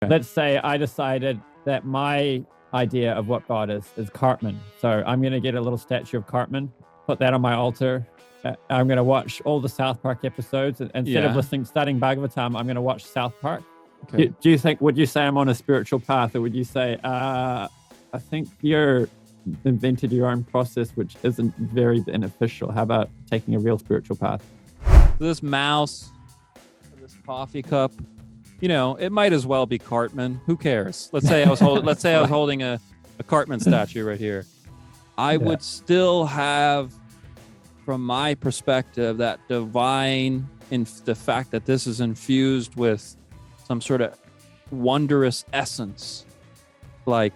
let's say I decided that my idea of what God is Cartman. So I'm going to get a little statue of Cartman, put that on my altar. I'm going to watch all the South Park episodes. Instead of studying Bhagavatam, I'm going to watch South Park. Okay. Would you say I'm on a spiritual path, or would you say, I think you're invented your own process, which isn't very beneficial? How about taking a real spiritual path? This mouse, this coffee cup, it might as well be Cartman. Who cares? Let's say I was holding a Cartman statue right here. I would still have, from my perspective, that divine in the fact that this is infused with some sort of wondrous essence. Like,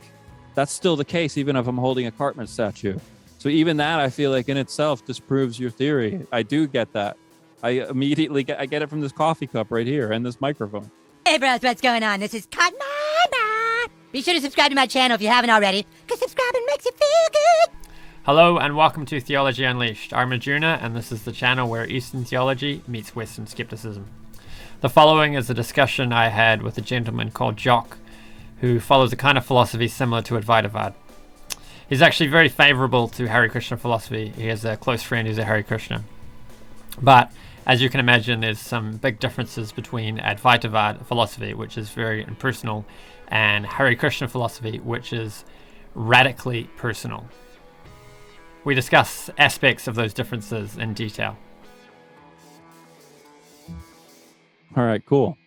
that's still the case, even if I'm holding a Cartman statue. So even that, I feel like in itself disproves your theory. I do get that. I get it from this coffee cup right here and this microphone. Hey bros, what's going on? This is Cartman. Be sure to subscribe to my channel if you haven't already, because subscribing makes you feel good. Hello and welcome to Theology Unleashed. I'm Arjuna, and this is the channel where Eastern theology meets Western skepticism. The following is a discussion I had with a gentleman called Jock, who follows a kind of philosophy similar to Advaita Vedanta. He's actually very favorable to Hare Krishna philosophy. He has a close friend who's a Hare Krishna. But as you can imagine, there's some big differences between Advaita Vedanta philosophy, which is very impersonal, and Hare Krishna philosophy, which is radically personal. We discuss aspects of those differences in detail. All right, cool.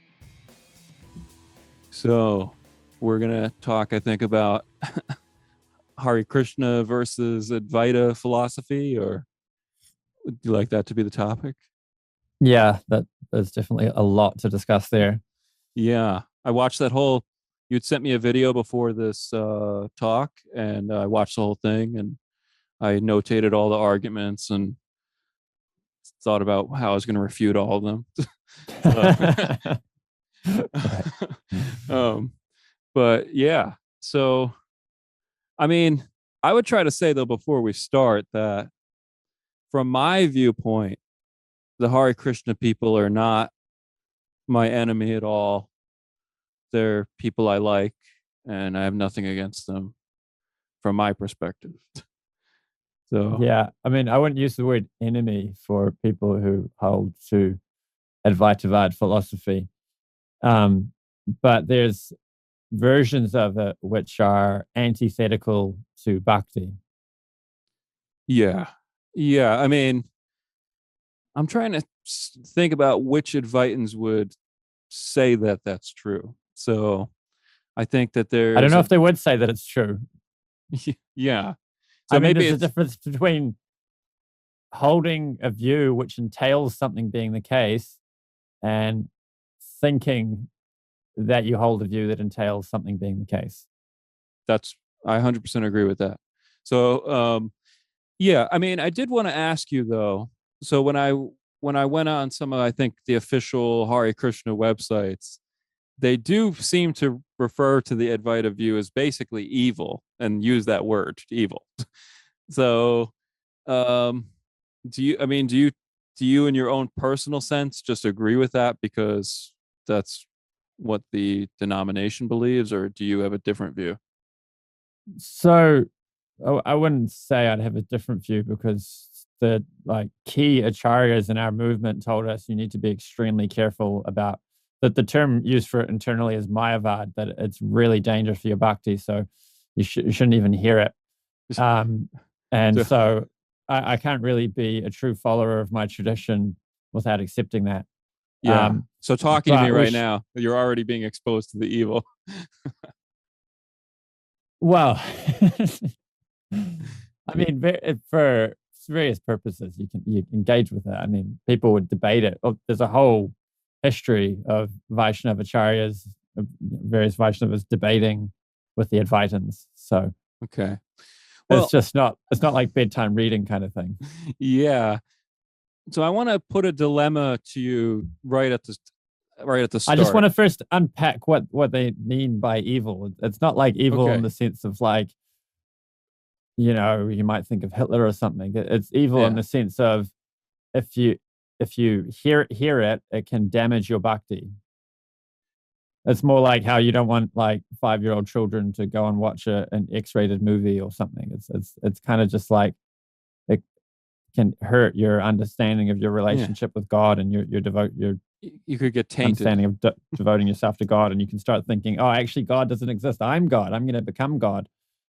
So we're going to talk, I think, about Hare Krishna versus Advaita philosophy, or would you like that to be the topic? Yeah, there's definitely a lot to discuss there. Yeah, I watched you'd sent me a video before this talk, and I watched the whole thing, and I notated all the arguments and thought about how I was going to refute all of them. But yeah, so I mean, I would try to say though before we start that from my viewpoint, the Hare Krishna people are not my enemy at all. They're people I like, and I have nothing against them from my perspective. So yeah, I mean, I wouldn't use the word enemy for people who hold to Advaita Vedanta philosophy. But there's versions of it which are antithetical to bhakti. Yeah. I mean, I'm trying to think about which Advaitins would say that that's true. So I think that I don't know if they would say that it's true. Yeah. So maybe there's a difference between holding a view which entails something being the case and thinking that you hold a view that entails something being the case. I 100% agree with that. So, yeah, I mean, I did want to ask you though. So when I went on some of, I think, the official Hare Krishna websites, they do seem to refer to the Advaita view as basically evil and use that word, evil. So, do you in your own personal sense just agree with that because that's what the denomination believes, or do you have a different view? So I wouldn't say I'd have a different view, because the key acharyas in our movement told us you need to be extremely careful about that. The term used for it internally is mayavad, that it's really dangerous for your bhakti, so you shouldn't even hear it. So I can't really be a true follower of my tradition without accepting that. Yeah. So talking to me right now, you're already being exposed to the evil. Well, I mean, for various purposes, you can engage with it. I mean, people would debate it. There's a whole history of Vaishnava acharyas, of various Vaishnavas debating with the Advaitins. So okay, well, it's not like bedtime reading kind of thing. Yeah. So I want to put a dilemma to you right at the start. I just want to first unpack what they mean by evil. It's not like evil in the sense of you might think of Hitler or something. It's evil in the sense of if you hear it, it can damage your bhakti. It's more like how you don't want like 5-year-old children to go and watch an X-rated movie or something. It's kind of just like it can hurt your understanding of your relationship with God and your You could get tainted. understanding of devoting yourself to God, and you can start thinking, oh, actually, God doesn't exist. I'm God. I'm going to become God,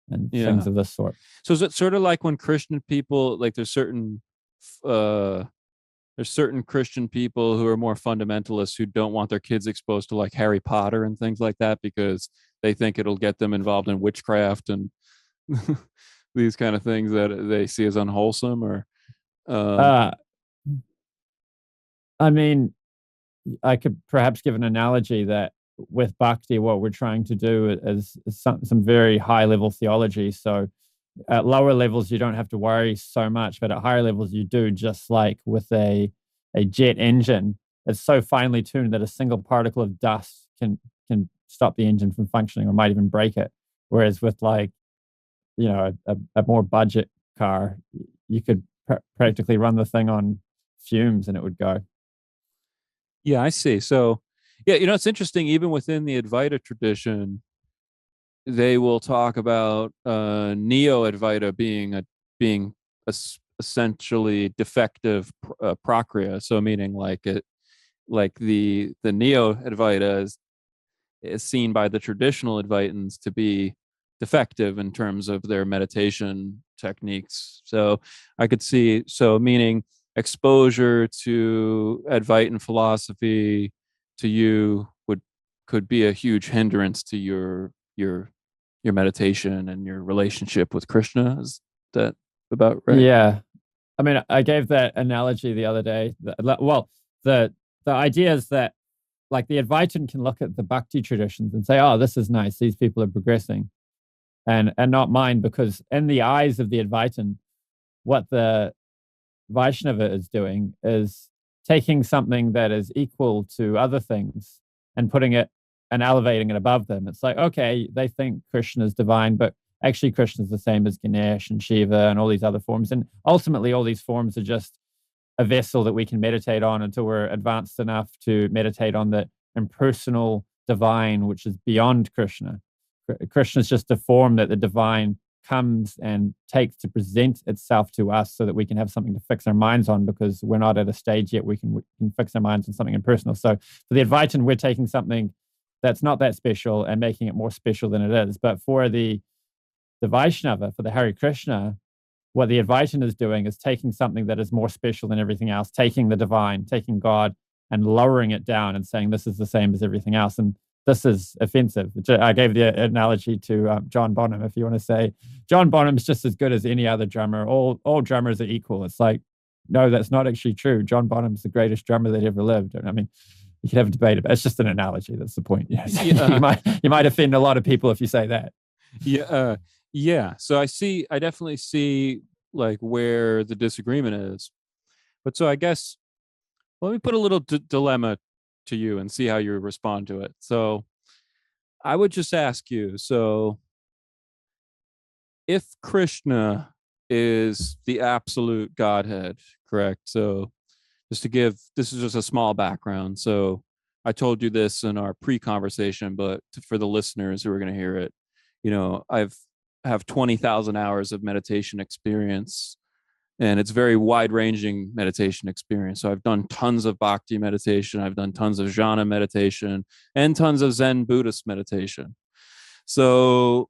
and things of this sort. So is it sort of like when Christian people, like there's certain Christian people who are more fundamentalists who don't want their kids exposed to like Harry Potter and things like that because they think it'll get them involved in witchcraft and these kind of things that they see as unwholesome, or I mean, I could perhaps give an analogy that with bhakti, what we're trying to do is some very high level theology. So at lower levels, you don't have to worry so much, but at higher levels, you do, just like with a jet engine. It's so finely tuned that a single particle of dust can stop the engine from functioning or might even break it. Whereas with like, a more budget car, you could practically run the thing on fumes and it would go. Yeah, I see. So, yeah, it's interesting. Even within the Advaita tradition, they will talk about neo-Advaita being essentially defective prakriya. So, meaning like the neo-Advaita is seen by the traditional Advaitins to be defective in terms of their meditation techniques. So, I could see. So, meaning exposure to Advaitin philosophy to you could be a huge hindrance to your meditation and your relationship with Krishna. Is that about right? Yeah. I mean, I gave that analogy the other day. Well, the idea is that like the Advaitin can look at the bhakti traditions and say, oh, this is nice. These people are progressing, and not mind, because in the eyes of the Advaitin, what the Vaishnava is doing is taking something that is equal to other things and putting it and elevating it above them. It's like, okay, they think Krishna is divine, but actually Krishna is the same as Ganesh and Shiva and all these other forms. And ultimately, all these forms are just a vessel that we can meditate on until we're advanced enough to meditate on the impersonal divine, which is beyond Krishna. Krishna is just a form that the divine comes and takes to present itself to us so that we can have something to fix our minds on, because we're not at a stage yet we can fix our minds on something impersonal. So for the Advaitin, we're taking something that's not that special and making it more special than it is. But for the Vaishnava, for the Hare Krishna, what the Advaitin is doing is taking something that is more special than everything else, taking the divine, taking God, and lowering it down and saying this is the same as everything else. And this is offensive. I gave the analogy to John Bonham. If you want to say John Bonham's just as good as any other drummer, all drummers are equal. It's like, no, that's not actually true. John Bonham's the greatest drummer that ever lived. I mean, you could have a debate about it. It's just an analogy. That's the point. Yes. Yeah. you might offend a lot of people if you say that. Yeah. Yeah. So I definitely see like where the disagreement is. But so I guess let me put a little dilemma to you and see how you respond to it. So I would just ask you, so if Krishna is the absolute Godhead, correct? So this is just a small background. So I told you this in our pre-conversation, but for the listeners who are going to hear it, I have 20,000 hours of meditation experience, and it's very wide-ranging meditation experience. So I've done tons of bhakti meditation, I've done tons of jhana meditation, and tons of Zen Buddhist meditation. So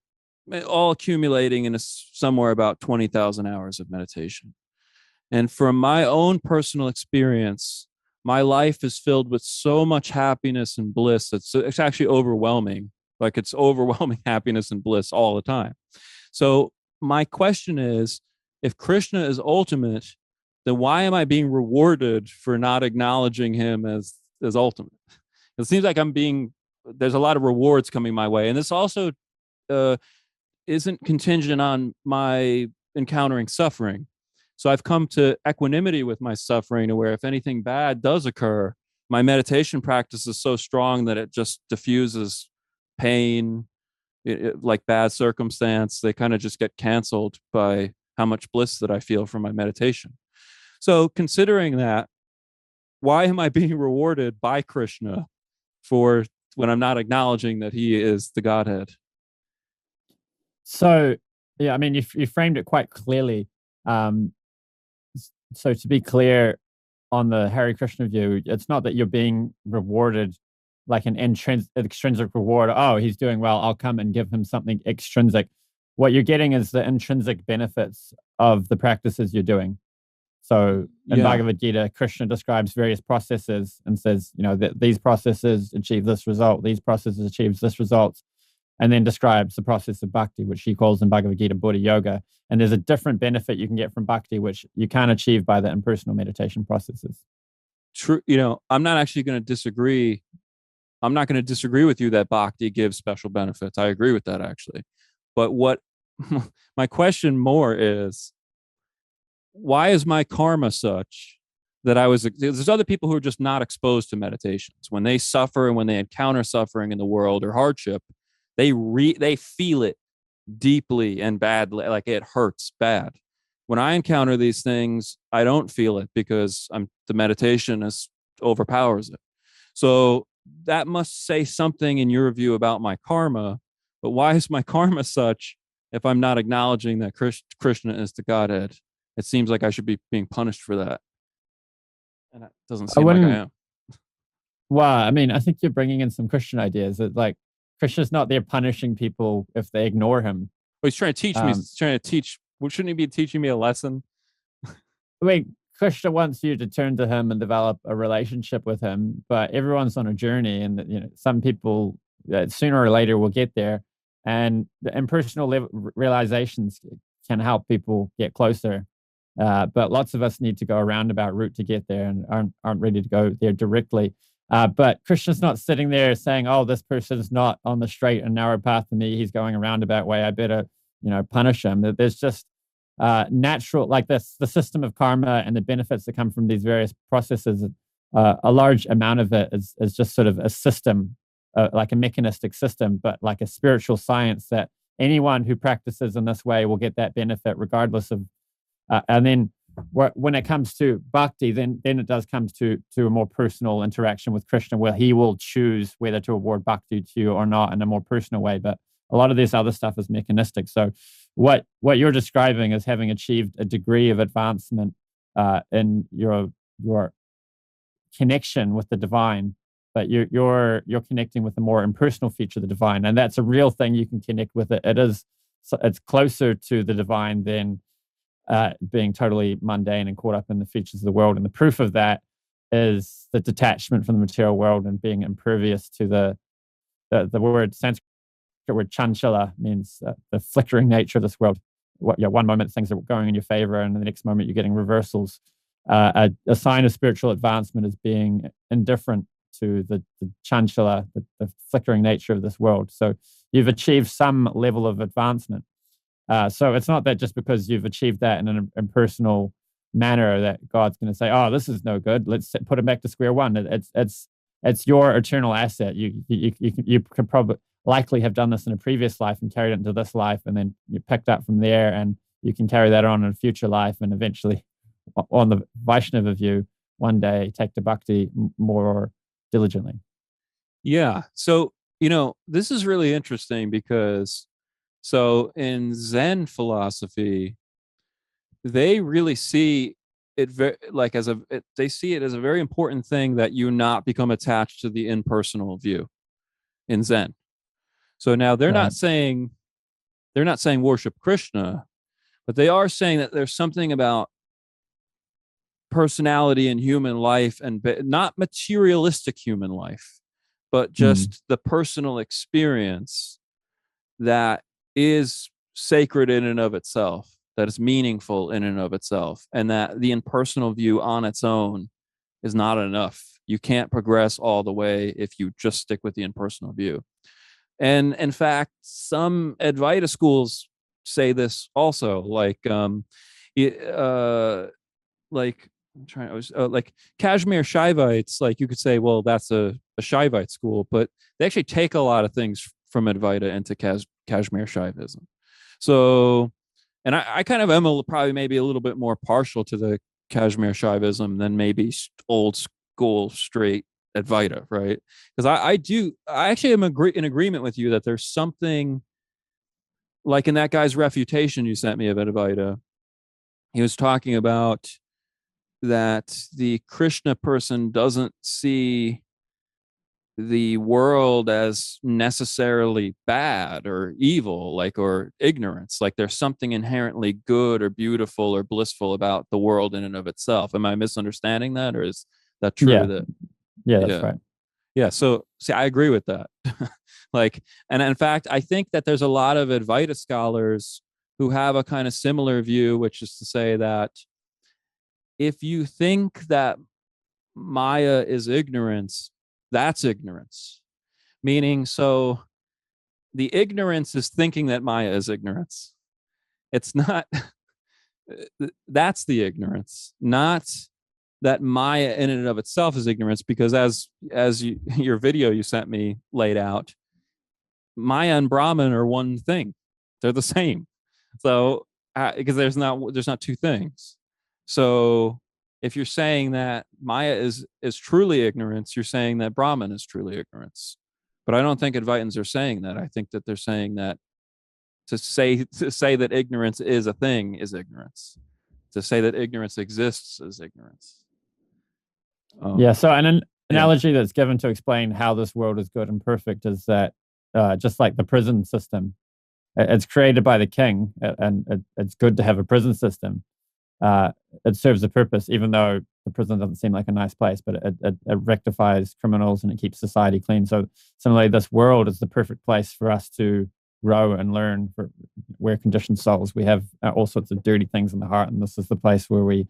all accumulating in somewhere about 20,000 hours of meditation. And from my own personal experience, my life is filled with so much happiness and bliss. It's actually overwhelming. Like it's overwhelming happiness and bliss all the time. So my question is, if Krishna is ultimate, then why am I being rewarded for not acknowledging him as ultimate? It seems like there's a lot of rewards coming my way. And this also isn't contingent on my encountering suffering. So I've come to equanimity with my suffering, to where if anything bad does occur, my meditation practice is so strong that it just diffuses pain, like bad circumstance. They kind of just get canceled by how much bliss that I feel from my meditation. So considering that, why am I being rewarded by Krishna for when I'm not acknowledging that he is the Godhead? So, yeah, I mean, you framed it quite clearly. Um, so to be clear, on the Hare Krishna view, it's not that you're being rewarded like an extrinsic reward. Oh, he's doing well, I'll come and give him something extrinsic. What you're getting is the intrinsic benefits of the practices you're doing. So in Yeah. Bhagavad Gita, Krishna describes various processes and says, that these processes achieve this result, these processes achieve this result, and then describes the process of bhakti, which he calls in Bhagavad Gita Buddha Yoga. And there's a different benefit you can get from bhakti, which you can't achieve by the impersonal meditation processes. True. I'm not actually going to disagree. I'm not going to disagree with you that bhakti gives special benefits. I agree with that, actually. But what my question more is, why is my karma such that there's other people who are just not exposed to meditations. When they suffer and when they encounter suffering in the world or hardship, they feel it deeply and badly, like it hurts bad. When I encounter these things, I don't feel it because the meditation overpowers it. So that must say something in your view about my karma. But why is my karma such if I'm not acknowledging that Krishna is the Godhead? It seems like I should be being punished for that. And it doesn't seem like I am. Well, I mean, I think you're bringing in some Christian ideas that like Krishna's not there punishing people if they ignore him. Well, he's trying to teach me. He's trying to teach. Well, shouldn't he be teaching me a lesson? I mean, Krishna wants you to turn to him and develop a relationship with him, but everyone's on a journey, and some people sooner or later will get there, and the impersonal realizations can help people get closer. But lots of us need to go a roundabout route to get there, and aren't ready to go there directly. But Krishna's not sitting there saying, "Oh, this person's not on the straight and narrow path to me. He's going a roundabout way. I better, punish him." There's just natural, like this, the system of karma and the benefits that come from these various processes. A large amount of it is just sort of a system, like a mechanistic system, but like a spiritual science that anyone who practices in this way will get that benefit regardless of. And then when it comes to bhakti, then it does come to a more personal interaction with Krishna, where he will choose whether to award bhakti to you or not in a more personal way. But a lot of this other stuff is mechanistic. So what you're describing is having achieved a degree of advancement in your connection with the divine, but you're connecting with the more impersonal feature of the divine, and that's a real thing. You can connect with it. It's closer to the divine than being totally mundane and caught up in the features of the world. And the proof of that is the detachment from the material world and being impervious to the word Sanskrit word chanchala means the flickering nature of this world. One moment things are going in your favor, and the next moment you're getting reversals. A sign of spiritual advancement is being indifferent to the chanchala, the flickering nature of this world. So you've achieved some level of advancement. So it's not that just because you've achieved that in an impersonal manner that God's going to say, "Oh, this is no good. Let's put it back to square one." It's your eternal asset. You could probably likely have done this in a previous life and carried it into this life, and then you picked up from there, and you can carry that on in a future life, and eventually, on the Vaishnava view, one day take to bhakti more diligently. Yeah. So this is really interesting because. So in Zen philosophy, they really see it they see it as a very important thing that you not become attached to the impersonal view in Zen. So now they're not saying worship Krishna, but they are saying that there's something about personality in human life, and not materialistic human life, but just the personal experience that is sacred in and of itself, that is meaningful in and of itself, and that the impersonal view on its own is not enough. You can't progress all the way if you just stick with the impersonal view. And in fact, some Advaita schools say this also, like Kashmir Shaivites, like you could say, well, that's a Shaivite school, but they actually take a lot of things from Advaita into Kashmir Shaivism. So, and I kind of am probably maybe a little bit more partial to the Kashmir Shaivism than maybe old school straight Advaita, right? Because I actually am in agreement with you that there's something like in that guy's refutation you sent me of Advaita. He was talking about that the Krishna person doesn't see the world as necessarily bad or evil, like, or ignorance. Like there's something inherently good or beautiful or blissful about the world in and of itself. Am I misunderstanding that, or is that true? Yeah, That yeah, that's yeah, right. yeah. So see, I agree with that. Like, and in fact, I think that there's a lot of Advaita scholars who have a kind of similar view, which is to say that if you think that Maya is ignorance, that's ignorance. Meaning, so the ignorance is thinking that Maya is ignorance. It's not, that's the ignorance, not that Maya in and of itself is ignorance, because as your video you sent me laid out, Maya and Brahman are one thing. They're the same. So because there's not two things. So if you're saying that Maya is truly ignorance, you're saying that Brahman is truly ignorance. But I don't think Advaitins are saying that. I think that they're saying that to say that ignorance is a thing is ignorance. To say that ignorance exists is ignorance. Yeah. So Yeah. analogy that's given to explain how this world is good and perfect is that just like the prison system, it's created by the king, and it's good to have a prison system. It serves a purpose, even though the prison doesn't seem like a nice place, but it rectifies criminals and it keeps society clean. So similarly, this world is the perfect place for us to grow and learn. We're conditioned souls. We have all sorts of dirty things in the heart, and this is the place where we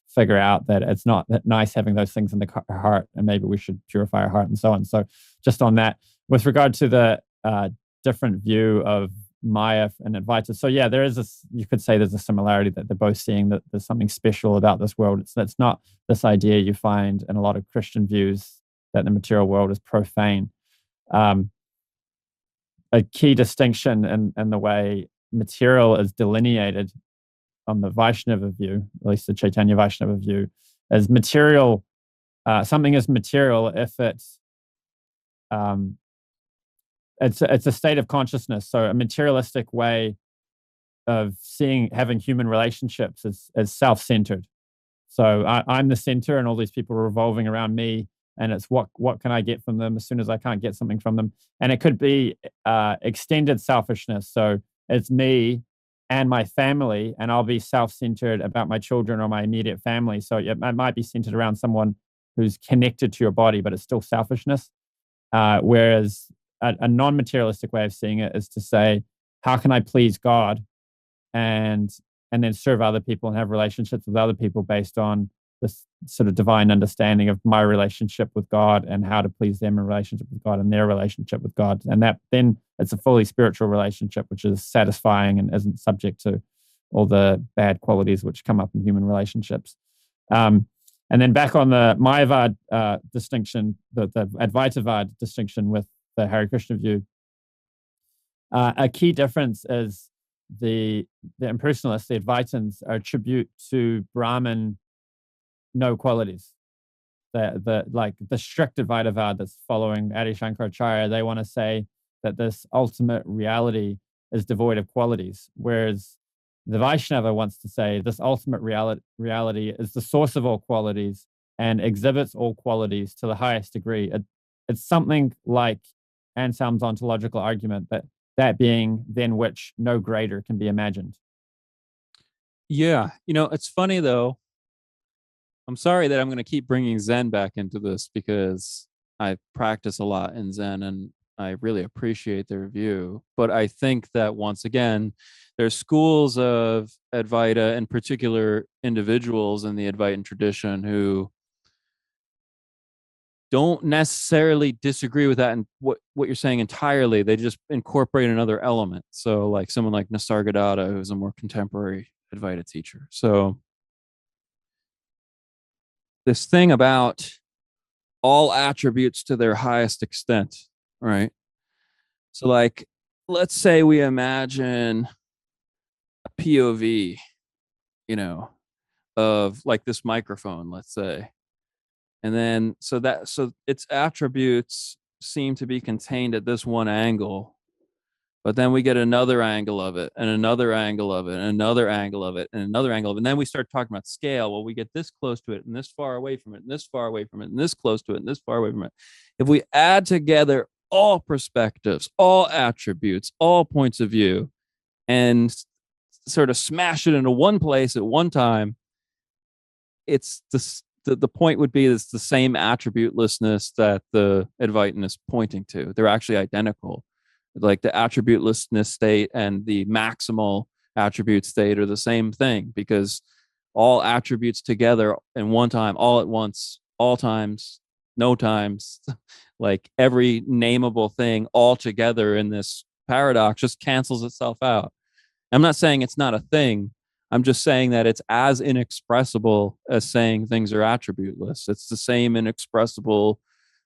figure out that it's not that nice having those things in the heart, and maybe we should purify our heart and so on. So just on that, with regard to the different view of Maya and Advaita. So yeah, there is you could say there's a similarity that they're both seeing that there's something special about this world. It's not this idea you find in a lot of Christian views that the material world is profane. A key distinction in the way material is delineated on the Vaishnava view, at least the Chaitanya Vaishnava view, is material. Something is material if it's a state of consciousness. So a materialistic way of having human relationships is self-centered. So I'm the center, and all these people are revolving around me. And it's what can I get from them as soon as I can't get something from them. And it could be extended selfishness. So it's me and my family, and I'll be self-centered about my children or my immediate family. So it might be centered around someone who's connected to your body, but it's still selfishness. Whereas a non-materialistic way of seeing it is to say, how can I please God and then serve other people and have relationships with other people based on this sort of divine understanding of my relationship with God and how to please them in relationship with God and their relationship with God. And that then it's a fully spiritual relationship, which is satisfying and isn't subject to all the bad qualities which come up in human relationships. And then back on the Mayavad distinction, the Advaitavad distinction with the Hare Krishna view, a key difference is the impersonalists, the Advaitins, attribute to Brahman no qualities. The strict Advaitavad that's following Adi Shankaracharya, they want to say that this ultimate reality is devoid of qualities, whereas the Vaishnava wants to say this ultimate reality is the source of all qualities and exhibits all qualities to the highest degree. It's something like Anselm's ontological argument that being than which no greater can be imagined. Yeah. It's funny though. I'm sorry that I'm going to keep bringing Zen back into this because I practice a lot in Zen and I really appreciate their view. But I think that once again, there's schools of Advaita, in particular individuals in the Advaitin tradition who don't necessarily disagree with that and what you're saying entirely. They just incorporate another element. So like someone like Nisargadatta, who's a more contemporary Advaita teacher. So this thing about all attributes to their highest extent, right? So like, let's say we imagine a POV, of like this microphone, let's say. And then so its attributes seem to be contained at this one angle, but then we get another angle of it, and another angle of it, and another angle of it, and another angle of it. And then we start talking about scale. Well, we get this close to it, and this far away from it, and this far away from it, and this close to it, and this far away from it. If we add together all perspectives, all attributes, all points of view, and sort of smash it into one place at one time, it's the point would be it's the same attributelessness that the Advaitin is pointing to. They're actually identical. Like the attributelessness state and the maximal attribute state are the same thing, because all attributes together in one time, all at once, all times, no times, like every nameable thing all together in this paradox just cancels itself out. I'm not saying it's not a thing. I'm just saying that it's as inexpressible as saying things are attributeless. It's the same inexpressible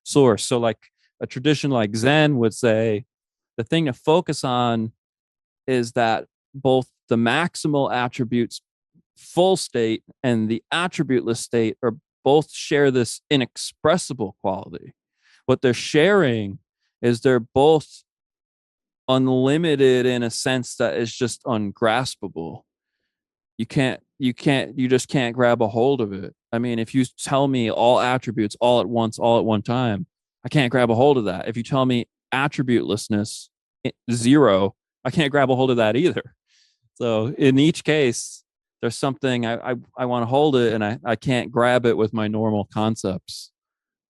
source. So like a tradition like Zen would say, the thing to focus on is that both the maximal attributes full state and the attributeless state are both share this inexpressible quality. What they're sharing is they're both unlimited in a sense that is just ungraspable. You just can't grab a hold of it. I mean, if you tell me all attributes all at once, all at one time, I can't grab a hold of that. If you tell me attributelessness, zero, I can't grab a hold of that either. So in each case, there's something I want to hold it, and I can't grab it with my normal concepts.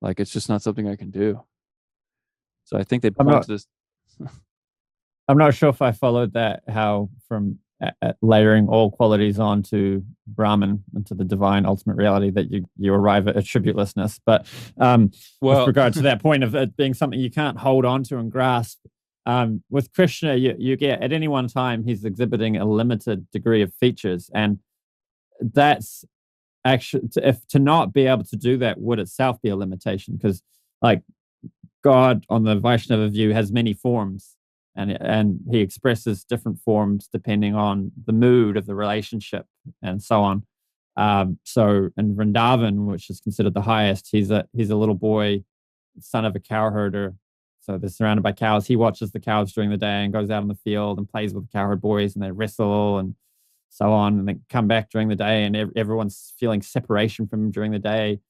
Like it's just not something I can do. So I think they point to this. I'm not sure if I followed that, how from layering all qualities onto Brahman, into the divine ultimate reality, that you arrive at attributelessness. But with regard to that point of it being something you can't hold on to and grasp, with Krishna, you get at any one time he's exhibiting a limited degree of features, and that's actually to not be able to do that would itself be a limitation, because like God on the Vaishnava view has many forms. And he expresses different forms depending on the mood of the relationship and so on. So in Vrindavan, which is considered the highest, he's a little boy, son of a cow herder. So they're surrounded by cows. He watches the cows during the day and goes out in the field and plays with the cowherd boys, and they wrestle and so on. And they come back during the day, and everyone's feeling separation from him during the day.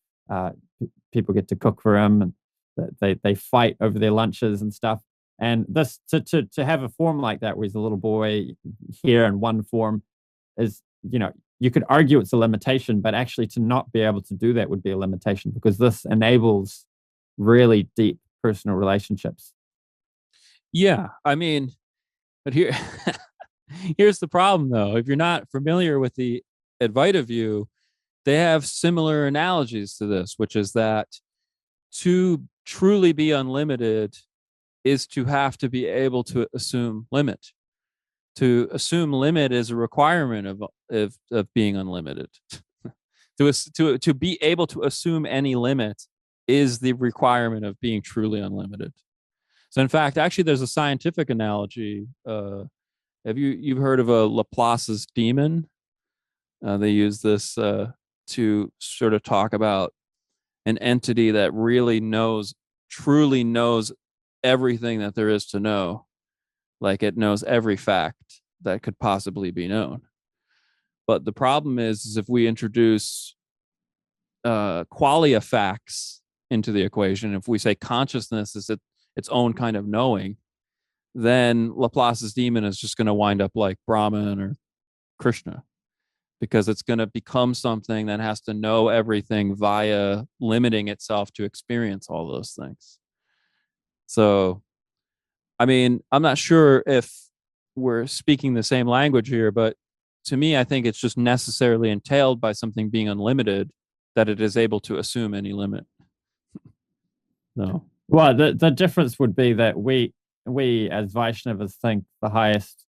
People get to cook for him, and they fight over their lunches and stuff. And this to have a form like that, where he's a little boy here in one form, is, you could argue it's a limitation, but actually to not be able to do that would be a limitation, because this enables really deep personal relationships. Yeah, I mean, but here's the problem though. If you're not familiar with the Advaita view, they have similar analogies to this, which is that to truly be unlimited is to have to be able to assume limit. To assume limit is a requirement of being unlimited. to be able to assume any limit is the requirement of being truly unlimited. So in fact, actually, there's a scientific analogy. Have you've heard of a Laplace's demon? They use this to sort of talk about an entity that really truly knows everything that there is to know. Like it knows every fact that could possibly be known. But the problem is if we introduce qualia facts into the equation, if we say consciousness is its own kind of knowing, then Laplace's demon is just going to wind up like Brahman or Krishna, because it's going to become something that has to know everything via limiting itself to experience all those things. So, I mean, I'm not sure if we're speaking the same language here, but to me, I think it's just necessarily entailed by something being unlimited that it is able to assume any limit. No. Well, the difference would be that we as Vaishnavas think the highest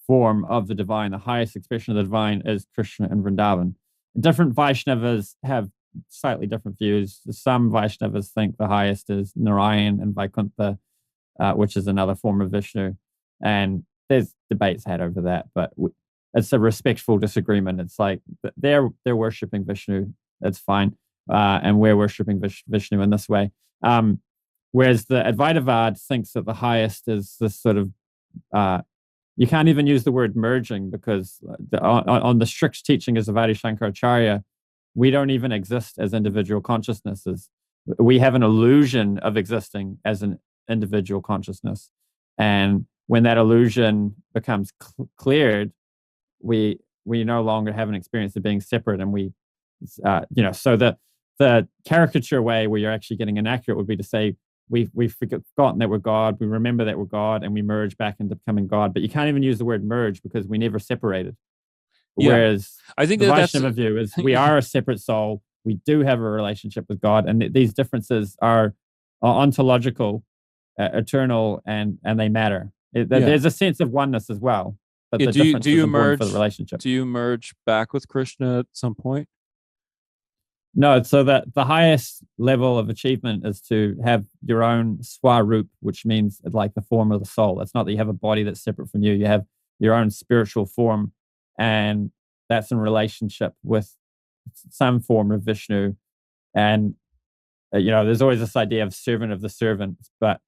form of the divine, the highest expression of the divine, is Krishna and Vrindavan. Different Vaishnavas have slightly different views. Some Vaishnavas think the highest is Narayan and Vaikuntha, which is another form of Vishnu. And there's debates had over that, but it's a respectful disagreement. It's like they're worshiping Vishnu. That's fine. and we're worshiping Vishnu in this way. Whereas the Advaita Vedanta thinks that the highest is this sort of, you can't even use the word merging, because on the strict teaching as the Adi Shankaracharya, we don't even exist as individual consciousnesses. We have an illusion of existing as an individual consciousness. And when that illusion becomes cleared, we no longer have an experience of being separate. And we, so the caricature way where you're actually getting inaccurate would be to say, we've forgotten that we're God, we remember that we're God, and we merge back into becoming God. But you can't even use the word merge, because we never separated. Yeah. Whereas I think the that's Vaishnava view is we are a separate soul. We do have a relationship with God, and these differences are ontological, eternal, and they matter. There's a sense of oneness as well, but the difference is important for the relationship. Do you merge back with Krishna at some point? No, so that the highest level of achievement is to have your own swarup, which means like the form of the soul. It's not that you have a body that's separate from you. You have your own spiritual form, and that's in relationship with some form of Vishnu. And there's always this idea of servant of the servants, but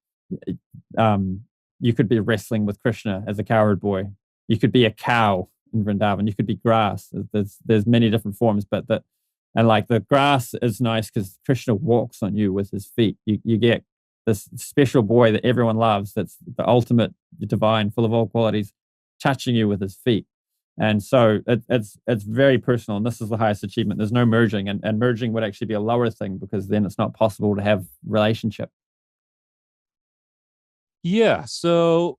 you could be wrestling with Krishna as a cowherd boy. You could be a cow in Vrindavan. You could be grass. There's many different forms, but and like the grass is nice because Krishna walks on you with his feet. You get this special boy that everyone loves, that's the ultimate divine, full of all qualities, touching you with his feet. And so it's very personal, and this is the highest achievement. There's no merging, and merging would actually be a lower thing, because then it's not possible to have relationship. Yeah, so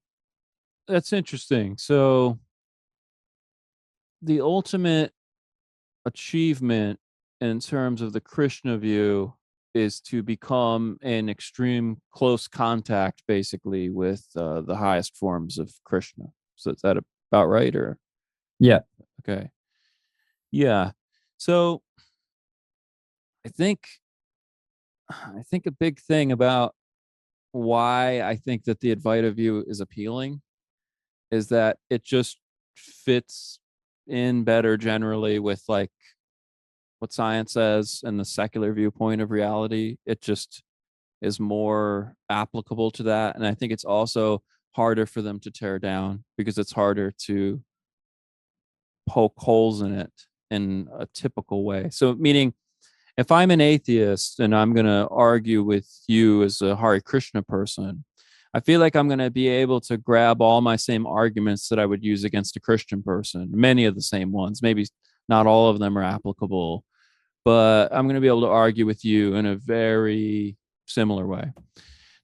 that's interesting. So the ultimate achievement in terms of the Krishna view is to become in extreme close contact, basically, with the highest forms of Krishna. So is that about right, or? Yeah. Okay. Yeah. So I think a big thing about why I think that the Advaita view is appealing is that it just fits in better generally with like what science says and the secular viewpoint of reality. It just is more applicable to that. And I think it's also harder for them to tear down, because it's harder to poke holes in it in a typical way. So meaning, if I'm an atheist and I'm going to argue with you as a Hare Krishna person, I feel like I'm going to be able to grab all my same arguments that I would use against a Christian person, many of the same ones. Maybe not all of them are applicable, but I'm going to be able to argue with you in a very similar way.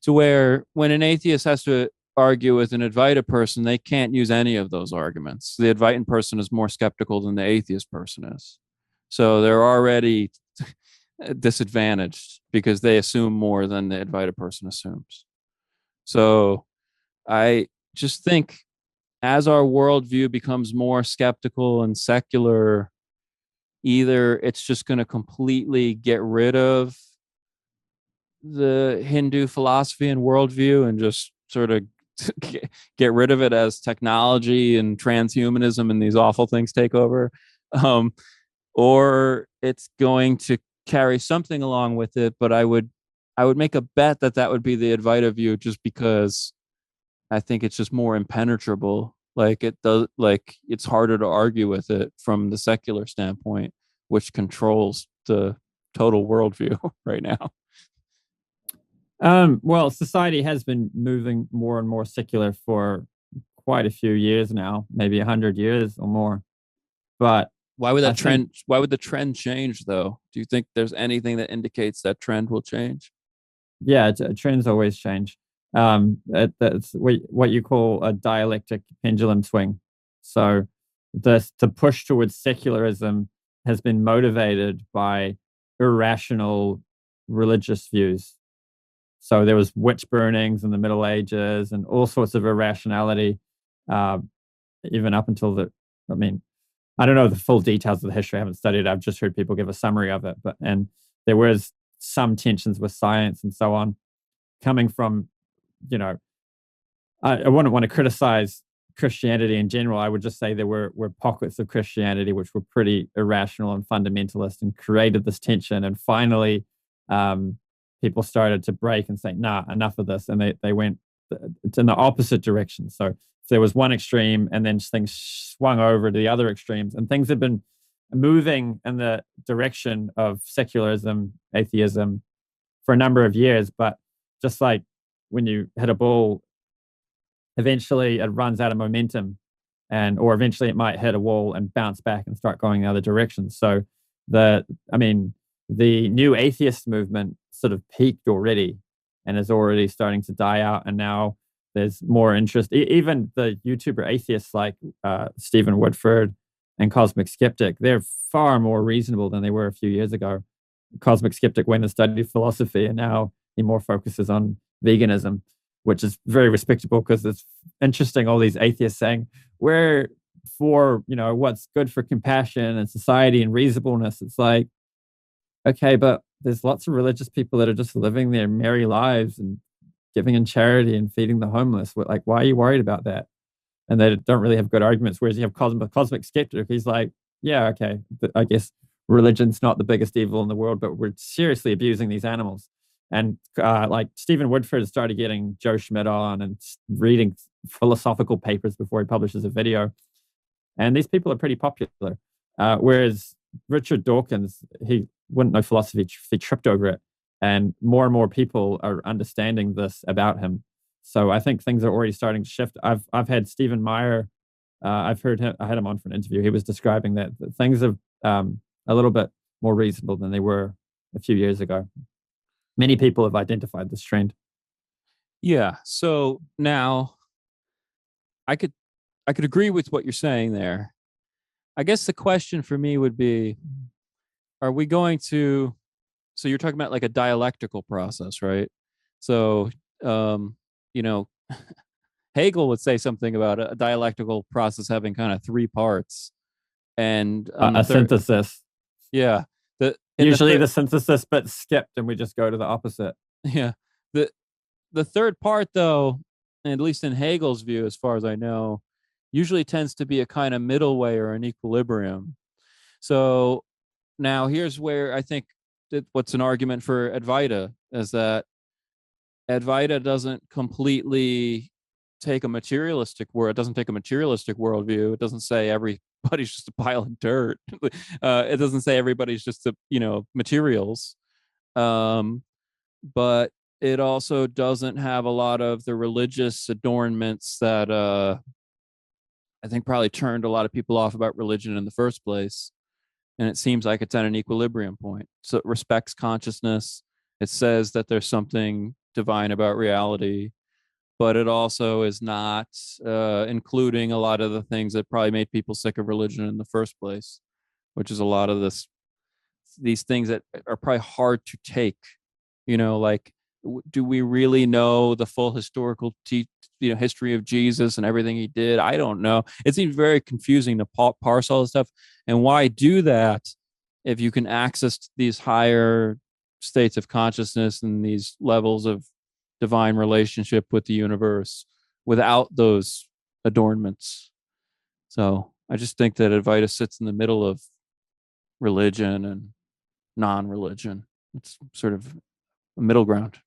To where when an atheist has to argue with an Advaita person, they can't use any of those arguments. The Advaitin person is more skeptical than the atheist person is. So they're already disadvantaged because they assume more than the Advaita person assumes. So I just think as our worldview becomes more skeptical and secular, either it's just going to completely get rid of the Hindu philosophy and worldview and just sort of get rid of it as technology and transhumanism and these awful things take over, or it's going to carry something along with it. But I would make a bet that would be the Advaita view, just because I think it's just more impenetrable. Like it's harder to argue with it from the secular standpoint, which controls the total worldview right now. Well, society has been moving more and more secular for quite a few years now, maybe 100 years or more. But why would the trend change, though? Do you think there's anything that indicates that trend will change? Yeah, trends always change. That's what you call a dialectic pendulum swing. So the push towards secularism has been motivated by irrational religious views. So there was witch burnings in the Middle Ages and all sorts of irrationality, even up until I don't know the full details of the history. I haven't studied it. I've just heard people give a summary of it. And there was some tensions with science and so on coming from, I wouldn't want to criticize Christianity in general, I would just say there were pockets of Christianity which were pretty irrational and fundamentalist and created this tension. And finally, people started to break and say, nah, enough of this. And they went in the opposite direction. So there was one extreme and then things swung over to the other extremes, and things have been moving in the direction of secularism, atheism for a number of years. But just like when you hit a ball, eventually it runs out of momentum, or eventually it might hit a wall and bounce back and start going the other direction. So the new atheist movement sort of peaked already and is already starting to die out. And now there's more interest. Even the YouTuber atheists like Stephen Woodford and Cosmic Skeptic, they're far more reasonable than they were a few years ago. Cosmic Skeptic went and studied philosophy, and now he more focuses on veganism, which is very respectable, because it's interesting, all these atheists saying, we're for, what's good for compassion and society and reasonableness. It's like, okay, but there's lots of religious people that are just living their merry lives and giving in charity and feeding the homeless. Like, why are you worried about that? And they don't really have good arguments. Whereas you have Cosmic Skeptic, he's like, yeah, okay, I guess religion's not the biggest evil in the world, but we're seriously abusing these animals. And like Stephen Woodford started getting Joe Schmidt on and reading philosophical papers before he publishes a video. And these people are pretty popular. Whereas Richard Dawkins, he wouldn't know philosophy if he tripped over it. And more people are understanding this about him. So I think things are already starting to shift. I've had Stephen Meyer, I had him on for an interview. He was describing that things are a little bit more reasonable than they were a few years ago. Many people have identified this trend. Yeah. So now I could agree with what you're saying there. I guess the question for me would be, are we going to, so you're talking about like a dialectical process, right? So, Hegel would say something about a dialectical process having kind of three parts, and a synthesis. Yeah. Usually the synthesis bit's skipped and we just go to the opposite. Yeah. The third part, though, at least in Hegel's view, as far as I know, usually tends to be a kind of middle way or an equilibrium. So now here's where I think that what's an argument for Advaita is that Advaita doesn't completely take a materialistic word. It doesn't take a materialistic worldview. It doesn't say everybody's just a pile of dirt. It doesn't say everybody's just materials. But it also doesn't have a lot of the religious adornments that I think probably turned a lot of people off about religion in the first place. And it seems like it's at an equilibrium point. So it respects consciousness. It says that there's something divine about reality, but it also is not including a lot of the things that probably made people sick of religion in the first place, which is a lot of these things that are probably hard to take. Like, do we really know the full historical history of Jesus and everything he did? I don't know. It seems very confusing to parse all this stuff. And why do that if you can access these higher states of consciousness and these levels of divine relationship with the universe without those adornments? So I just think that Advaita sits in the middle of religion and non-religion. It's sort of a middle ground.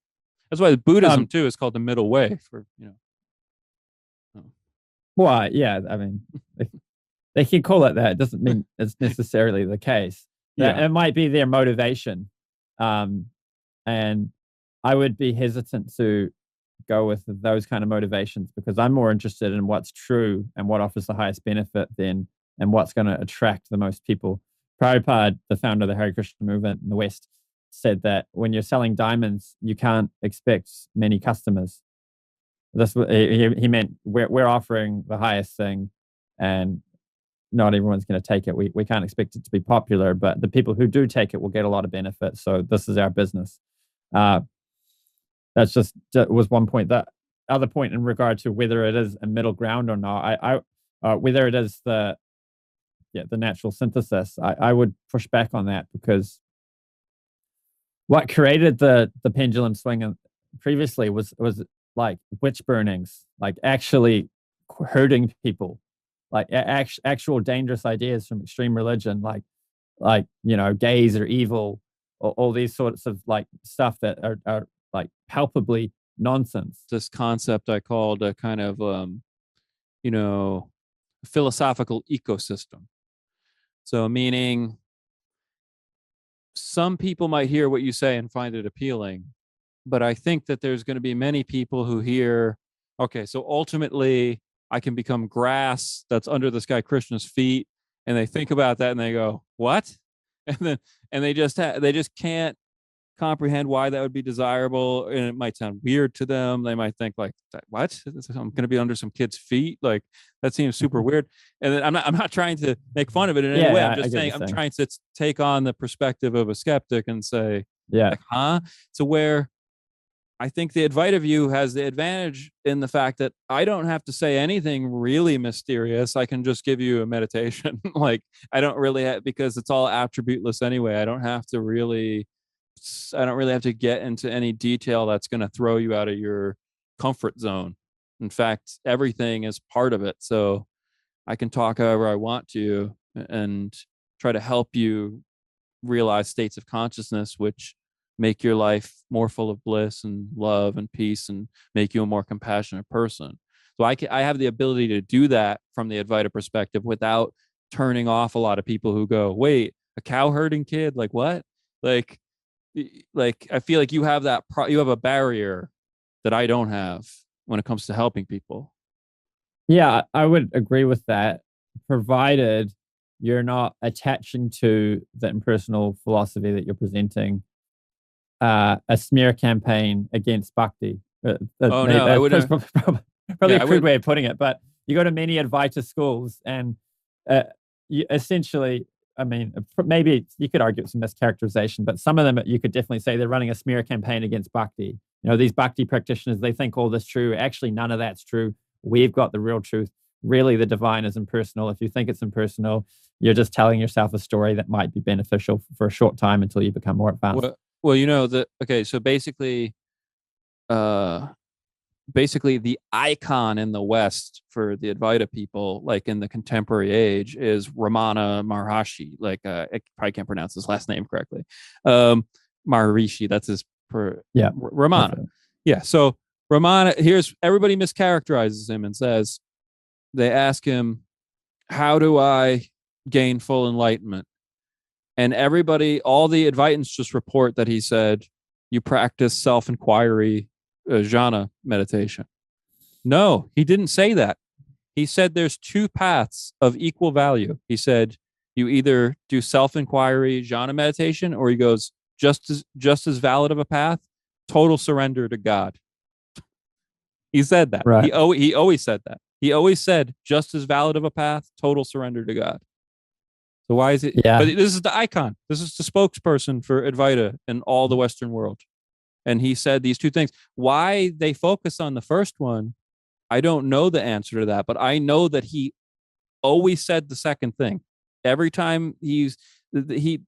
That's why Buddhism too is called the middle way for. Well, yeah, I mean, they can call it that. It doesn't mean it's necessarily the case. Yeah. It might be their motivation. And I would be hesitant to go with those kind of motivations, because I'm more interested in what's true and what offers the highest benefit and what's going to attract the most people. Prabhupada, the founder of the Hare Krishna movement in the West, said that when you're selling diamonds, you can't expect many customers. That's what he meant. We're offering the highest thing, and not everyone's going to take it. We can't expect it to be popular, but the people who do take it will get a lot of benefit. So this is our business. That was one point. That other point in regard to whether it is a middle ground or not, whether it is the natural synthesis, I would push back on that, because what created the pendulum swing previously was like witch burnings, like actually hurting people, like actual dangerous ideas from extreme religion, like gays are evil, or all these sorts of like stuff that are like palpably nonsense. This concept I called a kind of philosophical ecosystem. So meaning some people might hear what you say and find it appealing, but I think that there's going to be many people who hear, okay, so ultimately I can become grass that's under this guy Krishna's feet, and they think about that and they go, what? And they just can't comprehend why that would be desirable, and it might sound weird to them. They might think like, what? I'm going to be under some kid's feet? Like that seems super weird. And then I'm not trying to make fun of it in any way. I'm just saying I'm trying to take on the perspective of a skeptic and say, like, huh? So where I think the Advaita view has the advantage in the fact that I don't have to say anything really mysterious. I can just give you a meditation. Like I don't really have, because it's all attributeless anyway. I don't really have to get into any detail that's going to throw you out of your comfort zone. In fact, everything is part of it. So I can talk however I want to and try to help you realize states of consciousness which make your life more full of bliss and love and peace and make you a more compassionate person. So I have the ability to do that from the Advaita perspective without turning off a lot of people who go, wait, a cow herding kid? Like what? Like I feel like you have you have a barrier that I don't have when it comes to helping people. Yeah, I would agree with that, provided you're not attaching to the impersonal philosophy that you're presenting a smear campaign against bhakti. I wouldn't. Probably a crude way of putting it, but you go to many Advaita schools, and you essentially, I mean, maybe you could argue it's a mischaracterization, but some of them you could definitely say they're running a smear campaign against bhakti. These bhakti practitioners, they think all this true. Actually, none of that's true. We've got the real truth. Really, the divine is impersonal. If you think it's impersonal, you're just telling yourself a story that might be beneficial for a short time until you become more advanced. Well, so basically the icon in the West for the Advaita people, like in the contemporary age, is Ramana Maharshi. Like I probably can't pronounce his last name correctly. Maharishi, that's his Ramana. Yeah. So Ramana, everybody mischaracterizes him and says, they ask him, how do I gain full enlightenment? And all the Advaitins just report that he said, you practice self-inquiry, jhana meditation. No, he didn't say that. He said there's two paths of equal value. He said you either do self-inquiry, jhana meditation, or he goes, just as valid of a path, total surrender to God. He said that. Right. He always said that. He always said just as valid of a path, total surrender to God. So why is it? Yeah. But this is the icon. This is the spokesperson for Advaita in all the Western world. And he said these two things. Why they focus on the first one, I don't know the answer to that, but I know that he always said the second thing. Every time they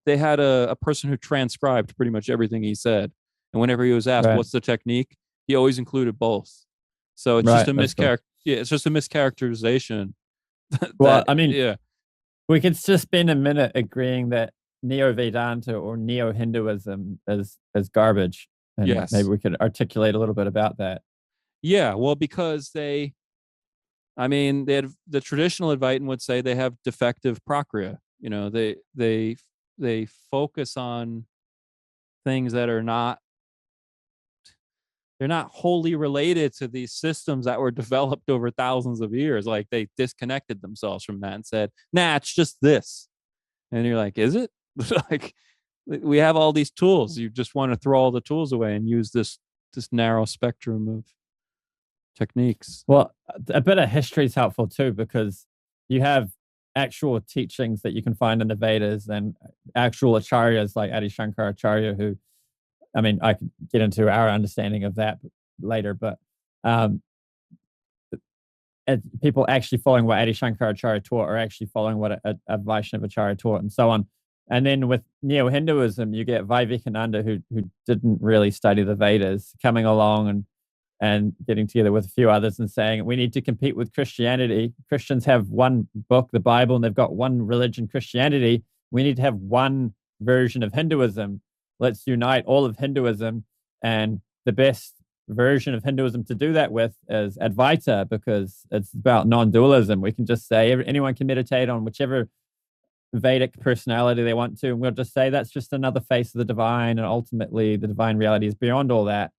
had a person who transcribed pretty much everything he said. And whenever he was asked, what's the technique? He always included both. So it's just a mischaracterization. Yeah, it's just a mischaracterization. We could just spend a minute agreeing that Neo-Vedanta or Neo-Hinduism is garbage. And yes. Maybe we could articulate a little bit about that. Yeah, well, because the traditional Advaitin would say they have defective prakriya. They focus on things that are not, they're not wholly related to these systems that were developed over thousands of years. Like they disconnected themselves from that and said, nah, it's just this. And you're like, is it? Like, we have all these tools. You just want to throw all the tools away and use this narrow spectrum of techniques. Well, a bit of history is helpful too, because you have actual teachings that you can find in the Vedas and actual acharyas like Adi Shankar Acharya, who, I mean, I could get into our understanding of that later, but people actually following what Adi Shankar Acharya taught are actually following what a Vaishnava Acharya taught, and so on. And then with Neo-Hinduism, you get Vivekananda, who didn't really study the Vedas, coming along and getting together with a few others and saying we need to compete with Christianity. Christians have one book, the Bible, and they've got one religion, Christianity. We need to have one version of Hinduism. Let's unite all of Hinduism. And the best version of Hinduism to do that with is Advaita, because it's about non-dualism. We can just say anyone can meditate on whichever Vedic personality they want to, and we'll just say that's just another face of the divine, and ultimately the divine reality is beyond all that.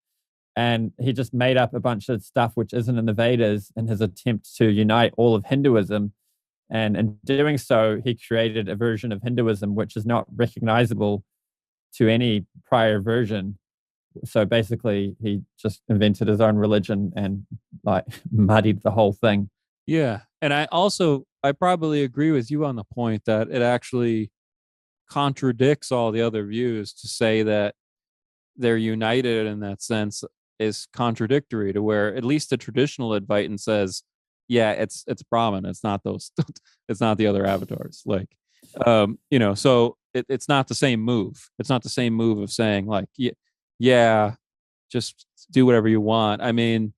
And he just made up a bunch of stuff which isn't in the Vedas in his attempt to unite all of Hinduism. And in doing so, he created a version of Hinduism which is not recognizable to any prior version. So basically, he just invented his own religion and like muddied the whole thing. Yeah. And I probably agree with you on the point that it actually contradicts all the other views to say that they're united in that sense is contradictory to where at least the traditional Advaitin says, yeah, it's Brahman. It's not those, it's not the other avatars. Like, so it's not the same move. It's not the same move of saying like, yeah, just do whatever you want. I mean,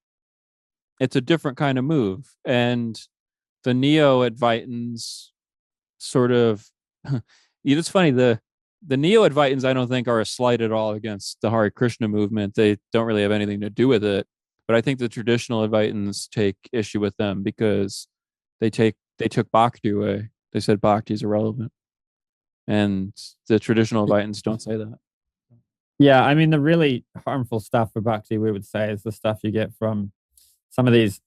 it's a different kind of move. And the neo-Advaitins sort of, it's funny, the neo-Advaitins I don't think are a slight at all against the Hare Krishna movement. They don't really have anything to do with it. But I think the traditional Advaitins take issue with them because they took bhakti away. They said bhakti is irrelevant. And the traditional Advaitins don't say that. Yeah, I mean, the really harmful stuff for bhakti, we would say, is the stuff you get from some of these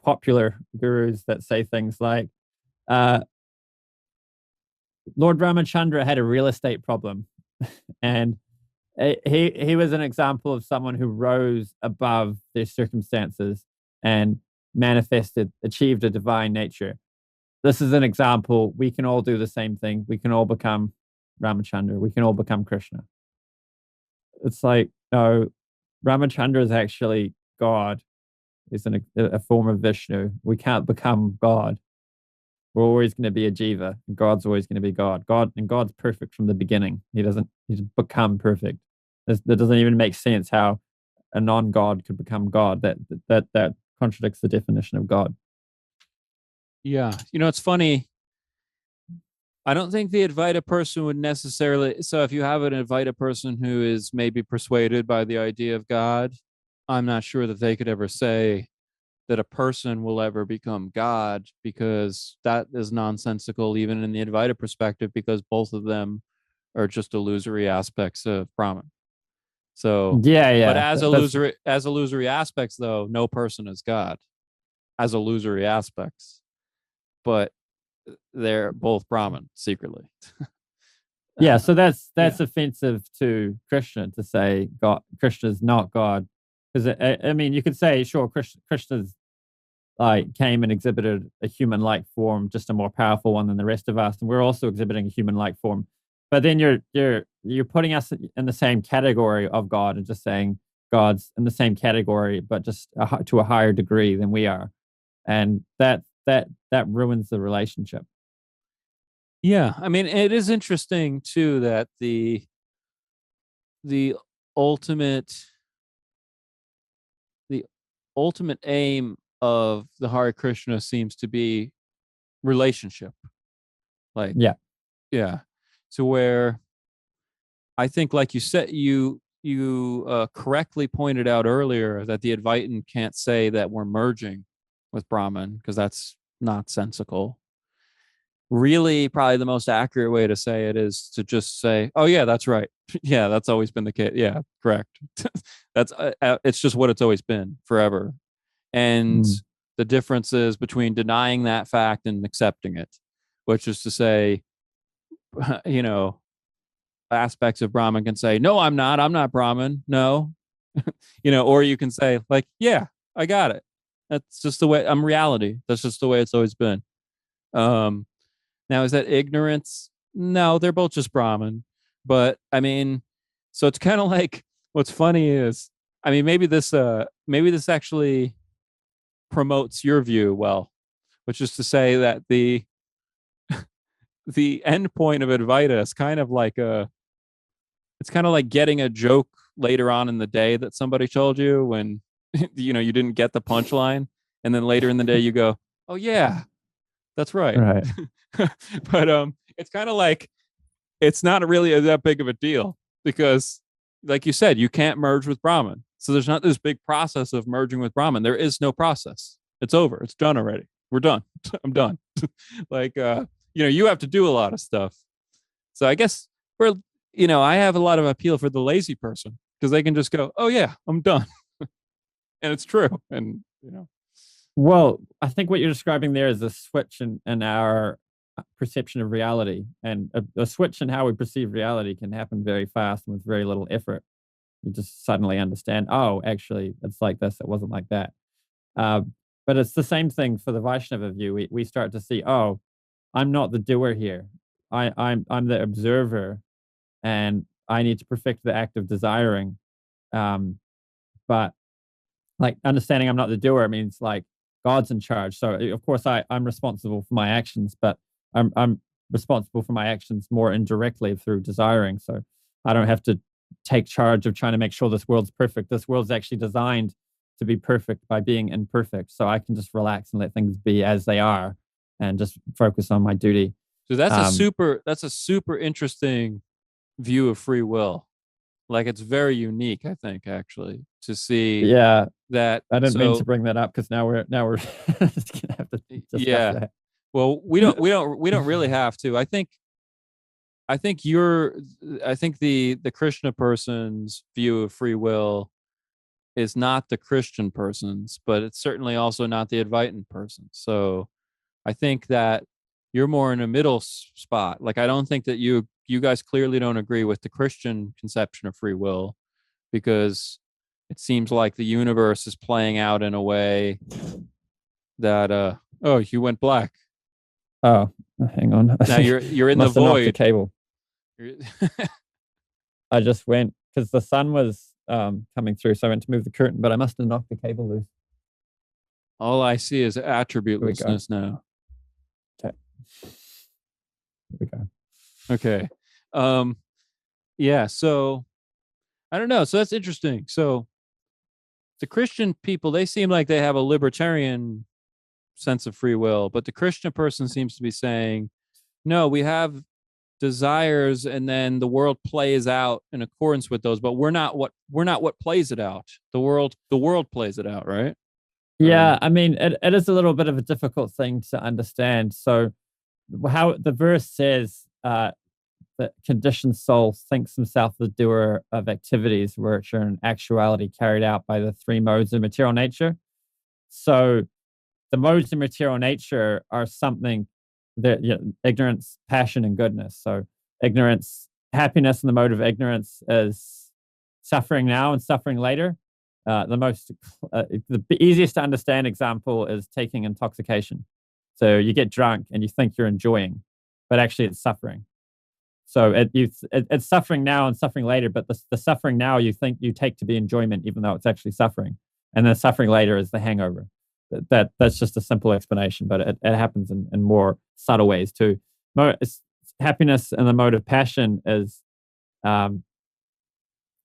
popular gurus that say things like, Lord Ramachandra had a real estate problem. And he was an example of someone who rose above their circumstances and achieved a divine nature. This is an example. We can all do the same thing. We can all become Ramachandra. We can all become Krishna. It's like, no, Ramachandra is actually God. He's a form of Vishnu. We can't become God. We're always going to be a jiva, and God's always going to be God. God's perfect from the beginning. He's become perfect. That doesn't even make sense how a non-God could become God. That contradicts the definition of God. Yeah. It's funny. I don't think the Advaita person would necessarily. So if you have an Advaita person who is maybe persuaded by the idea of God, I'm not sure that they could ever say that a person will ever become God, because that is nonsensical, even in the Advaita perspective, because both of them are just illusory aspects of Brahman. So yeah. But as illusory aspects, though, no person is God as illusory aspects. But they're both Brahman secretly. Yeah, so that's offensive to Krishna to say God, Krishna's not God, because I mean you could say sure Krishna's like came and exhibited a human-like form, just a more powerful one than the rest of us, and we're also exhibiting a human-like form. But then you're putting us in the same category of God and just saying God's in the same category, but just to a higher degree than we are, and that ruins the relationship. Yeah, I mean, it is interesting too that the ultimate aim of the Hare Krishna seems to be relationship. Like, yeah. So where I think, like you said, you correctly pointed out earlier that the Advaitin can't say that we're merging with Brahman because that's nonsensical. Really, probably the most accurate way to say it is to just say, oh yeah, that's right. Yeah, that's always been the case. Yeah, correct. That's it's just what it's always been forever. And the difference is between denying that fact and accepting it, which is to say, aspects of Brahman can say, no, I'm not Brahman. No, or you can say like, yeah, I got it. That's just the way I'm reality. That's just the way it's always been. Now, is that ignorance? No, they're both just Brahman. But I mean, so it's kind of like, what's funny is, I mean, maybe this actually promotes your view well, which is to say that the end point of Advaita is kind of like it's kind of like getting a joke later on in the day that somebody told you when you know, you didn't get the punchline, and then later in the day you go, oh yeah, that's right. Right. But it's kind of like it's not really that big of a deal because, like you said, you can't merge with Brahman. So there's not this big process of merging with Brahman. There is no process. It's over. It's done already. We're done. I'm done. Like, you know, you have to do a lot of stuff. So I guess I have a lot of appeal for the lazy person because they can just go, oh yeah, I'm done. And it's true. And, you know, Well, I think what you're describing there is a switch in our perception of reality, and a switch in how we perceive reality can happen very fast and with very little effort. You just suddenly understand, oh, actually, it's like this. It wasn't like that. But it's the same thing for the Vaishnava view. We start to see, oh, I'm not the doer here. I'm the observer, and I need to perfect the act of desiring. But like understanding I'm not the doer means like God's in charge. So of course I'm responsible for my actions, but I'm responsible for my actions more indirectly through desiring. So I don't have to take charge of trying to make sure this world's perfect. This world's actually designed to be perfect by being imperfect. So I can just relax and let things be as they are and just focus on my duty. so that's a super interesting view of free will. Like it's very unique, I think, actually, to see Yeah, that. I didn't mean So to bring that up because now we're just gonna have to discuss yeah, that. well, we don't really have to. I think the Krishna person's view of free will is not the Christian person's, but it's certainly also not the Advaitin person. So I think that you're more in a middle spot. Like I don't think that you guys clearly don't agree with the Christian conception of free will because it seems like the universe is playing out in a way that oh, you went black. Oh, hang on. Now you're in the Must have knocked the void. cable. I just went because the sun was coming through, so I went to move the curtain, but I must have knocked the cable loose. All I see is we go. attributelessness now. Okay. Here we go. Okay. Yeah, so I don't know. So that's interesting. So the Christian people, they seem like they have a libertarian sense of free will, but the Christian person seems to be saying, no, we have desires and then the world plays out in accordance with those, but we're not what plays it out. The world plays it out, right? Yeah, I mean, it is a little bit of a difficult thing to understand. So, how the verse says that conditioned soul thinks himself the doer of activities which are in actuality carried out by the three modes of material nature. So, the modes of material nature are something that ignorance, passion, and goodness. So, ignorance, happiness in the mode of ignorance is suffering now and suffering later. The easiest to understand example is taking intoxication. So you get drunk and you think you're enjoying, but actually it's suffering. So it's suffering now and suffering later, but the suffering now you think you take to be enjoyment, even though it's actually suffering. And then suffering later is the hangover. That's just a simple explanation, but it happens in more subtle ways too. Happiness in the mode of passion is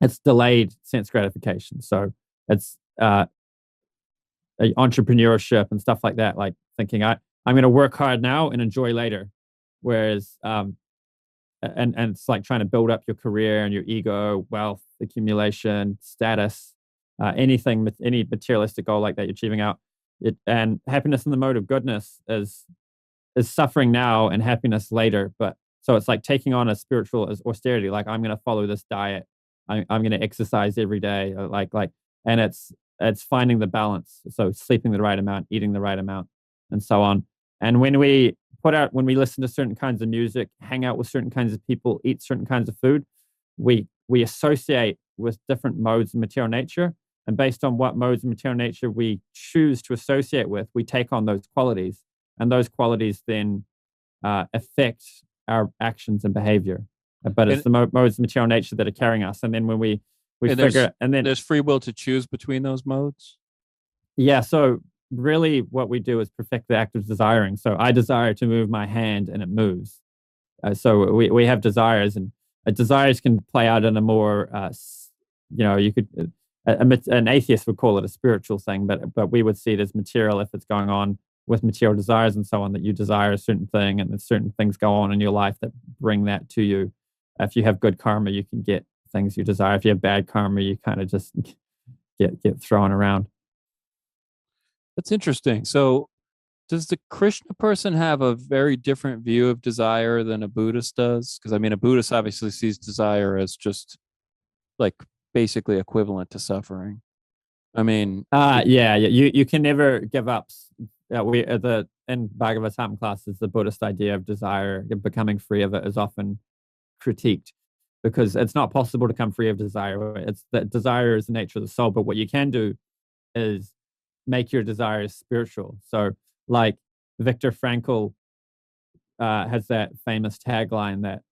it's delayed sense gratification. So it's entrepreneurship and stuff like that, like thinking I'm going to work hard now and enjoy later. Whereas, and it's like trying to build up your career and your ego, wealth, accumulation, status, anything, any materialistic goal like that you're achieving out. And happiness in the mode of goodness is suffering now and happiness later. But so it's like taking on a spiritual austerity. Like I'm going to follow this diet. I'm going to exercise every day. And it's finding the balance. So sleeping the right amount, eating the right amount, and so on. And when we listen to certain kinds of music, hang out with certain kinds of people, eat certain kinds of food, we associate with different modes of material nature. And based on what modes of material nature we choose to associate with, we take on those qualities. And those qualities then affect our actions and behavior. But it's the modes of material nature that are carrying us. And then when we figure, and then there's free will to choose between those modes. Yeah. So really what we do is perfect the act of desiring. So I desire to move my hand and it moves. So we have desires, and desires can play out in a more, you could, an atheist would call it a spiritual thing, but we would see it as material if it's going on with material desires and so on, that you desire a certain thing and there's certain things go on in your life that bring that to you. If you have good karma, you can get things you desire. If you have bad karma, you kind of just get thrown around. That's interesting. So does the Krishna person have a very different view of desire than a Buddhist does? Because I mean, a Buddhist obviously sees desire as just like basically equivalent to suffering. I mean, yeah, you can never give up. We the in Bhagavatam classes, the Buddhist idea of desire, becoming free of it, is often critiqued because it's not possible to come free of desire. It's that desire is the nature of the soul, but what you can do is make your desires spiritual. So, like Viktor Frankl has that famous tagline that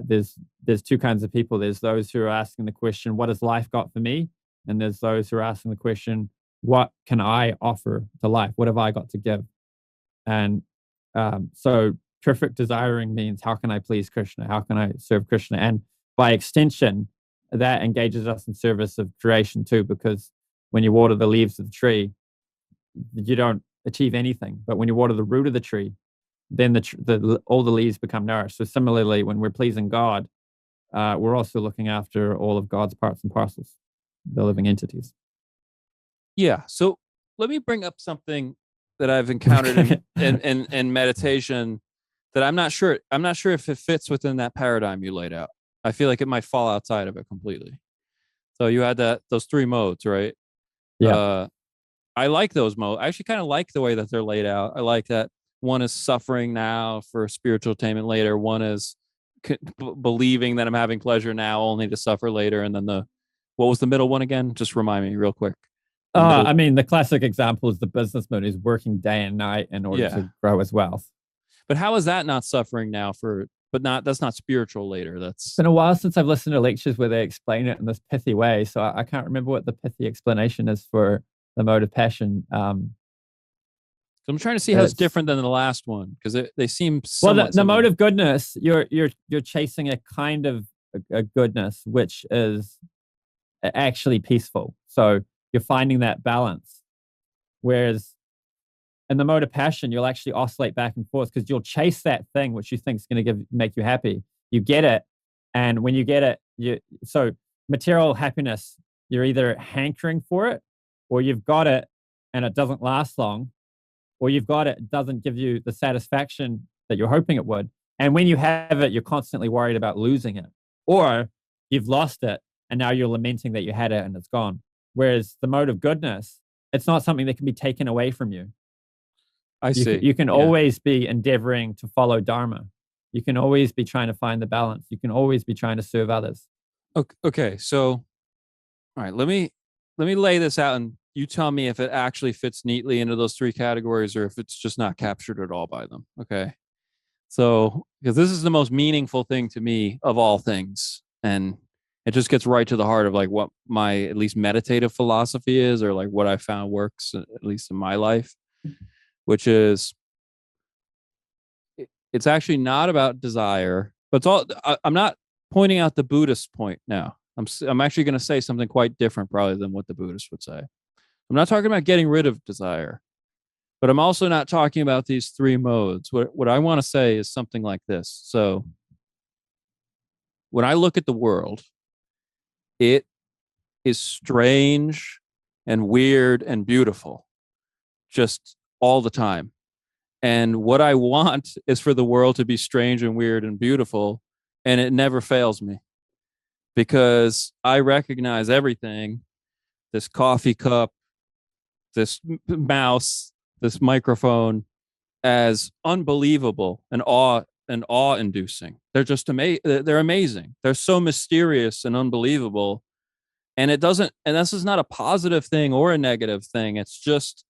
there's two kinds of people. There's those who are asking the question, "What has life got for me?" And there's those who are asking the question, "What can I offer to life? What have I got to give?" And so perfect desiring means, how can I please Krishna? How can I serve Krishna? And by extension, that engages us in service of creation too, because when you water the leaves of the tree, you don't achieve anything. But when you water the root of the tree, then all the leaves become nourished. So similarly, when we're pleasing God, we're also looking after all of God's parts and parcels, the living entities. yeah. So let me bring up something that I've encountered in meditation that I'm not sure if it fits within that paradigm you laid out. I feel like it might fall outside of it completely. So you had those three modes, right? Yeah. I like those modes. I actually kind of like the way that they're laid out. I like that one is suffering now for spiritual attainment later. One is believing that I'm having pleasure now only to suffer later. And then what was the middle one again? Just remind me real quick. I mean, the classic example is the businessman who's working day and night in order to grow his wealth. But how is that not suffering now that's not spiritual later? It's been a while since I've listened to lectures where they explain it in this pithy way. So I can't remember what the pithy explanation is for the mode of passion. I'm trying to see how it's different than the last one, because they seem the mode of goodness. You're chasing a kind of a goodness which is actually peaceful. So you're finding that balance. Whereas in the mode of passion, you'll actually oscillate back and forth because you'll chase that thing which you think is going to make you happy. You get it, and when you get it, so material happiness, you're either hankering for it, or you've got it and it doesn't last long, or you've got it doesn't give you the satisfaction that you're hoping it would. And when you have it, you're constantly worried about losing it, or you've lost it and now you're lamenting that you had it and it's gone. Whereas the mode of goodness, it's not something that can be taken away from you. I see. You can always be endeavoring to follow Dharma. You can always be trying to find the balance. You can always be trying to serve others. Okay. So, all right, let me lay this out and you tell me if it actually fits neatly into those three categories or if it's just not captured at all by them. Okay. So, because this is the most meaningful thing to me of all things. And it just gets right to the heart of like what my at least meditative philosophy is, or like what I found works, at least in my life, which is it's actually not about desire, but I'm not pointing out the Buddhist point now. I'm actually going to say something quite different probably than what the Buddhists would say. I'm not talking about getting rid of desire, but I'm also not talking about these three modes. What I want to say is something like this. So when I look at the world, it is strange and weird and beautiful just all the time. And what I want is for the world to be strange and weird and beautiful. And it never fails me because I recognize everything, this coffee cup, this mouse, this microphone, as unbelievable and awe-inducing. They're just they're amazing. They're so mysterious and unbelievable. And this is not a positive thing or a negative thing. It's just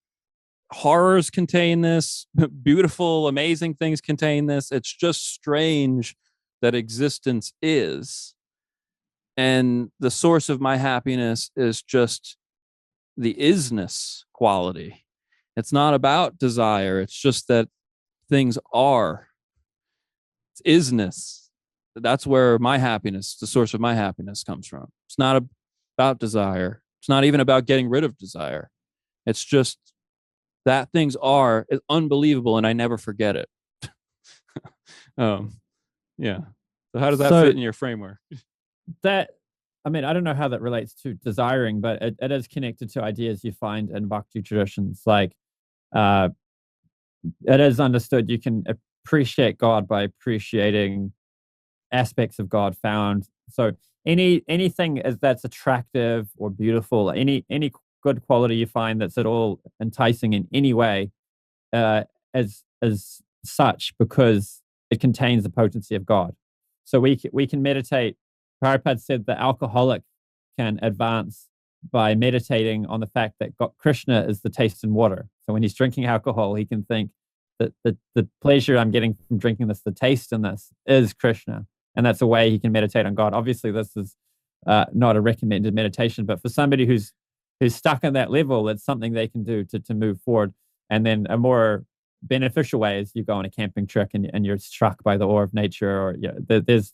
horrors contain this, beautiful, amazing things contain this. It's just strange that existence is. And the source of my happiness is just the isness quality. It's not about desire. It's just that things are. It's isness. That's where my happiness, the source of my happiness comes from. It's not about desire. It's not even about getting rid of desire. It's just that things are unbelievable, and I never forget it. Yeah. So how does that fit in your framework? That, I mean, I don't know how that relates to desiring, but it is connected to ideas you find in Bhakti traditions. Like, it is understood you can appreciate God by appreciating aspects of God found. So anything that's attractive or beautiful, any good quality you find that's at all enticing in any way, as such, because it contains the potency of God. So we can meditate. Prabhupada said the alcoholic can advance by meditating on the fact that Krishna is the taste in water. So when he's drinking alcohol, he can think that the pleasure I'm getting from drinking this, the taste in this, is Krishna. And that's a way he can meditate on God. Obviously, this is not a recommended meditation, but for somebody who's stuck on that level, it's something they can do to move forward. And then a more beneficial way is you go on a camping trip and you're struck by the awe of nature, or there's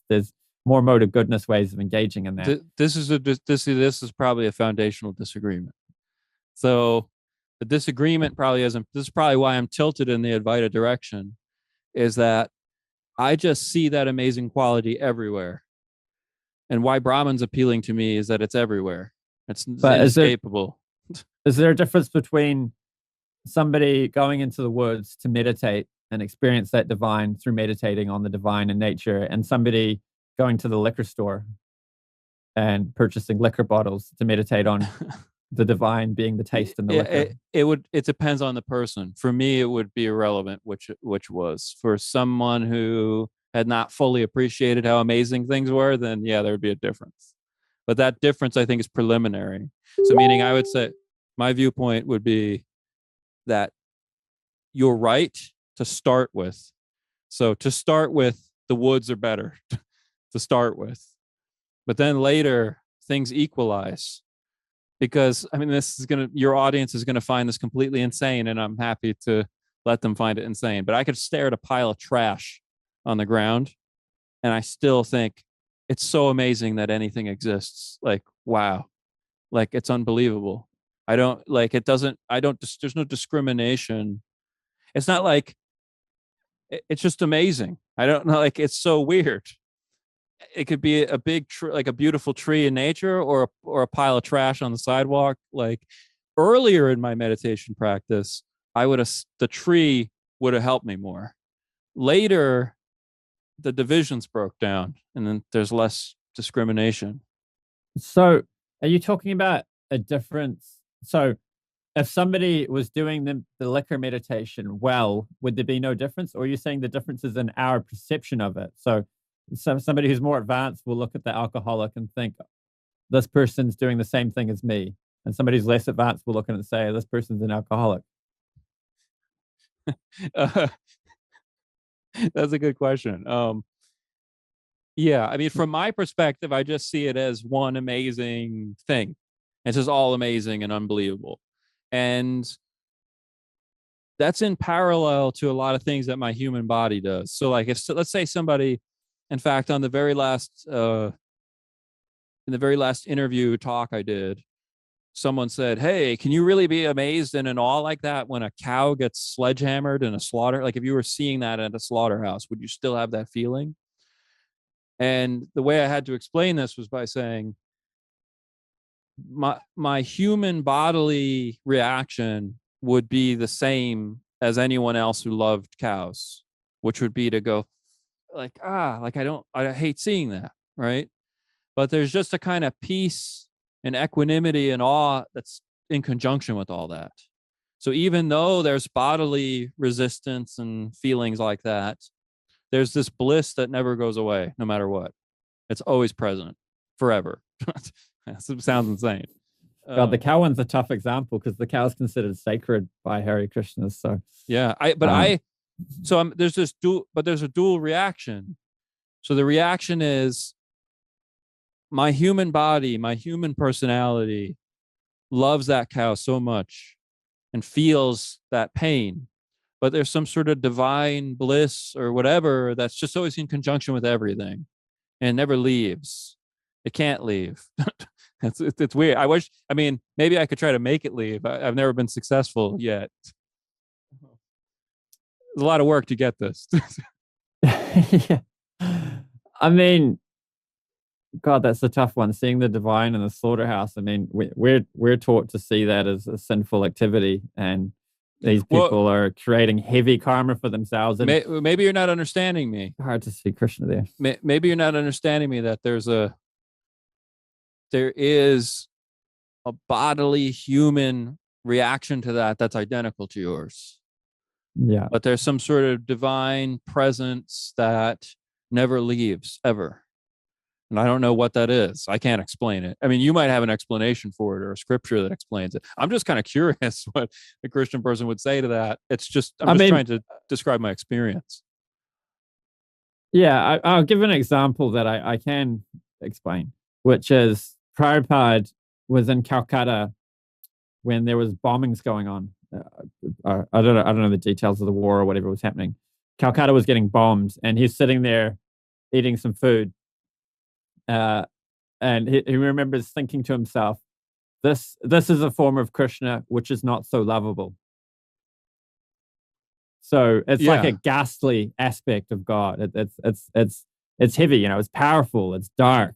more mode of goodness ways of engaging in that. This is probably a foundational disagreement. So the disagreement probably isn't. This is probably why I'm tilted in the Advaita direction, is that I just see that amazing quality everywhere. And why Brahman's appealing to me is that it's everywhere. It's inescapable. Is there a difference between somebody going into the woods to meditate and experience that divine through meditating on the divine in nature, and somebody going to the liquor store and purchasing liquor bottles to meditate on the divine being the taste in the liquor? It depends on the person. For me, it would be irrelevant which was. For someone who had not fully appreciated how amazing things were, then yeah, there would be a difference. But that difference, I think, is preliminary. So meaning, I would say my viewpoint would be that you're right to start with. So to start with, the woods are better to start with. But then later, things equalize. Because, I mean, your audience is going to find this completely insane, and I'm happy to let them find it insane. But I could stare at a pile of trash on the ground, and I still think it's so amazing that anything exists. Like, wow. Like, it's unbelievable. There's no discrimination. It's not like, it's just amazing. I don't know, like, it's so weird. It could be a big tree, like a beautiful tree in nature, or a pile of trash on the sidewalk. Like, earlier in my meditation practice, the tree would have helped me more. Later, the divisions broke down, and then there's less discrimination. So are you talking about a difference? So if somebody was doing the liquor meditation well, would there be no difference? Or are you saying the difference is in our perception of it? So somebody who's more advanced will look at the alcoholic and think, this person's doing the same thing as me. And somebody who's less advanced will look at it and say, this person's an alcoholic. That's a good question. Yeah, I mean, from my perspective, I just see it as one amazing thing. It's just all amazing and unbelievable. And that's in parallel to a lot of things that my human body does. So like, let's say somebody, in fact, on the very last, in the very last interview talk I did, someone said, hey, can you really be amazed and in awe like that when a cow gets sledgehammered in a slaughter? Like, if you were seeing that at a slaughterhouse, would you still have that feeling? And the way I had to explain this was by saying, my human bodily reaction would be the same as anyone else who loved cows, which would be to go like, I hate seeing that, right? But there's just a kind of peace and equanimity and awe that's in conjunction with all that. So even though there's bodily resistance and feelings like that, there's this bliss that never goes away, no matter what. It's always present forever. That sounds insane. God, the cow one's a tough example because the cow is considered sacred by Hare Krishna. So yeah, there's a dual reaction. So the reaction is, my human body, my human personality loves that cow so much and feels that pain, but there's some sort of divine bliss or whatever that's just always in conjunction with everything and never leaves. It can't leave. It's weird. I mean, maybe I could try to make it leave. I've never been successful yet. There's a lot of work to get this. Yeah. I mean, God, that's a tough one. Seeing the divine in the slaughterhouse. I mean, we're taught to see that as a sinful activity, and these people are creating heavy karma for themselves. And maybe you're not understanding me. Hard to see Krishna there. Maybe you're not understanding me that there is a bodily human reaction to that's identical to yours. Yeah. But there's some sort of divine presence that never leaves ever. And I don't know what that is. I can't explain it. I mean, you might have an explanation for it or a scripture that explains it. I'm just kind of curious what a Christian person would say to that. It's just, I'm trying to describe my experience. Yeah, I'll give an example that I can explain, which is Prabhupada was in Calcutta when there was bombings going on. I don't know the details of the war or whatever was happening. Calcutta was getting bombed, and he's sitting there eating some food. And he remembers thinking to himself, this is a form of Krishna which is not so lovable. So it's like a ghastly aspect of God. It's heavy, it's powerful, it's dark.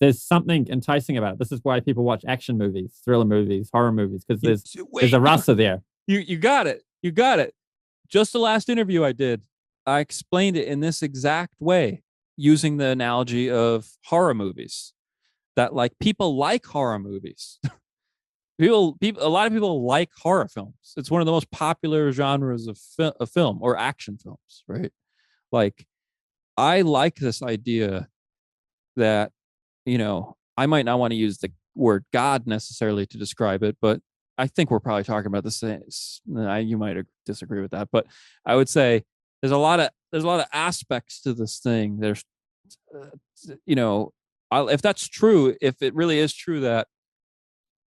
There's something enticing about it. This is why people watch action movies, thriller movies, horror movies, because there's a rasa there. You got it. You got it. Just the last interview I did, I explained it in this exact way, using the analogy of horror movies. That like people like horror movies. A lot of people like horror films. It's one of the most popular genres of film or action films, right? Like, I like this idea that, I might not want to use the word God necessarily to describe it, but I think we're probably talking about the same. You might disagree with that, but I would say there's a lot of aspects to this thing. There's, if that's true, if it really is true that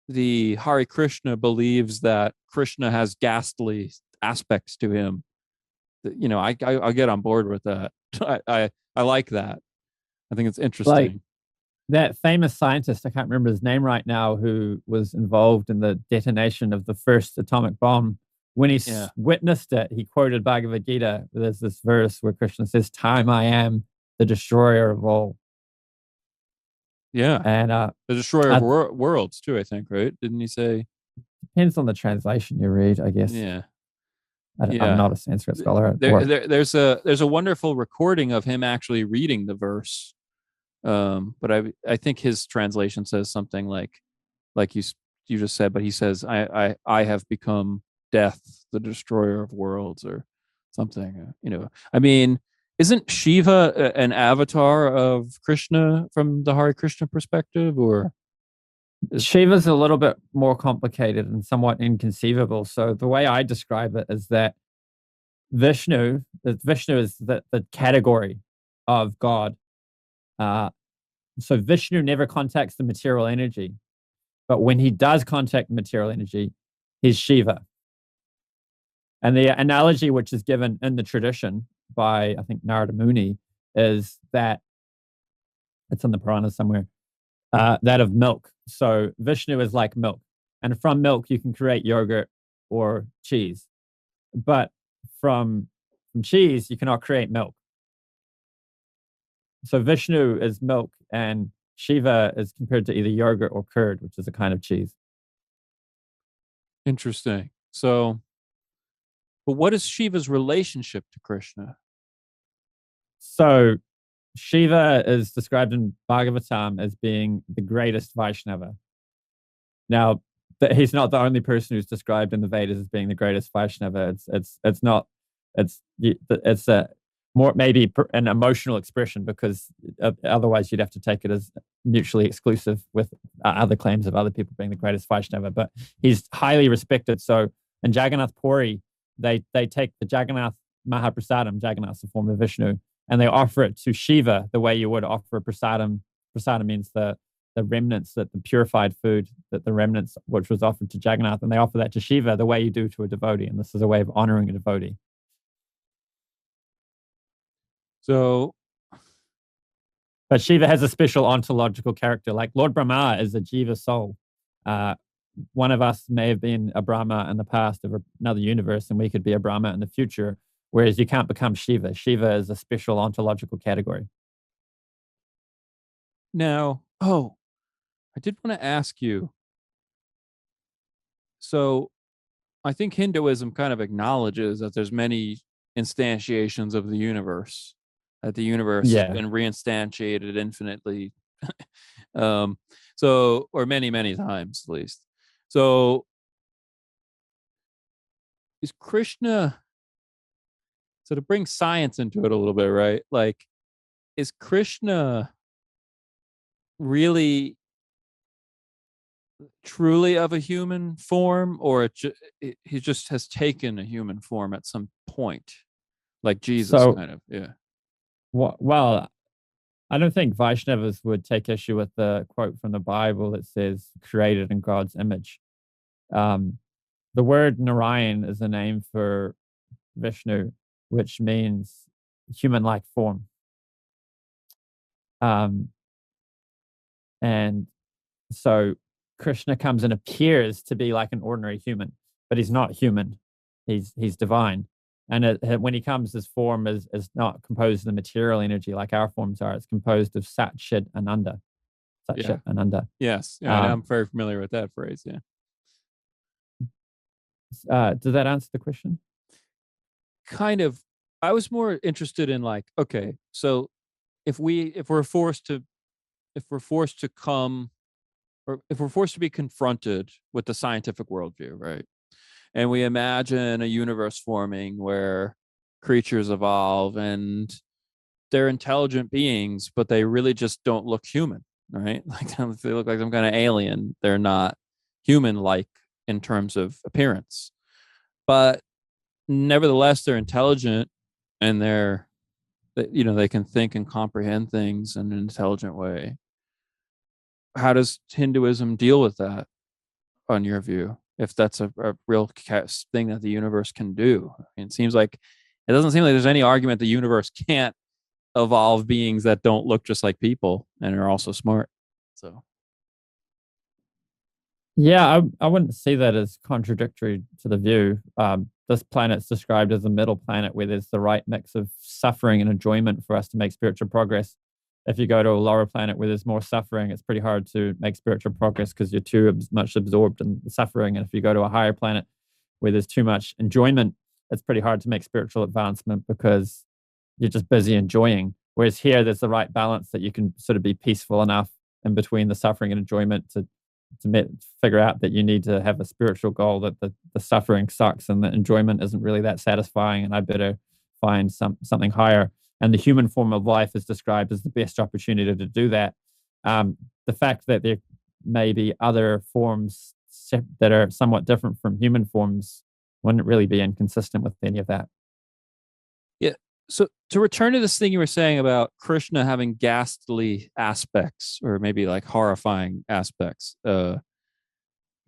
the Hare Krishna believes that Krishna has ghastly aspects to him, I'll get on board with that. I like that. I think it's interesting. Like that famous scientist, I can't remember his name right now, who was involved in the detonation of the first atomic bomb. When he witnessed it, he quoted Bhagavad Gita. There's this verse where Krishna says, "Time I am the destroyer of all." Yeah, and the destroyer of worlds too. I think, right? Didn't he say? Depends on the translation you read, I guess. Yeah. I'm not a Sanskrit scholar. There's a wonderful recording of him actually reading the verse, but I think his translation says something like you just said, but he says, I have become death, the destroyer of worlds," or something. I mean, isn't Shiva an avatar of Krishna from the Hare Krishna perspective, or? Shiva's a little bit more complicated and somewhat inconceivable. So the way I describe it is that Vishnu is the category of God. So Vishnu never contacts the material energy, but when he does contact material energy, he's Shiva. And the analogy which is given in the tradition by, I think, Narada Muni, is that it's in the Puranas somewhere, that of milk. So Vishnu is like milk, and from milk you can create yogurt or cheese, but from cheese you cannot create milk. So Vishnu is milk, and Shiva is compared to either yogurt or curd, which is a kind of cheese. Interesting. So, but what is Shiva's relationship to Krishna? So Shiva is described in Bhagavatam as being the greatest Vaishnava. Now, he's not the only person who's described in the Vedas as being the greatest Vaishnava. It's a more maybe an emotional expression, because otherwise you'd have to take it as mutually exclusive with other claims of other people being the greatest Vaishnava. But he's highly respected. So in Jagannath Puri, they take the Jagannath Mahaprasadam, Jagannath's the form of Vishnu, and they offer it to Shiva the way you would offer a prasadam. Prasadam means the remnants, that the purified food, that the remnants which was offered to Jagannath, and they offer that to Shiva the way you do to a devotee. And this is a way of honoring a devotee. So But Shiva has a special ontological character. Like Lord Brahma is a Jiva soul. One of us may have been a Brahma in the past of another universe, and we could be a Brahma in the future, whereas you can't become Shiva. Shiva is a special ontological category. Now, I did want to ask you. So I think Hinduism kind of acknowledges that there's many instantiations of the universe, that the universe has been reinstantiated infinitely. Or many times at least. So is Krishna, so to bring science into it a little bit, right? Like, is Krishna really truly of a human form, or he just has taken a human form at some point, like Jesus kind of? Yeah. Well, I don't think Vaishnavas would take issue with the quote from the Bible that says created in God's image. The word Narayan is a name for Vishnu, which means human-like form. And so Krishna comes and appears to be like an ordinary human, but he's not human. He's divine. And when he comes, his form is not composed of material energy like our forms are. It's composed of Sat, Chit, Ananda. Sat, Chit, Ananda. Yes. I'm very familiar with that phrase. Yeah. Does that answer the question? Kind of. I was more interested in like, okay, so if we're forced to be confronted with the scientific worldview, right? And we imagine a universe forming where creatures evolve and they're intelligent beings, but they really just don't look human, right? Like they look like some kind of alien. They're not human-like in terms of appearance, but nevertheless, they're intelligent and they can think and comprehend things in an intelligent way. How does Hinduism deal with that, on your view? If that's a real thing that the universe can do, it doesn't seem like there's any argument the universe can't evolve beings that don't look just like people and are also smart. So, yeah, I wouldn't see that as contradictory to the view. This planet's described as a middle planet where there's the right mix of suffering and enjoyment for us to make spiritual progress. If you go to a lower planet where there's more suffering, it's pretty hard to make spiritual progress because you're too much absorbed in the suffering. And if you go to a higher planet where there's too much enjoyment, it's pretty hard to make spiritual advancement because you're just busy enjoying. Whereas here, there's the right balance that you can sort of be peaceful enough in between the suffering and enjoyment to figure out that you need to have a spiritual goal, that the suffering sucks and the enjoyment isn't really that satisfying, and I better find something higher. And the human form of life is described as the best opportunity to do that. The fact that there may be other forms that are somewhat different from human forms wouldn't really be inconsistent with any of that. Yeah. So to return to this thing you were saying about Krishna having ghastly aspects, or maybe like horrifying aspects, could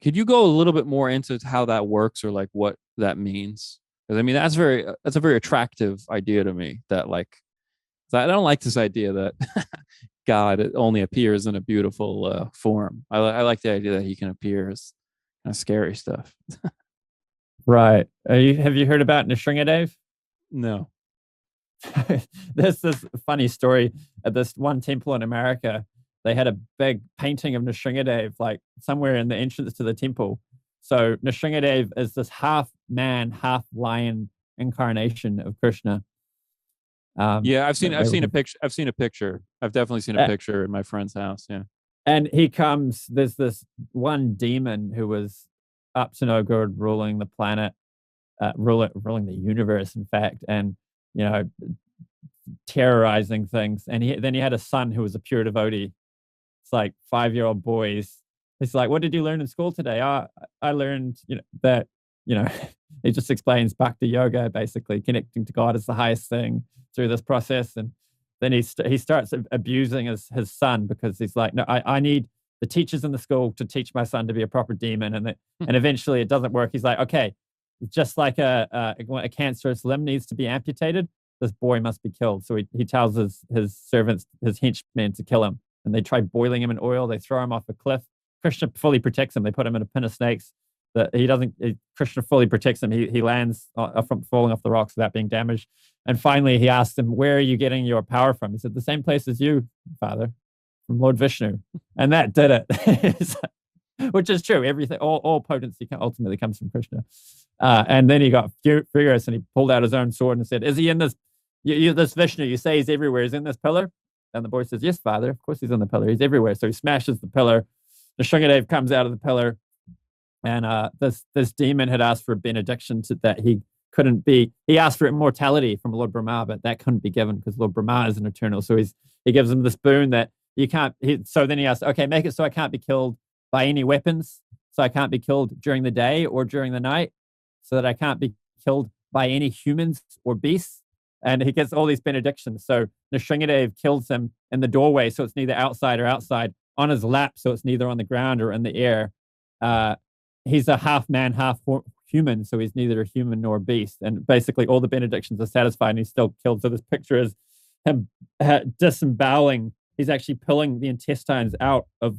you go a little bit more into how that works or like what that means? Because I mean, that's a very attractive idea to me. That like, I don't like this idea that God only appears in a beautiful form. I like the idea that he can appear as kind of scary stuff. Right. Have you heard about Nrsingadev? No. There's this funny story at this one temple in America. They had a big painting of Nrsingadev, like somewhere in the entrance to the temple. So Nrsingadev is this half man, half lion incarnation of Krishna. Yeah, I've seen a picture. I've definitely seen a picture in my friend's house. Yeah. And there's this one demon who was up to no good, ruling the planet, ruling the universe, in fact, and terrorizing things. And then he had a son who was a pure devotee. It's like 5-year-old boys. He's like, "What did you learn in school today?" I learned, that, he just explains bhakti yoga, basically connecting to God is the highest thing through this process. And then he starts abusing his son because he's like, "No, I need the teachers in the school to teach my son to be a proper demon." And eventually it doesn't work. He's like, "Okay, just like a cancerous limb needs to be amputated, this boy must be killed. So he tells his servants, his henchmen, to kill him. And they try boiling him in oil. They throw him off a cliff. Krishna fully protects him. They put him in a pin of snakes. Krishna fully protects him. He lands from falling off the rocks without being damaged. And finally, he asked him, "Where are you getting your power from?" He said, "The same place as you, Father, from Lord Vishnu." And that did it. Which is true. Everything, all potency ultimately comes from Krishna. And then he got furious and he pulled out his own sword and said, "Is he in this? This Vishnu, you say he's everywhere. He's in this pillar?" And the boy says, "Yes, Father. Of course he's in the pillar. He's everywhere." So he smashes the pillar. The Shringadev comes out of the pillar, and this demon had asked for a benediction that he couldn't be. He asked for immortality from Lord Brahma, but that couldn't be given because Lord Brahma is an eternal. So he gives him this boon that you can't. So then he asks, "Okay, make it so I can't be killed by any weapons, so I can't be killed during the day or during the night, so that I can't be killed by any humans or beasts." And he gets all these benedictions. So Nrsingadev kills him in the doorway, so it's neither outside or outside, on his lap, so it's neither on the ground or in the air. He's a half man, half human, so he's neither a human nor a beast. And basically all the benedictions are satisfied and he's still killed. So this picture is him disemboweling. He's actually pulling the intestines out of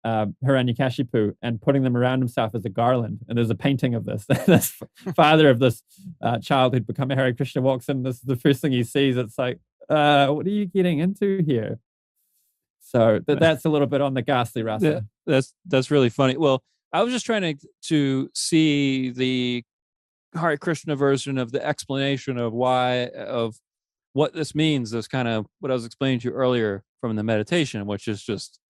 Hiranyakashipu and putting them around himself as a garland. And there's a painting of this. This father of this child who'd become a Hare Krishna walks in. This is the first thing he sees. It's like, what are you getting into here? So that's a little bit on the ghastly rasa. That's really funny. Well, I was just trying to see the Hare Krishna version of the explanation of what this means. This kind of what I was explaining to you earlier from the meditation, which is just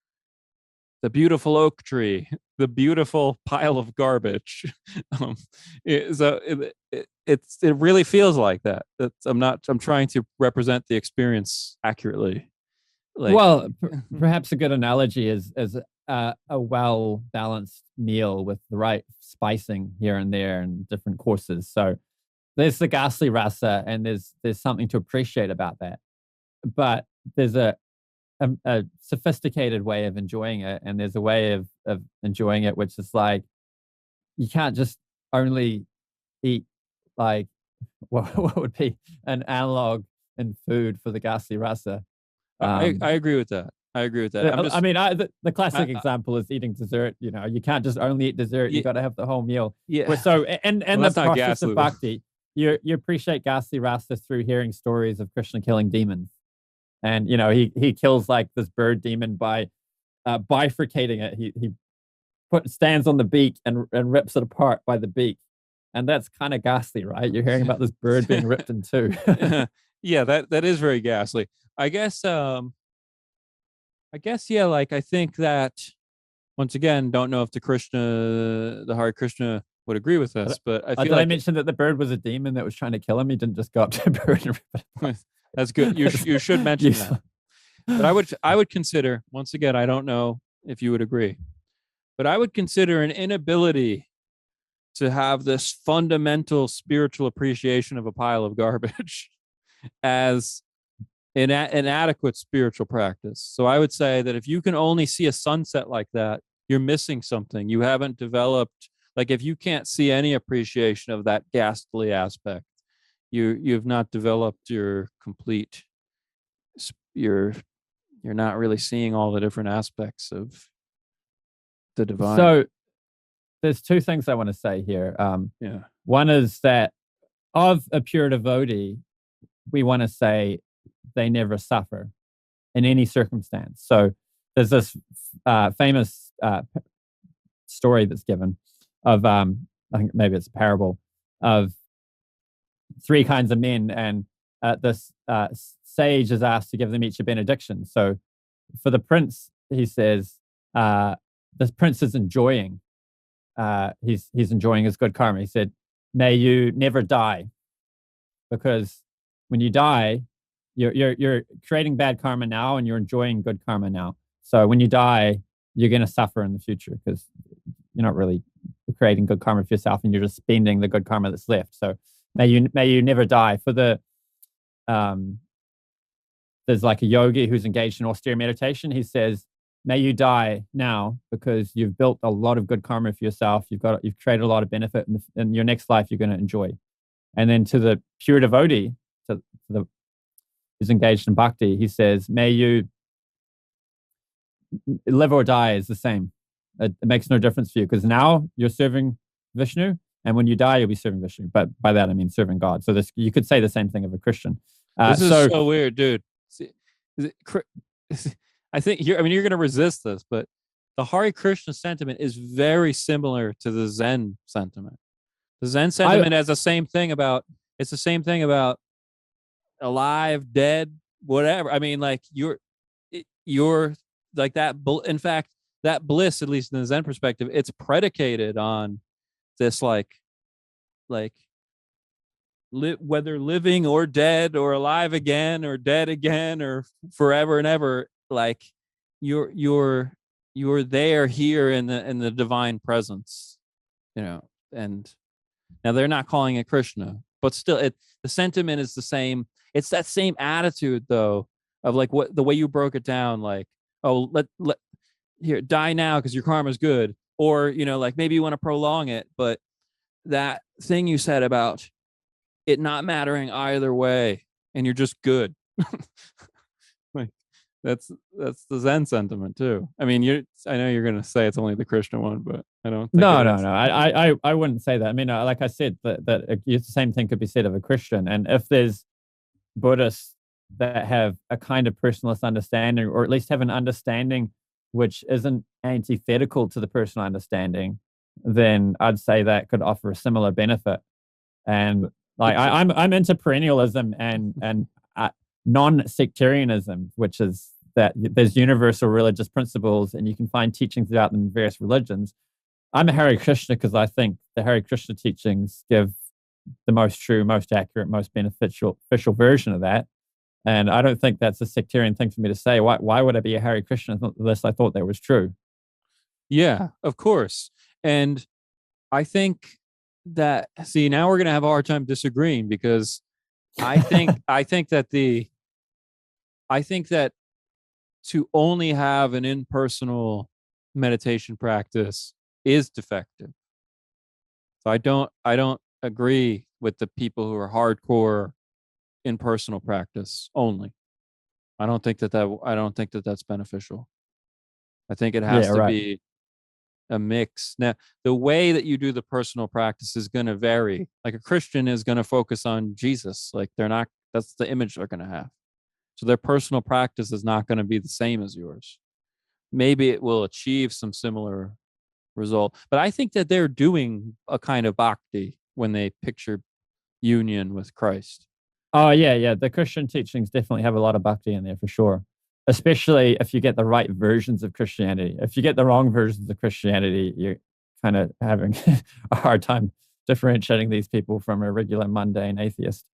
the beautiful oak tree, the beautiful pile of garbage. It really feels like that. I'm trying to represent the experience accurately. Perhaps a good analogy is a well-balanced meal with the right spicing here and there and different courses. So there's the ghastly rasa, and there's something to appreciate about that. But there's a sophisticated way of enjoying it, and there's a way of enjoying it which is like, you can't just only eat like what would be an analog in food for the ghastly rasa. I agree with that. The classic example is eating dessert. You can't just only eat dessert. You got to have the whole meal. Yeah. So and the process of bhakti, you appreciate ghastly rasa through hearing stories of Krishna killing demons. And he kills like this bird demon by bifurcating it. He stands on the beak and rips it apart by the beak, and that's kind of ghastly, right? You're hearing about this bird being ripped in two. Yeah, that is very ghastly. I guess yeah. Like I think that once again, don't know if the Hare Krishna would agree with us, but I feel I mentioned that the bird was a demon that was trying to kill him. He didn't just go up to a bird and rip it apart. That's good. You should mention that. But I would consider, once again, I don't know if you would agree, but I would consider an inability to have this fundamental spiritual appreciation of a pile of garbage as an inadequate spiritual practice. So I would say that if you can only see a sunset like that, you're missing something. You haven't developed, like if you can't see any appreciation of that ghastly aspect, you've not developed your complete, you're not really seeing all the different aspects of the divine. So there's two things I want to say here. One is that of a pure devotee, we want to say they never suffer in any circumstance. So there's this famous story that's given of, I think maybe it's a parable, of three kinds of men, and this sage is asked to give them each a benediction. So for the prince, he says, this prince is enjoying, he's enjoying his good karma. He said, "May you never die, because when you die, you're creating bad karma now and you're enjoying good karma now. So when you die, you're going to suffer in the future because you're not really creating good karma for yourself and you're just spending the good karma that's left. So may you never die." For the there's like a yogi who's engaged in austere meditation. He says, "May you die now because you've built a lot of good karma for yourself. You've created a lot of benefit in your next life. You're going to enjoy." And then to the pure devotee, to the engaged in bhakti, he says, may you live or die is the same. It makes no difference for you because now you're serving Vishnu, and when you die, you'll be serving Vishnu. But by that, I mean serving God. So this, you could say the same thing of a Christian. This is so weird, dude. See, I think you're going to resist this, but the Hare Krishna sentiment is very similar to the Zen sentiment. The Zen sentiment has the same thing about, it's the same thing about alive, dead, whatever. I mean, like you're like that. In fact, that bliss, at least in the Zen perspective, it's predicated on this whether living or dead or alive again or dead again or forever and ever, like you're there here in the divine presence, and now they're not calling it Krishna, but still the sentiment is the same. It's that same attitude though, of like what the way you broke it down, like, oh, let here die now because your karma's good, or like maybe you want to prolong it, but that thing you said about it not mattering either way and you're just good. Like that's the Zen sentiment too. I mean, I know you're going to say it's only the Krishna one, but I don't think no. I wouldn't say that. I mean, like I said, that the same thing could be said of a Christian. And if there's Buddhists that have a kind of personalist understanding, or at least have an understanding which isn't antithetical to the personal understanding, then I'd say that could offer a similar benefit. And like I'm into perennialism and non-sectarianism, which is that there's universal religious principles and you can find teachings about them in various religions. I'm a Hare Krishna because I think the Hare Krishna teachings give the most true, most accurate, most beneficial version of that. And I don't think that's a sectarian thing for me to say. Why would I be a Hare Krishna unless I thought that was true? Yeah, of course. And I think that, see, now we're going to have a hard time disagreeing, because I think that to only have an impersonal meditation practice is defective. So I don't agree with the people who are hardcore impersonal practice only. I don't think that that's beneficial. I think it has to be a mix. Now, the way that you do the personal practice is going to vary. Like a Christian is going to focus on Jesus. Like that's the image they're going to have. So their personal practice is not going to be the same as yours. Maybe it will achieve some similar result, but I think that they're doing a kind of bhakti when they picture union with Christ. Oh yeah. The Christian teachings definitely have a lot of bhakti in there for sure. Especially if you get the right versions of Christianity. If you get the wrong versions of Christianity, you're kind of having a hard time differentiating these people from a regular mundane atheist.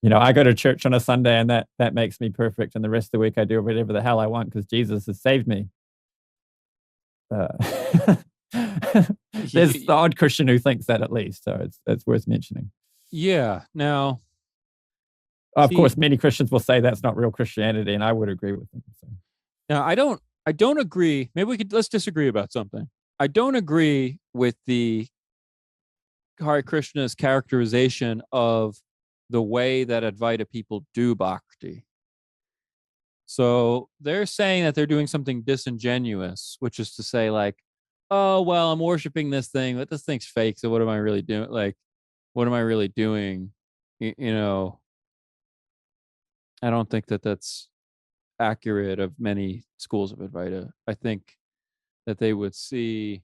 I go to church on a Sunday and that makes me perfect. And the rest of the week I do whatever the hell I want because Jesus has saved me. There's the odd Christian who thinks that, at least. So it's worth mentioning. Yeah. Now, of course, many Christians will say that's not real Christianity, and I would agree with them. So. Now, I don't agree. Maybe let's disagree about something. I don't agree with the Hare Krishna's characterization of the way that Advaita people do bhakti. So they're saying that they're doing something disingenuous, which is to say, like, oh, well, I'm worshiping this thing, but this thing's fake. So what am I really doing? Like, what am I really doing? I don't think that that's accurate of many schools of Advaita. I think that they would see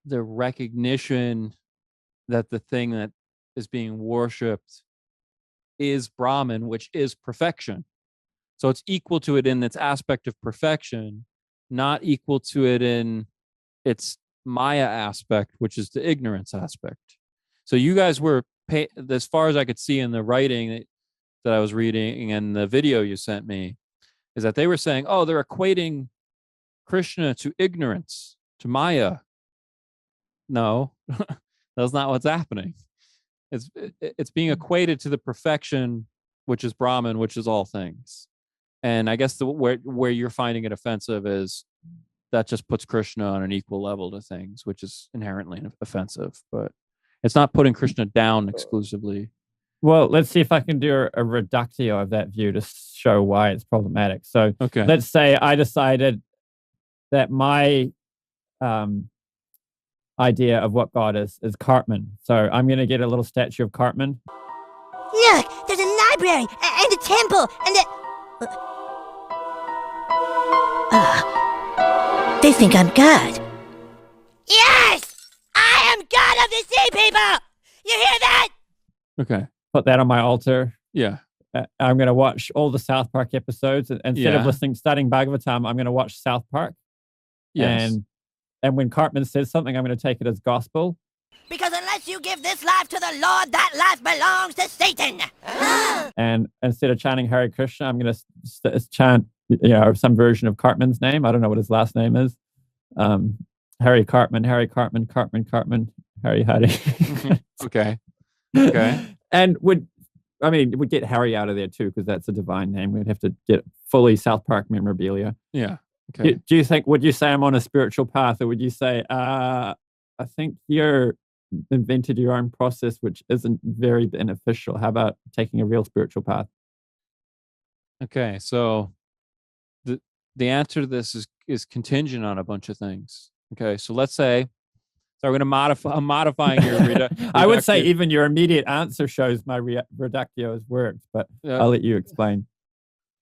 the recognition that the thing that is being worshipped is Brahman, which is perfection. So it's equal to it in its aspect of perfection, not equal to it in its Maya aspect, which is the ignorance aspect. So you guys were, as far as I could see in the writing that I was reading and the video you sent me, is that they were saying, oh, they're equating Krishna to ignorance, to Maya. No, that's not what's happening. It's being equated to the perfection, which is Brahman, which is all things. And I guess where you're finding it offensive is that just puts Krishna on an equal level to things, which is inherently offensive. But it's not putting Krishna down exclusively. Well, let's see if I can do a reductio of that view to show why it's problematic. So Okay. let's say I decided that my idea of what God is Cartman. So I'm going to get a little statue of Cartman. Look, there's a library and a temple and a... They think I'm God. Yes! I am God of the sea people! You hear that? Okay. Put that on my altar. Yeah. I'm going to watch all the South Park episodes. Instead of Yeah. studying Bhagavatam, I'm going to watch South Park. Yes. And when Cartman says something, I'm going to take it as gospel. Because unless you give this life to the Lord, that life belongs to Satan. And instead of chanting Hare Krishna, I'm going to chant, some version of Cartman's name. I don't know what his last name is. Harry Cartman, Cartman, Harry Hare. Okay. Okay. And we'd get Harry out of there too, because that's a divine name. We'd have to get fully South Park memorabilia. Yeah. Okay. Do you think, would you say I'm on a spiritual path, or would you say, I think you're invented your own process, which isn't very beneficial. How about taking a real spiritual path? Okay. So the answer to this is contingent on a bunch of things. Okay. So let's say, I'm modifying your I would say even your immediate answer shows my reductio has worked, but I'll let you explain.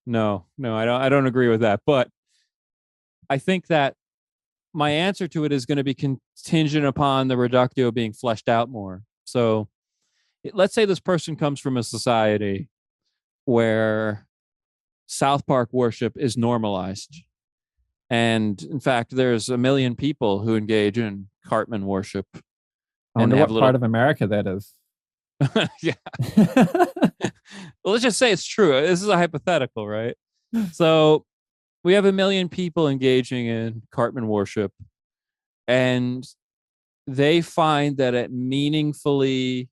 No, I don't agree with that. But I think that my answer to it is going to be contingent upon the reductio being fleshed out more. So let's say this person comes from a society where South Park worship is normalized. And in fact, there's 1 million people who engage in Cartman worship. I wonder what part of America that is. Yeah. Well, let's just say it's true. This is a hypothetical, right? So we have 1 million people engaging in Cartman worship, and they find that it meaningfully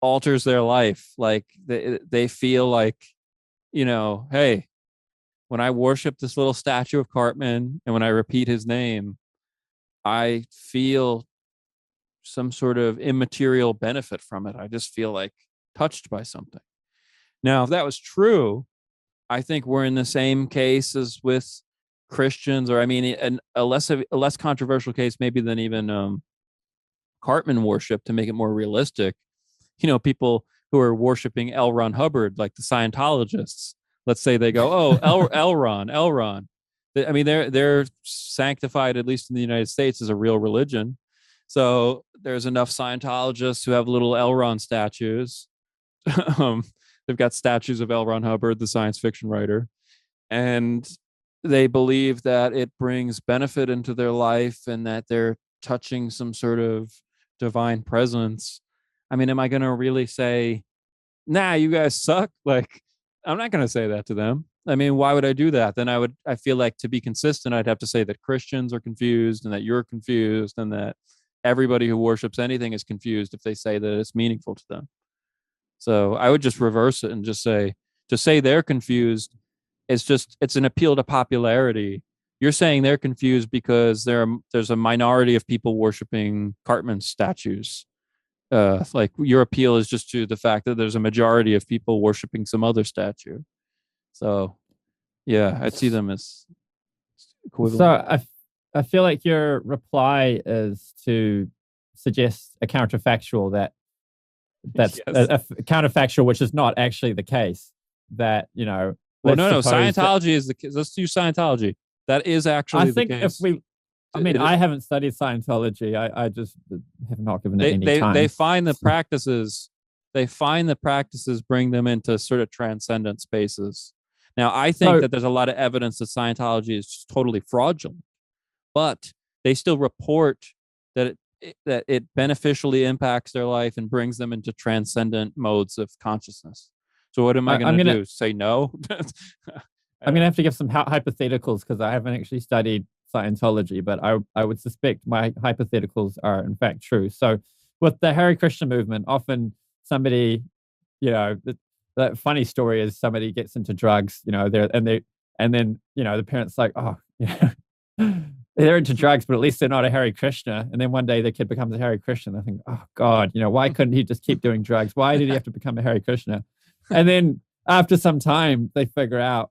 alters their life. Like they feel like, hey, when I worship this little statue of Cartman and when I repeat his name, I feel some sort of immaterial benefit from it. I just feel like touched by something. Now, if that was true, I think we're in the same case as with Christians, or a less controversial case maybe than even Cartman worship, to make it more realistic. People who are worshiping L. Ron Hubbard, like the Scientologists. Let's say they go, oh, L. Ron. They're sanctified, at least in the United States, as a real religion. So there's enough Scientologists who have little L. Ron statues. They've got statues of L. Ron Hubbard, the science fiction writer, and they believe that it brings benefit into their life and that they're touching some sort of divine presence. Am I going to really say, nah, you guys suck? Like, I'm not going to say that to them. Why would I do that? Then I feel like, to be consistent, I'd have to say that Christians are confused and that you're confused and that everybody who worships anything is confused if they say that it's meaningful to them. So I would just reverse it and just say, to say they're confused, it's an appeal to popularity. You're saying they're confused because there's a minority of people worshiping Cartman statues. Like your appeal is just to the fact that there's a majority of people worshiping some other statue. So, yeah, I'd see them as equivalent. So I feel like your reply is to suggest a counterfactual that's Yes. a counterfactual, which is not actually the case. That Well, no. Scientology is the case. Let's do Scientology. That is actually the case. I haven't studied Scientology. I just have not given it any time. They find the practices. They find the practices bring them into sort of transcendent spaces. Now, I think that there's a lot of evidence that Scientology is totally fraudulent, but they still report that it beneficially impacts their life and brings them into transcendant modes of consciousness. So what am I going to do? Say no? I'm going to have to give some hypotheticals because I haven't actually studied Scientology, but I would suspect my hypotheticals are in fact true. So with the Hare Krishna movement, often somebody, the funny story is somebody gets into drugs, and then the parents like, oh, they're into drugs, but at least they're not a Hare Krishna. And then one day the kid becomes a Hare Krishna. I think, oh God, why couldn't he just keep doing drugs? Why did he have to become a Hare Krishna? And then after some time, they figure out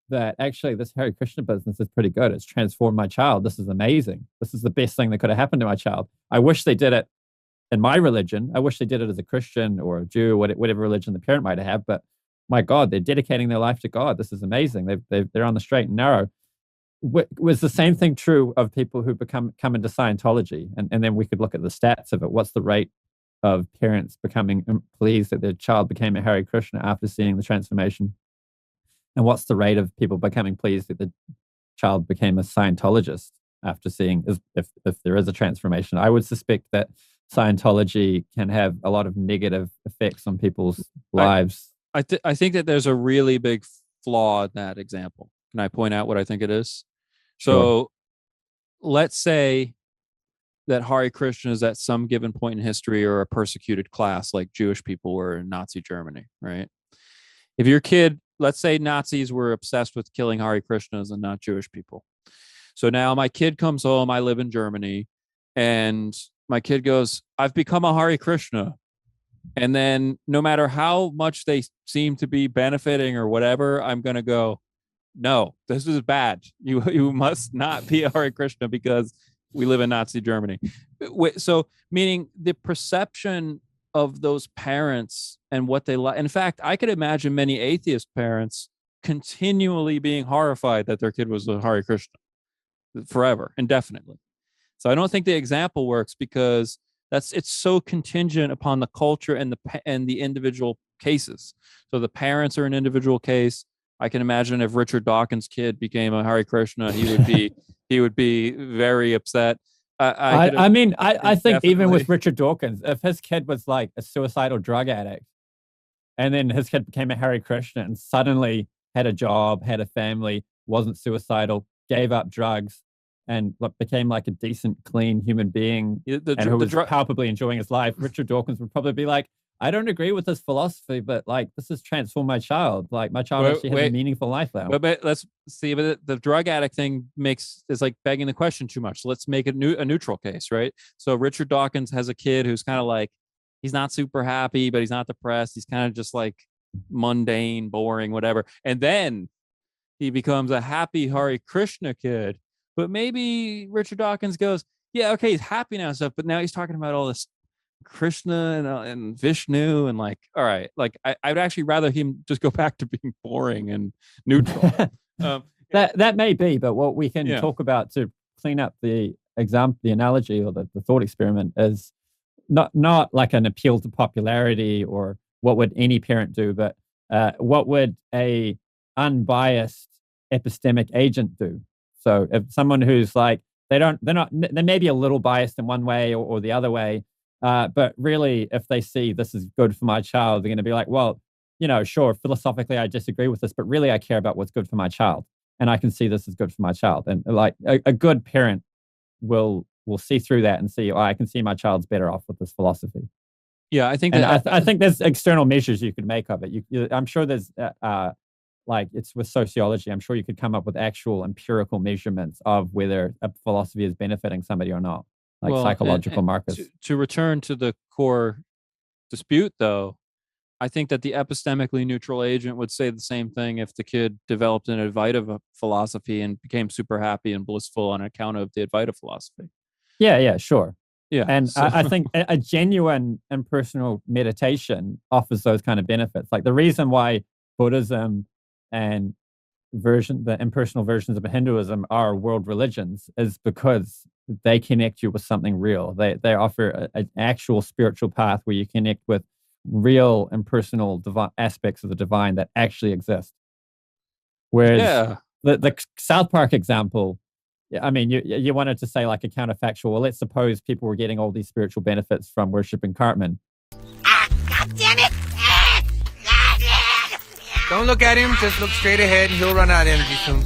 that actually this Hare Krishna business is pretty good. It's transformed my child. This is amazing. This is the best thing that could have happened to my child. I wish they did it in my religion. I wish they did it as a Christian or a Jew, whatever religion the parent might have. But my God, they're dedicating their life to God. This is amazing. They're on the straight and narrow. Was the same thing true of people who come into Scientology? And then we could look at the stats of it. What's the rate of parents becoming pleased that their child became a Hare Krishna after seeing the transformation? And what's the rate of people becoming pleased that the child became a Scientologist after seeing if there is a transformation? I would suspect that Scientology can have a lot of negative effects on people's lives. I think that there's a really big flaw in that example. Can I point out what I think it is? So Sure. let's say that Hare Krishna is at some given point in history or a persecuted class like Jewish people were in Nazi Germany, right? If your kid, let's say Nazis were obsessed with killing Hare Krishnas and not Jewish people. So now my kid comes home, I live in Germany, and my kid goes, I've become a Hare Krishna. And then no matter how much they seem to be benefiting or whatever, I'm going to go, no, this is bad. You must not be a Hare Krishna because we live in Nazi Germany. So meaning the perception of those parents and what they like. In fact, I could imagine many atheist parents continually being horrified that their kid was a Hare Krishna forever, indefinitely. So I don't think the example works because it's so contingent upon the culture and the individual cases. So the parents are an individual case. I can imagine if Richard Dawkins' kid became a Hare Krishna, he would be very upset. I think even with Richard Dawkins, if his kid was like a suicidal drug addict, and then his kid became a Hare Krishna and suddenly had a job, had a family, wasn't suicidal, gave up drugs, and became like a decent, clean human being, who was palpably enjoying his life, Richard Dawkins would probably be like, I don't agree with this philosophy, but like this has transformed my child. Like my child actually has a meaningful life now. But let's see. But the drug addict thing is like begging the question too much. So let's make it a neutral case, right? So Richard Dawkins has a kid who's kind of like, he's not super happy, but he's not depressed. He's kind of just like mundane, boring, whatever. And then he becomes a happy Hare Krishna kid. But maybe Richard Dawkins goes, yeah, okay, he's happy now and stuff, but now he's talking about all this Krishna and Vishnu and like, all right, like I'd actually rather him just go back to being boring and neutral. That may be, but what we can talk about to clean up the analogy or the thought experiment is not like an appeal to popularity or what would any parent do, but what would a unbiased epistemic agent do? So if someone who's like, they may be a little biased in one way or the other way, but really, if they see this is good for my child, they're going to be like, well, sure, philosophically, I disagree with this, but really I care about what's good for my child. And I can see this is good for my child. And like a good parent will see through that and see, I can see my child's better off with this philosophy. Yeah, I think I think there's external measures you could make of it. I'm sure there's like it's with sociology, I'm sure you could come up with actual empirical measurements of whether a philosophy is benefiting somebody or not, like psychological markers. To return to the core dispute, though, I think that the epistemically neutral agent would say the same thing if the kid developed an Advaita philosophy and became super happy and blissful on account of the Advaita philosophy. Yeah, sure. Yeah, and I think a genuine impersonal meditation offers those kind of benefits. Like the reason why Buddhism and the impersonal versions of Hinduism are world religions is because they connect you with something real. They offer an actual spiritual path where you connect with real impersonal aspects of the divine that actually exist. Whereas the South Park example, I mean, you wanted to say like a counterfactual. Well, let's suppose people were getting all these spiritual benefits from worshiping Cartman. God damn it! Don't look at him, just look straight ahead. He'll run out of energy soon.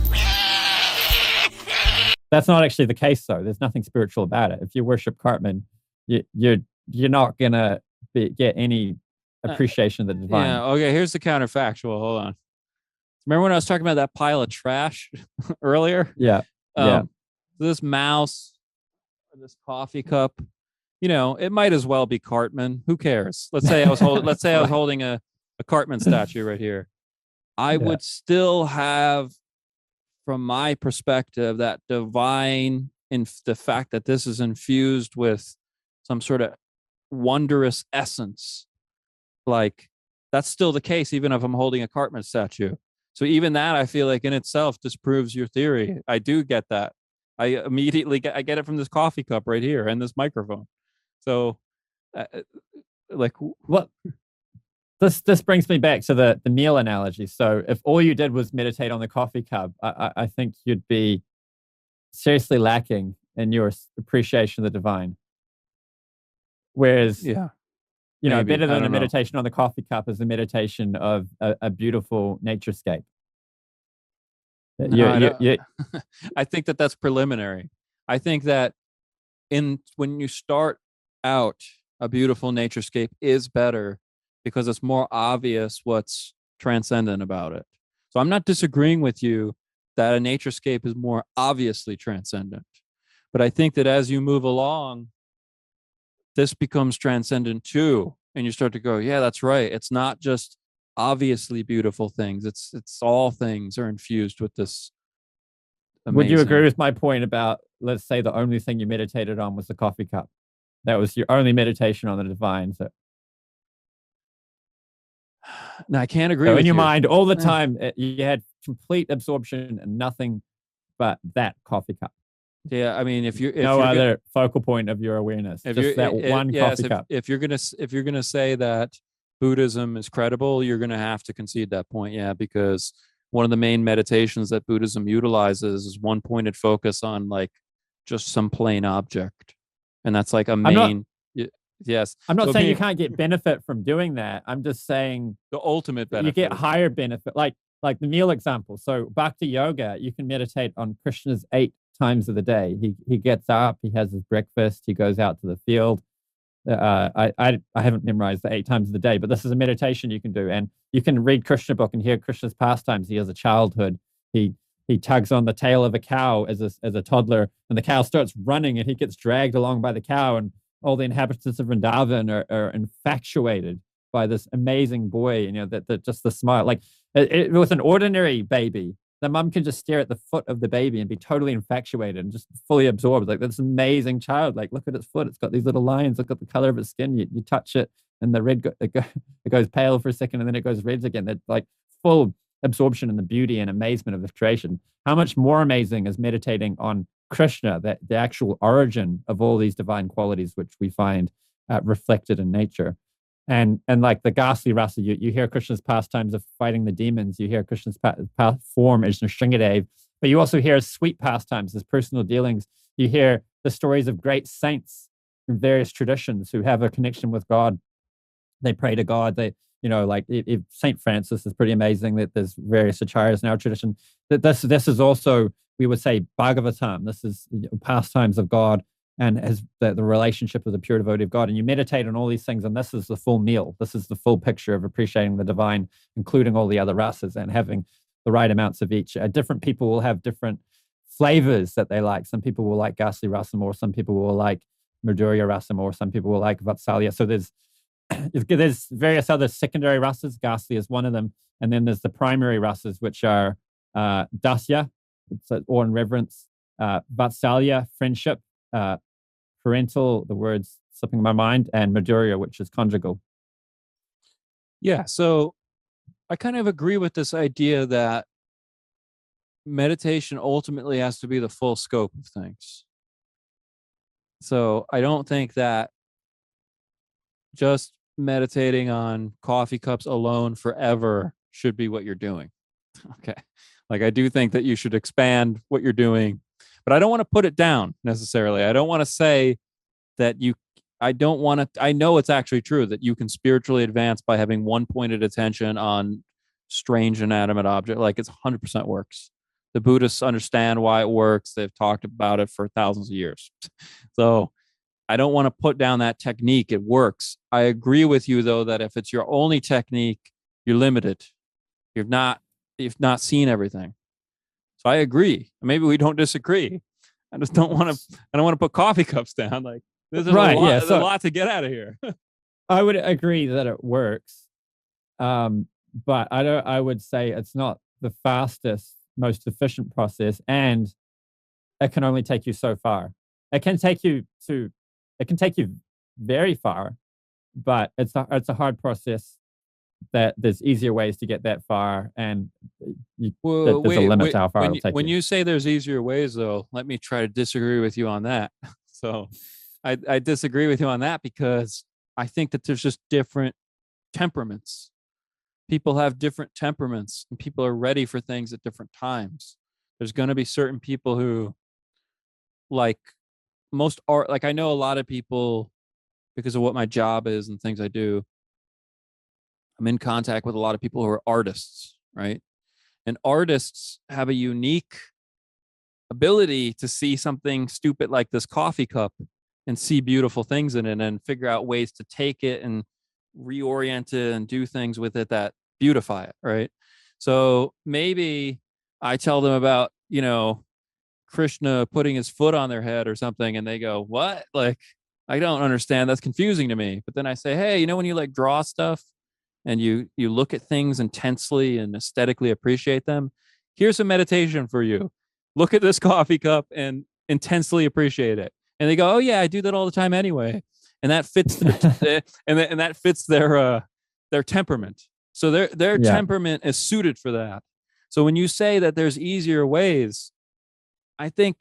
That's not actually the case, though. There's nothing spiritual about it. If you worship Cartman, you're not gonna get any appreciation of the divine. Yeah. Okay. Here's the counterfactual. Hold on. Remember when I was talking about that pile of trash earlier? Yeah. Yeah. So this mouse or this coffee cup, it might as well be Cartman. Who cares? Let's say I was holding a Cartman statue right here. I would still have, from my perspective, that divine in the fact that this is infused with some sort of wondrous essence. Like, that's still the case, even if I'm holding a Cartman statue. So even that, I feel like in itself disproves your theory. I do get that. I get it from this coffee cup right here and this microphone. So, what? This brings me back to the meal analogy. So if all you did was meditate on the coffee cup, I think you'd be seriously lacking in your appreciation of the divine. Whereas, maybe. better than a meditation on the coffee cup is a meditation of a beautiful naturescape. I think that's preliminary. I think that when you start out, a beautiful naturescape is better because it's more obvious what's transcendent about it. So I'm not disagreeing with you that a naturescape is more obviously transcendent. But I think that as you move along, this becomes transcendent too. And you start to go, yeah, that's right. It's not just obviously beautiful things. It's all things are infused with this amazing. Would you agree with my point about, let's say the only thing you meditated on was the coffee cup? That was your only meditation on the divine. So no, I can't agree so with in your you. mind all the time, you had complete absorption and nothing but that coffee cup. Yeah, I mean, if no other focal point of your awareness, just that one coffee cup. If you're gonna say that Buddhism is credible, you're gonna have to concede that point. Yeah, because one of the main meditations that Buddhism utilizes is one-pointed focus on like just some plain object, and that's like a main. Yes, I'm not saying you can't get benefit from doing that. I'm just saying the ultimate benefit. You get higher benefit, like the meal example. So Bhakti Yoga, you can meditate on Krishna's 8 times of the day. He gets up, he has his breakfast, he goes out to the field. I haven't memorized the 8 times of the day, but this is a meditation you can do, and you can read Krishna book and hear Krishna's pastimes. He has a childhood. He tugs on the tail of a cow as a toddler, and the cow starts running, and he gets dragged along by the cow, and all the inhabitants of Vrindavan are infatuated by this amazing boy. That just the smile, like it was an ordinary baby. The mom can just stare at the foot of the baby and be totally infatuated and just fully absorbed. Like this amazing child. Like look at its foot. It's got these little lines. Look at the color of its skin. You touch it, and the red it goes pale for a second, and then it goes red again. That like full absorption in the beauty and amazement of the creation. How much more amazing is meditating on Krishna, that the actual origin of all these divine qualities, which we find reflected in nature. And like the ghastly rasa, you hear Krishna's pastimes of fighting the demons. You hear Krishna's form as Nrsingadev, but you also hear his sweet pastimes, his personal dealings. You hear the stories of great saints from various traditions who have a connection with God. They pray to God. They, like if Saint Francis is pretty amazing. That there's various acharyas in our tradition. That this is also, we would say, Bhagavatam. This is pastimes of God and has the relationship of the pure devotee of God. And you meditate on all these things, and this is the full meal. This is the full picture of appreciating the divine, including all the other rasas and having the right amounts of each. Different people will have different flavors that they like. Some people will like ghastly rasa more. Some people will like Madhurya rasa more. Some people will like Vatsalya. So there's various other secondary rasas. Ghastly is one of them. And then there's the primary rasas, which are dasya, it's awe and reverence, Vatsalya, friendship, parental, the words slipping my mind, and Madhurya, which is conjugal. Yeah, so I kind of agree with this idea that meditation ultimately has to be the full scope of things. So I don't think that just meditating on coffee cups alone forever should be what you're doing. Okay. Like I do think that you should expand what you're doing, but I don't want to put it down necessarily. I don't want to say that I know it's actually true that you can spiritually advance by having one pointed attention on strange inanimate object. Like it's 100% works. The Buddhists understand why it works. They've talked about it for thousands of years. So I don't want to put down that technique. It works. I agree with you though, that if it's your only technique, you're limited. You've not seen everything. So I agree. Maybe we don't disagree. I just don't want to. I don't want to put coffee cups down. Like there's Right, a lot, yeah, there's so- a lot to get out of here. I would agree that it works, but I would say it's not the fastest, most efficient process, and it can only take you so far. It can take you very far, but it's a hard process. That there's easier ways to get that far, and there's a limit to how far it'll take when you. you say there's easier ways, though, let me try to disagree with you on that. So, I disagree with you on that because I think that there's just different temperaments. People have different temperaments, and people are ready for things at different times. There's going to be certain people who, like most art, like I know a lot of people because of what my job is and things I do. I'm in contact with a lot of people who are artists, right? And artists have a unique ability to see something stupid like this coffee cup and see beautiful things in it and figure out ways to take it and reorient it and do things with it that beautify it, right? So maybe I tell them about, Krishna putting his foot on their head or something, and they go, "What? Like, I don't understand. That's confusing to me." But then I say, "Hey, when you like draw stuff and you look at things intensely and aesthetically appreciate them, here's a meditation for you. Look at this coffee cup and intensely appreciate it." And they go, "Oh yeah, I do that all the time anyway." And that fits their and that fits their temperament. So their temperament is suited for that. So when you say that there's easier ways, I think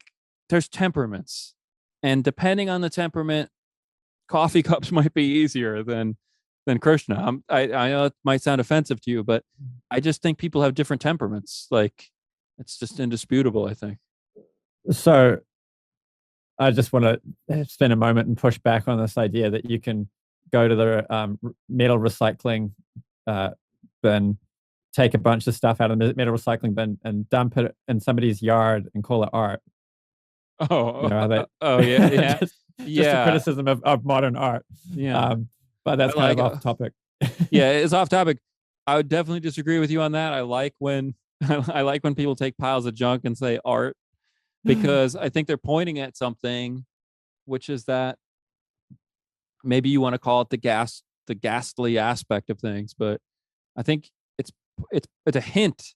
there's temperaments, and depending on the temperament, coffee cups might be easier than Krishna. I know it might sound offensive to you, but I just think people have different temperaments. Like it's just indisputable, I think. So I just want to spend a moment and push back on this idea that you can go to the metal recycling bin, take a bunch of stuff out of the metal recycling bin and dump it in somebody's yard and call it art. Oh, yeah. just a criticism of modern art. Yeah. But that's kind of off topic. Yeah, it's off topic. I would definitely disagree with you on that. I like when people take piles of junk and say art, because I think they're pointing at something, which is that maybe you want to call it the ghastly aspect of things, but I think it's a hint.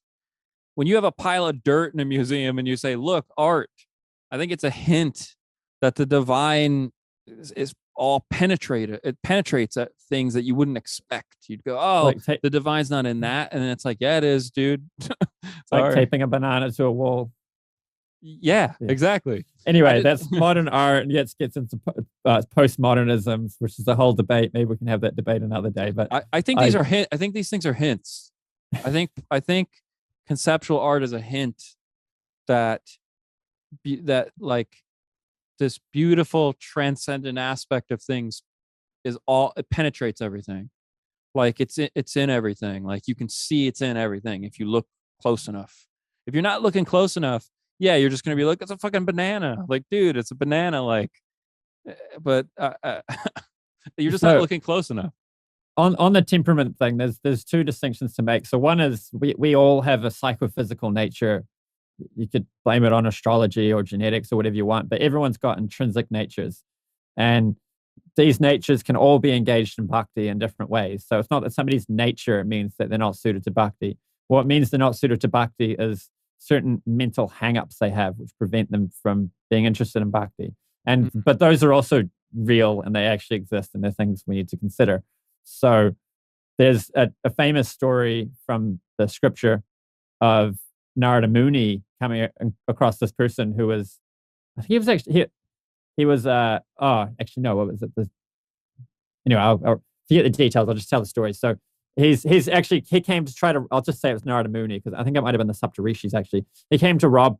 When you have a pile of dirt in a museum and you say, "Look, art," I think it's a hint that the divine is all penetrated. It penetrates at things that you wouldn't expect. You'd go, "Oh, the divine's not in that," and then it's like, "Yeah, it is, dude." Like taping a banana to a wall. Yeah, exactly. Anyway, that's modern art, and yet gets into postmodernism, which is a whole debate. Maybe we can have that debate another day. But I think these are I think these things are hints. I think conceptual art is a hint that like this beautiful transcendent aspect of things it penetrates everything. Like it's in everything. Like you can see it's in everything if you look close enough. If you're not looking close enough, yeah, you're just gonna be like, "It's a fucking banana." Like, dude, it's a banana. Like, but you're just not looking close enough. On the temperament thing, there's two distinctions to make. So one is we all have a psychophysical nature. You could blame it on astrology or genetics or whatever you want, but everyone's got intrinsic natures, and these natures can all be engaged in bhakti in different ways. So it's not that somebody's nature means that they're not suited to bhakti. What means they're not suited to bhakti is certain mental hang-ups they have, which prevent them from being interested in bhakti. And but those are also real, and they actually exist, and they're things we need to consider. So there's a famous story from the scripture of Narada Muni coming across this person who was, I think what was it? Anyway, I'll forget the details. I'll just tell the story. So he came to try to, I'll just say it was Narada Muni, because I think it might have been the Saptarishis actually. He came to rob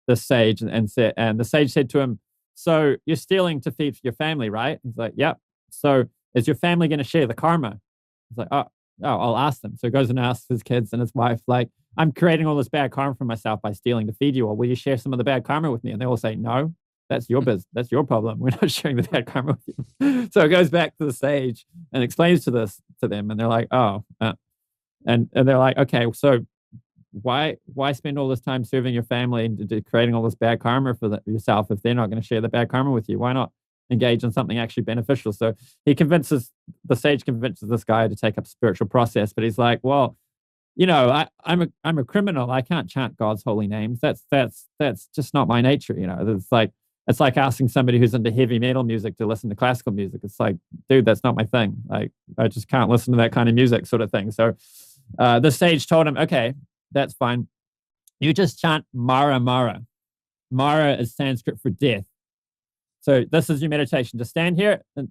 the sage and the sage said to him, "So you're stealing to feed your family, right?" He's like, "Yep. So is your family going to share the karma?" He's like, oh, I'll ask them. So he goes and asks his kids and his wife, like, "I'm creating all this bad karma for myself by stealing to feed you all. Will you share some of the bad karma with me?" And they all say, "No, that's your business. That's your problem. We're not sharing the bad karma with you." So it goes back to the sage and explains to them. And they're like, "Oh," and they're like, "Okay, so why spend all this time serving your family and creating all this bad karma for yourself if they're not going to share the bad karma with you? Why not engage in something actually beneficial? So the sage convinces this guy to take up spiritual process, but he's like, well, I'm a criminal. I can't chant God's holy names. That's just not my nature. It's like asking somebody who's into heavy metal music to listen to classical music. It's like, dude, that's not my thing. Like, I just can't listen to that kind of music, sort of thing. So the sage told him, okay, that's fine. You just chant Mara Mara. Mara is Sanskrit for death. So this is your meditation. Just stand here and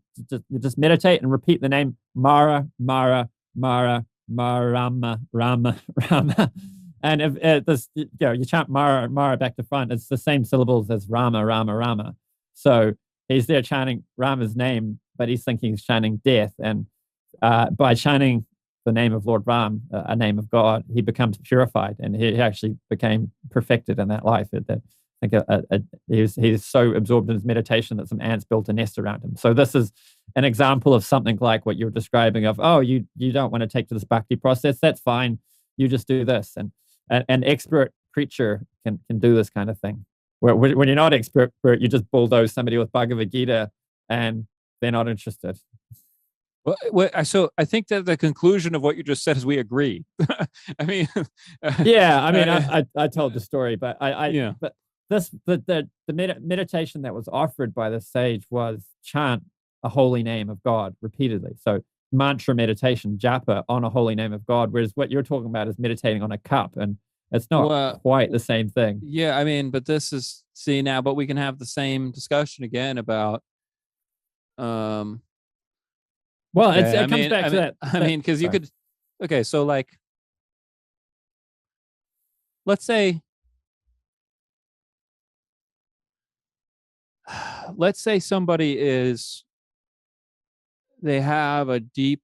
just meditate and repeat the name Mara Mara Mara Marama Rama Rama. And if you chant Mara Mara back to front, it's the same syllables as Rama Rama Rama. So he's there chanting Rama's name, but he's thinking he's chanting death. And by chanting the name of Lord Ram, a name of God, he becomes purified, and he actually became perfected in that life. He's so absorbed in his meditation that some ants built a nest around him. So this is an example of something like what you're describing of, oh, you don't want to take to this bhakti process. That's fine. You just do this. And an expert preacher can do this kind of thing. When you're not expert, you just bulldoze somebody with Bhagavad Gita and they're not interested. So I think that the conclusion of what you just said is we agree. I mean, I told the story, but but the meditation that was offered by the sage was chant a holy name of God repeatedly. So mantra meditation, japa on a holy name of God, whereas what you're talking about is meditating on a cup, and it's not quite the same thing. Yeah, I mean, but this is but we can have the same discussion again about well, it comes back to that. I mean, because you could, okay, so like, let's say somebody they have a deep,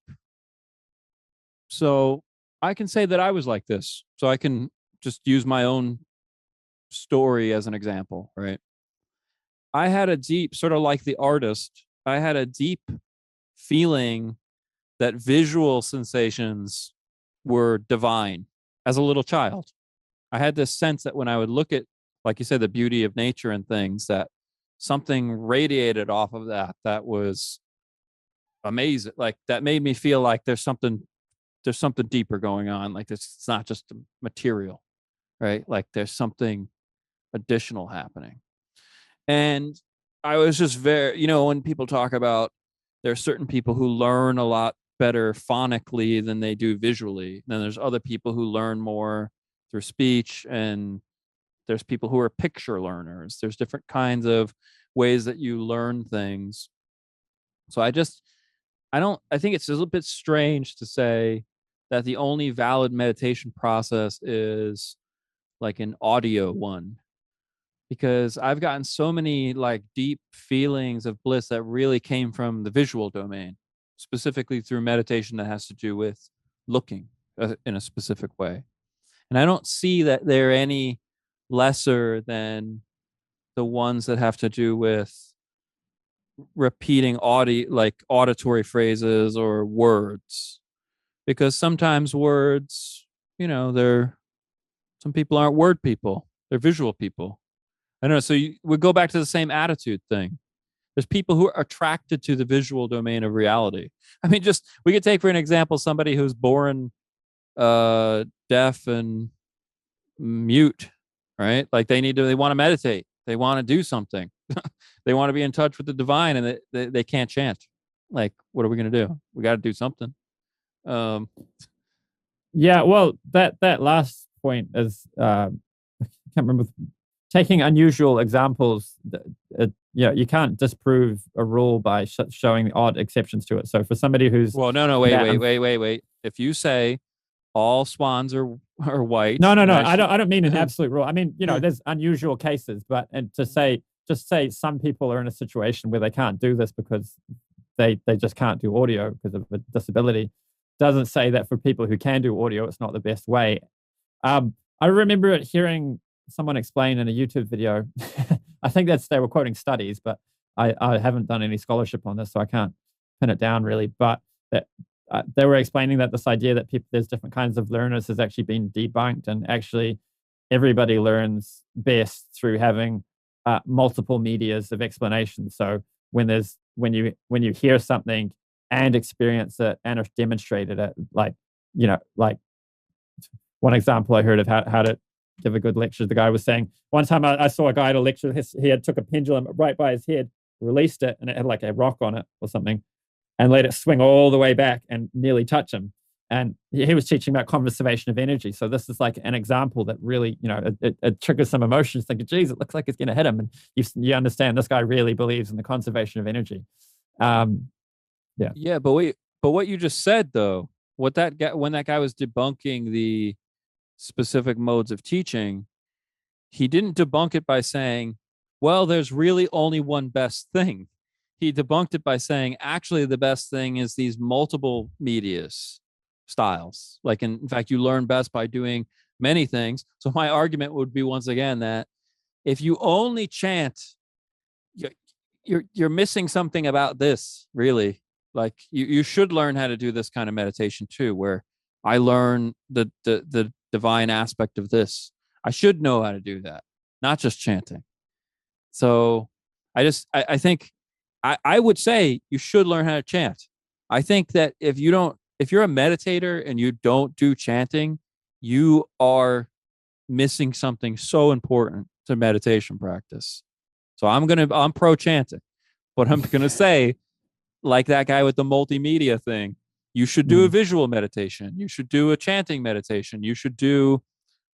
so I can say that I was like this. So I can just use my own story as an example, right? I had a deep, sort of like the artist, I had a deep feeling that visual sensations were divine as a little child. I had this sense that when I would look at, like you said, the beauty of nature and things, that something radiated off of that was amazing. Like that made me feel like there's something deeper going on. Like it's not just material, right? Like there's something additional happening. And I was just very, when people talk about, there are certain people who learn a lot better phonically than they do visually. Then there's other people who learn more through speech, and there's people who are picture learners. There's different kinds of ways that you learn things. So I think it's a little bit strange to say that the only valid meditation process is like an audio one, because I've gotten so many like deep feelings of bliss that really came from the visual domain, specifically through meditation that has to do with looking in a specific way. And I don't see that they're any lesser than the ones that have to do with repeating auditory phrases or words, because sometimes words, some people aren't word people, they're visual people. I don't know. So we go back to the same attitude thing. There's people who are attracted to the visual domain of reality. I mean, we could take for an example somebody who's born deaf and mute, right? Like they want to meditate, they want to do something, they want to be in touch with the divine, and they can't chant. Like, what are we going to do? We got to do something. Yeah, well, that last point is I can't remember. Taking unusual examples, you can't disprove a rule by showing odd exceptions to it. So for somebody who's wait. If you say all swans are white, no, I don't mean an absolute rule. I mean, there's unusual cases, and to say some people are in a situation where they can't do this because they just can't do audio because of a disability doesn't say that for people who can do audio, it's not the best way. I remember hearing someone explain in a YouTube video, I think they were quoting studies, but I haven't done any scholarship on this, so I can't pin it down really, but that they were explaining that this idea that there's different kinds of learners has actually been debunked, and actually everybody learns best through having multiple medias of explanation. So when you hear something and experience it and have demonstrated it, like one example I heard of how to give a good lecture, the guy was saying, one time I saw a guy at a lecture, he had took a pendulum right by his head, released it, and it had like a rock on it or something, and let it swing all the way back and nearly touch him. And he was teaching about conservation of energy. So this is like an example that really, it triggers some emotions, thinking, geez, it looks like it's going to hit him. And you understand this guy really believes in the conservation of energy. Yeah, but what you just said, though, when that guy was debunking the specific modes of teaching, he didn't debunk it by saying, well, there's really only one best thing. He debunked it by saying, actually, the best thing is these multiple medias styles. Like, in fact, you learn best by doing many things. So my argument would be, once again, that if you only chant, you're missing something about this, really. Like, you should learn how to do this kind of meditation too, where I learn the divine aspect of this. I should know how to do that, not just chanting. So I think I would say you should learn how to chant. I think that if you're a meditator and you don't do chanting, you are missing something so important to meditation practice. So I'm pro chanting, but I'm going to say, like that guy with the multimedia thing, you should do a visual meditation. You should do a chanting meditation. You should do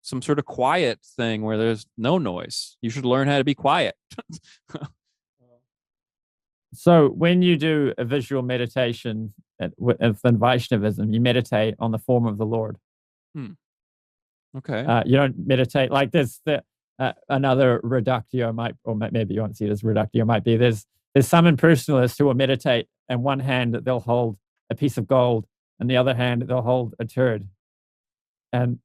some sort of quiet thing where there's no noise. You should learn how to be quiet. So when you do a visual meditation in Vaishnavism, you meditate on the form of the Lord. Okay. You don't meditate like there's another reductio or maybe you won't see it as reductio, might be there's some impersonalists who will meditate, and one hand they'll hold a piece of gold, and the other hand they'll hold a turd, and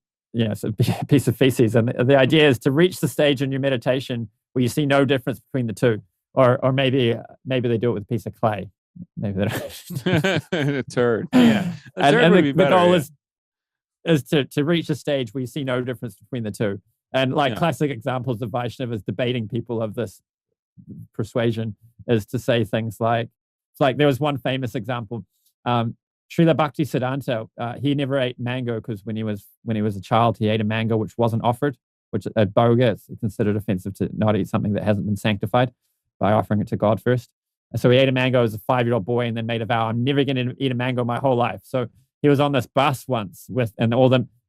so a piece of feces. And the idea is to reach the stage in your meditation where you see no difference between the two, or maybe they do it with a piece of clay. Maybe they don't. A turd. Yeah, the goal is to reach a stage where you see no difference between the two. And classic examples of Vaishnavas debating people of this persuasion is to say things like, it's like there was one famous example. Srila Bhakti Siddhanta, he never ate mango because when he was a child, he ate a mango which wasn't offered, which at Boga it's considered offensive to not eat something that hasn't been sanctified by offering it to God first. And so he ate a mango as a 5-year-old boy and then made a vow, I'm never going to eat a mango my whole life. So he was on this bus once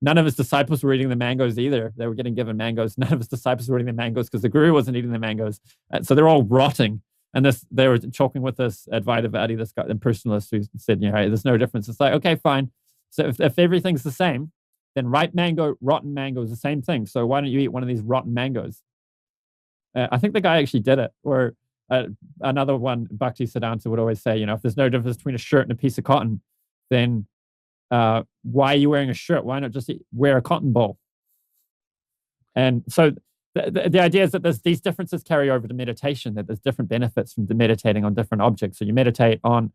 none of his disciples were eating the mangoes either. They were getting given mangoes. None of his disciples were eating the mangoes because the guru wasn't eating the mangoes. So they're all rotting. And they were talking with this Advaita Vedanta, this guy, impersonalist, who said, hey, there's no difference. It's like, okay, fine. So if everything's the same, then ripe mango, rotten mango is the same thing. So why don't you eat one of these rotten mangoes? I think the guy actually did it. Or another one, Bhakti Siddhanta would always say, if there's no difference between a shirt and a piece of cotton, then why are you wearing a shirt? Why not just wear a cotton ball? And so the idea is that these differences carry over to meditation, that there's different benefits from meditating on different objects. So you meditate on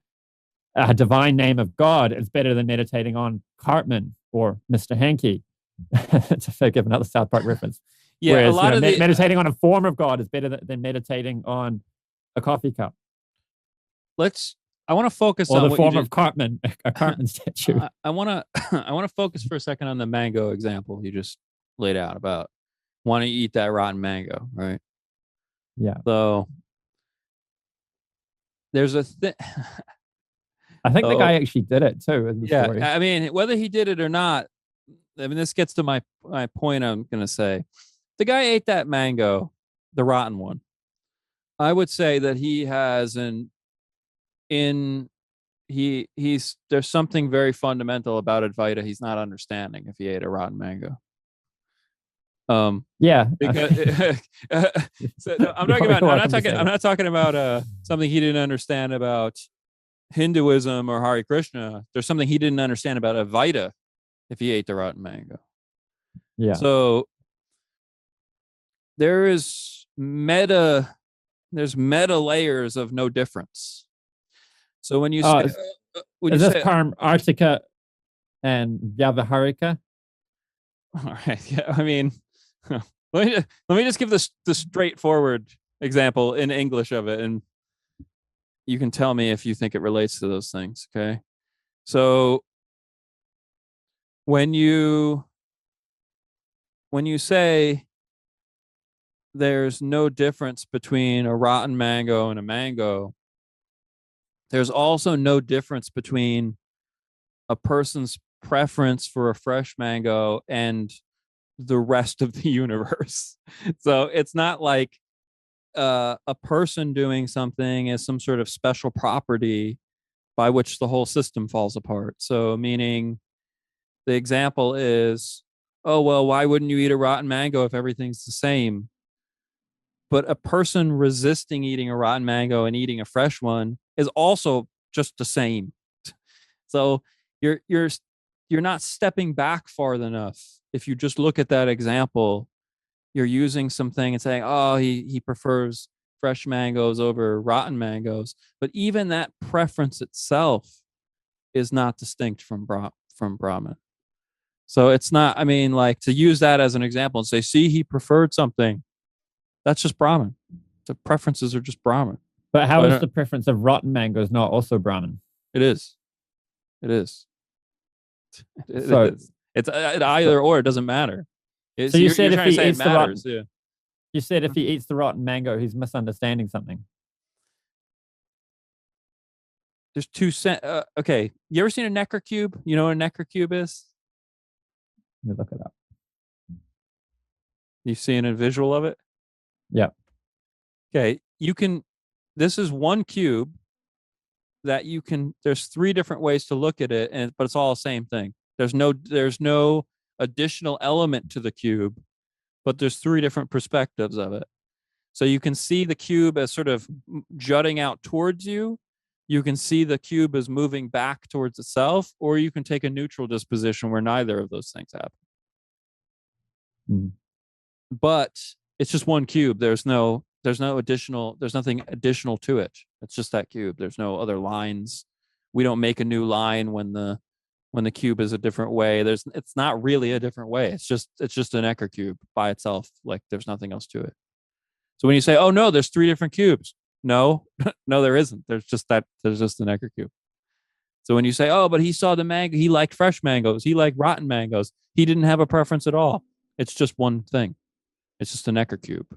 a divine name of God, it's better than meditating on Cartman or Mr. Hanky, to give another South Park reference. Yeah, whereas, a lot of meditating on a form of God is better than meditating on a coffee cup. I want to focus on the form of Cartman, a Cartman statue. I want to focus for a second on the mango example you just laid out about wanting to eat that rotten mango, right? Yeah. So there's a thing. I think the guy actually did it too. Yeah, story. I mean, whether he did it or not, this gets to my point. I'm gonna say, the guy ate that mango, the rotten one. I would say that he has there's something very fundamental about Advaita he's not understanding if he ate a rotten mango. Yeah. Because so, no, I'm not talking about something he didn't understand about Hinduism or Hare Krishna. There's something he didn't understand about Advaita if he ate the rotten mango. Yeah. So there's meta layers of no difference. So when you When Is you this say, Arctica and Vyavaharika? all right, yeah, I mean, let me just give this the straightforward example in English of it, and you can tell me if you think it relates to those things. Okay, so when you say there's no difference between a rotten mango and a mango, there's also no difference between a person's preference for a fresh mango and the rest of the universe. So it's not like a person doing something is some sort of special property by which the whole system falls apart. So, meaning the example is, oh, well, why wouldn't you eat a rotten mango if everything's the same? But a person resisting eating a rotten mango and eating a fresh one is also just the same. So you're not stepping back far enough. If you just look at that example, you're using something and saying, oh, he prefers fresh mangoes over rotten mangoes. But even that preference itself is not distinct from Brahman. So it's not, I mean, like, to use that as an example and say, see, he preferred something, that's just Brahman. The preferences are just Brahman. But how is the preference of rotten mangoes not also Brahman? It is. It is. So it's either or. It doesn't matter. So you said if he eats the rotten, yeah. You said if he eats the rotten mango, he's misunderstanding something. There's two okay. You ever seen a Necker cube? You know what a Necker cube is? Let me look it up. You seeing a visual of it? Yeah. Okay. This is one cube that there's three different ways to look at it, but it's all the same thing. There's no additional element to the cube, but there's three different perspectives of it. So you can see the cube as sort of jutting out towards you. You can see the cube as moving back towards itself, or you can take a neutral disposition where neither of those things happen. But it's just one cube. There's nothing additional to it. It's just that cube. There's no other lines. We don't make a new line when the cube is a different way. It's not really a different way. It's just an Necker cube by itself. Like, there's nothing else to it. So when you say, oh no, there's three different cubes. No, no, there isn't. There's just an Necker cube. So when you say, oh, but he saw the mango, he liked fresh mangoes, he liked rotten mangoes, he didn't have a preference at all. It's just one thing. It's just a Necker cube.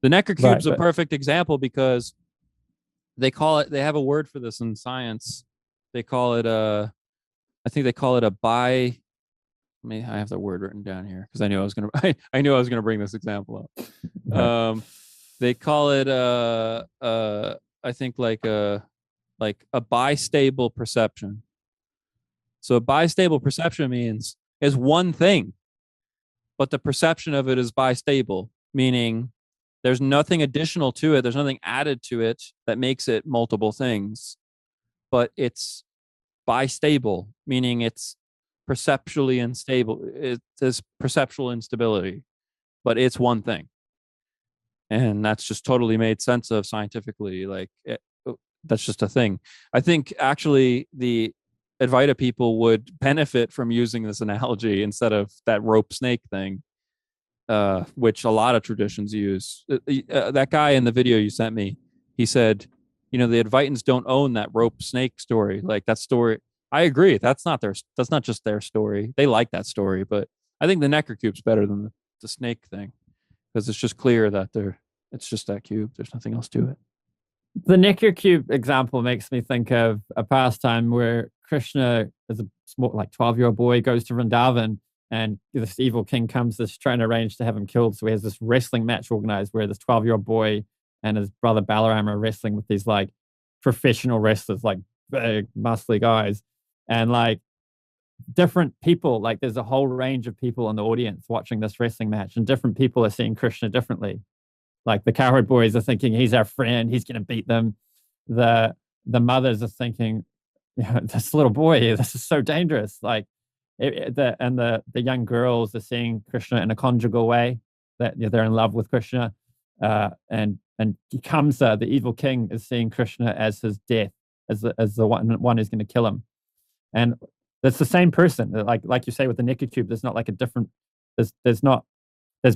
The Necker cube is a perfect example because they have a word for this in science. They call it I think they call it a I have the word written down here because I knew I was gonna bring this example up. They call it I think like a bistable perception. So a bistable perception means is one thing, but the perception of it is bistable, meaning there's nothing additional to it. There's nothing added to it that makes it multiple things, but it's bistable, meaning it's perceptually unstable. It's perceptual instability, but it's one thing. And that's just totally made sense of scientifically. That's just a thing. I think actually the Advaita people would benefit from using this analogy instead of that rope snake thing, which a lot of traditions use. That guy in the video you sent me, he said, the Advaitins don't own that rope snake story. Like, that story, I agree. That's not just their story. They like that story, but I think the Necker cube's better than the snake thing because it's just clear that it's just that cube. There's nothing else to it. The Necker cube example makes me think of a pastime where Krishna, as a small, 12-year-old boy, goes to Vrindavan, and this evil king comes to try and arrange to have him killed. So he has this wrestling match organized where this 12-year-old boy and his brother Balaram are wrestling with these professional wrestlers, big, muscly guys. And different people, there's a whole range of people in the audience watching this wrestling match, and different people are seeing Krishna differently. The cowherd boys are thinking he's our friend, he's going to beat them. The mothers are thinking, this little boy, this is so dangerous. The young girls are seeing Krishna in a conjugal way, that they're in love with Krishna. And Kamsa, the evil king, is seeing Krishna as his death. as the one who's going to kill him. And it's the same person. Like you say with the Necker cube, there's not like a different. There's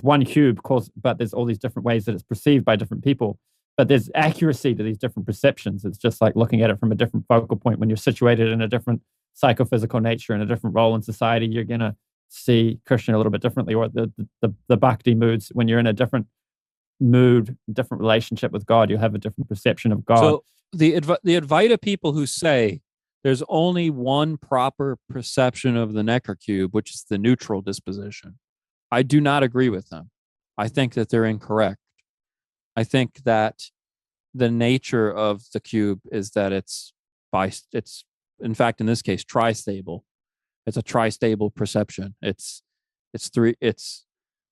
one cube, but there's all these different ways that it's perceived by different people. But there's accuracy to these different perceptions. It's just like looking at it from a different focal point. When you're situated in a different psychophysical nature, in a different role in society, you're gonna see Krishna a little bit differently, or the bhakti moods. When you're in a different mood, different relationship with God, you'll have a different perception of God. So the Advaita people who say there's only one proper perception of the Necker cube, which is the neutral disposition, I do not agree with them. I think that they're incorrect. I think that the nature of the cube is that it's in fact, in this case, tristable. It's a tristable perception. It's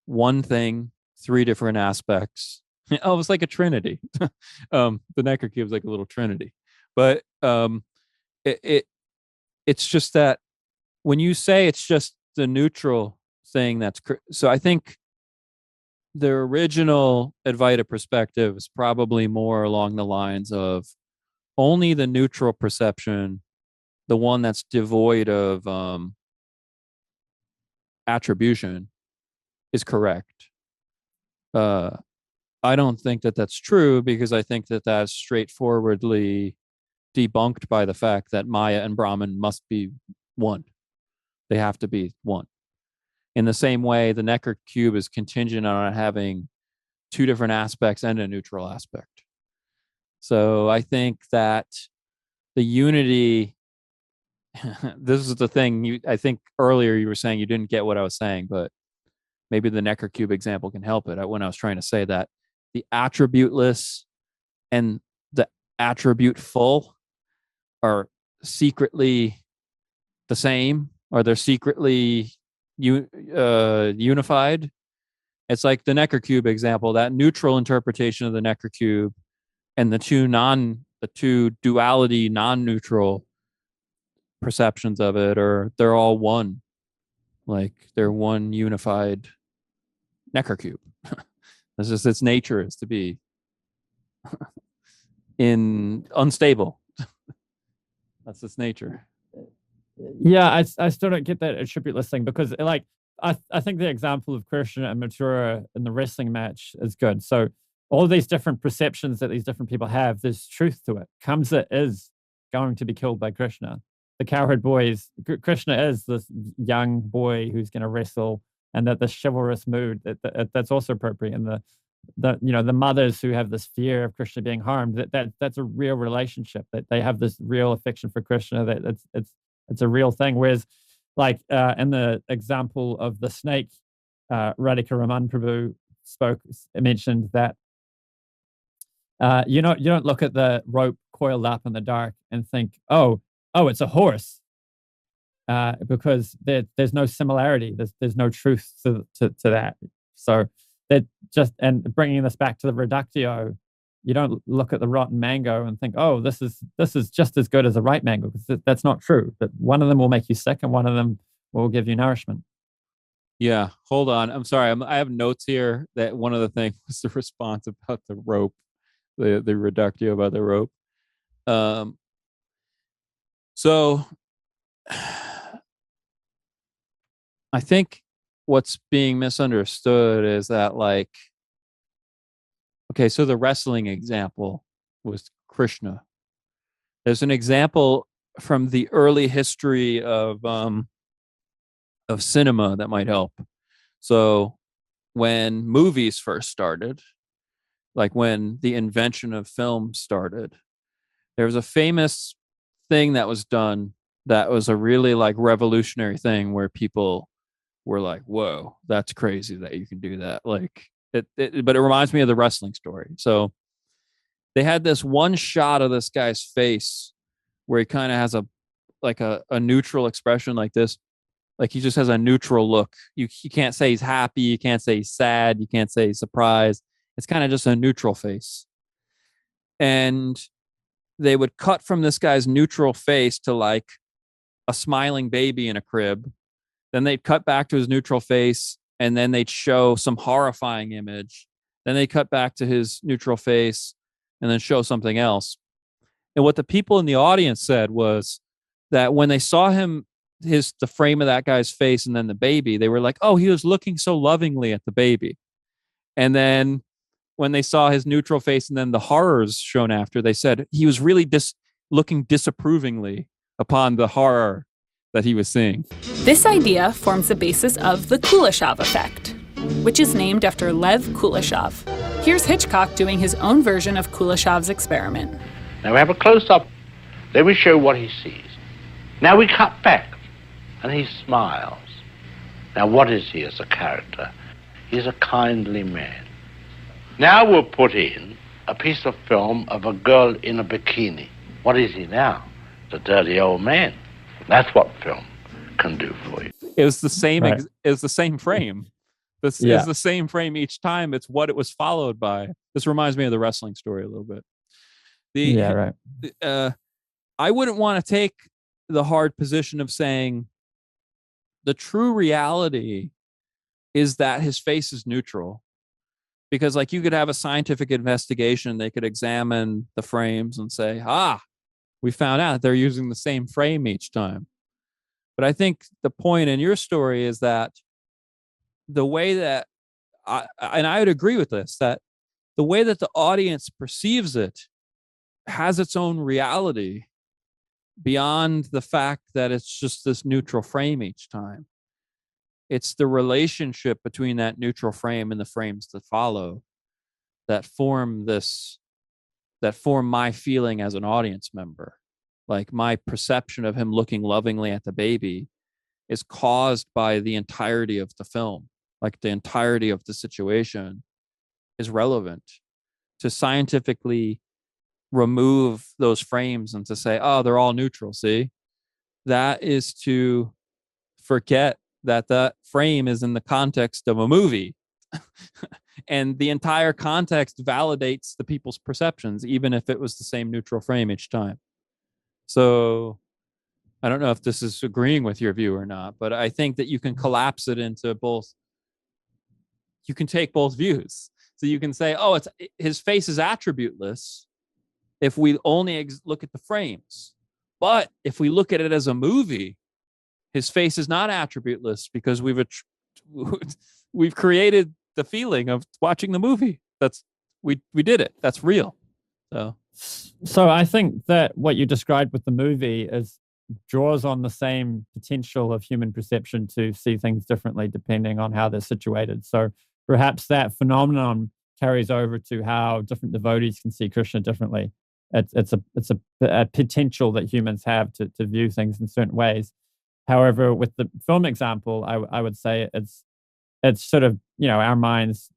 one thing, three different aspects. Oh, it's like a trinity. The Necker cube is like a little trinity. But it's just that when you say it's just the neutral thing, so I think the original Advaita perspective is probably more along the lines of only the neutral perception, the one that's devoid of attribution, is correct. I don't think that that's true, because I think that that's straightforwardly debunked by the fact that Maya and Brahman must be one. They have to be one. In the same way, the Necker cube is contingent on having two different aspects and a neutral aspect. So I think that the unity, this is the thing, I think earlier you were saying you didn't get what I was saying, but maybe the Necker cube example can help it. When I was trying to say that the attributeless and the attributeful are secretly the same, or they're secretly unified. It's like the Necker cube example, that neutral interpretation of the Necker cube, and the two duality non-neutral perceptions of it, or they're all one. Like they're one unified Necker cube. That's just its nature, is to be unstable. That's its nature. Yeah, I still don't get that attributeless thing, because I think the example of Krishna and Mathura in the wrestling match is good. So all these different perceptions that these different people have, there's truth to it. Kamsa is going to be killed by Krishna. The cowherd boys, Krishna is this young boy who's going to wrestle, and that the chivalrous mood that's also appropriate. And the mothers who have this fear of Krishna being harmed, that's a real relationship. That they have this real affection for Krishna. That it's a real thing. Whereas, like in the example of the snake, Radhika Raman Prabhu mentioned that you don't look at the rope coiled up in the dark and think, oh, it's a horse, because there's no similarity. There's no truth to that. So that and bringing this back to the reductio, you don't look at the rotten mango and think, oh, this is just as good as a ripe mango, because that's not true. But one of them will make you sick, and one of them will give you nourishment. Yeah, hold on. I'm sorry. I have notes here that one of the things was the response about the rope, the reductio about the rope. So I think what's being misunderstood is that, like, okay, so the wrestling example was Krishna. There's an example from the early history of cinema that might help. So when movies first started, like when the invention of film started, there was a famous thing that was done that was a really like revolutionary thing, where people were like, whoa, that's crazy that you can do that. Like but it reminds me of the wrestling story. So they had this one shot of this guy's face where he kind of has a neutral expression like this. Like he just has a neutral look. You can't say he's happy. You can't say he's sad. You can't say he's surprised. It's kind of just a neutral face. And they would cut from this guy's neutral face to like a smiling baby in a crib. Then they'd cut back to his neutral face, and then they'd show some horrifying image. Then they cut back to his neutral face and then show something else. And what the people in the audience said was that when they saw him, the frame of that guy's face and then the baby, they were like, oh, he was looking so lovingly at the baby. And then when they saw his neutral face and then the horrors shown after, they said he was really looking disapprovingly upon the horror that he was seeing. This idea forms the basis of the Kuleshov effect, which is named after Lev Kuleshov. Here's Hitchcock doing his own version of Kuleshov's experiment. Now we have a close-up. Then we show what he sees. Now we cut back, and he smiles. Now what is he as a character? He's a kindly man. Now we'll put in a piece of film of a girl in a bikini. What is he now? The dirty old man. That's what film can do for you. It was the same. Right. It was the same frame. This is the same frame each time. It's what it was followed by. This reminds me of the wrestling story a little bit. I wouldn't want to take the hard position of saying the true reality is that his face is neutral, because like you could have a scientific investigation. They could examine the frames and say, we found out they're using the same frame each time. But I think the point in your story is that the way that, I would agree with this, that the way that the audience perceives it has its own reality beyond the fact that it's just this neutral frame each time. It's the relationship between that neutral frame and the frames that follow that form my feeling as an audience member. Like my perception of him looking lovingly at the baby is caused by the entirety of the film. Like the entirety of the situation is relevant. To scientifically remove those frames and to say, oh, they're all neutral, see? That is to forget that that frame is in the context of a movie. And the entire context validates the people's perceptions, even if it was the same neutral frame each time. So I don't know if this is agreeing with your view or not, but I think that you can collapse it into both. You can take both views. So you can say, oh, his face is attributeless if we only look at the frames. But if we look at it as a movie, his face is not attributeless because we've created the feeling of watching the movie. We did it. That's real. So I think that what you described with the movie draws on the same potential of human perception to see things differently depending on how they're situated. So perhaps that phenomenon carries over to how different devotees can see Krishna differently. It's a potential that humans have to view things in certain ways. However, with the film example, I would say it's sort of, our minds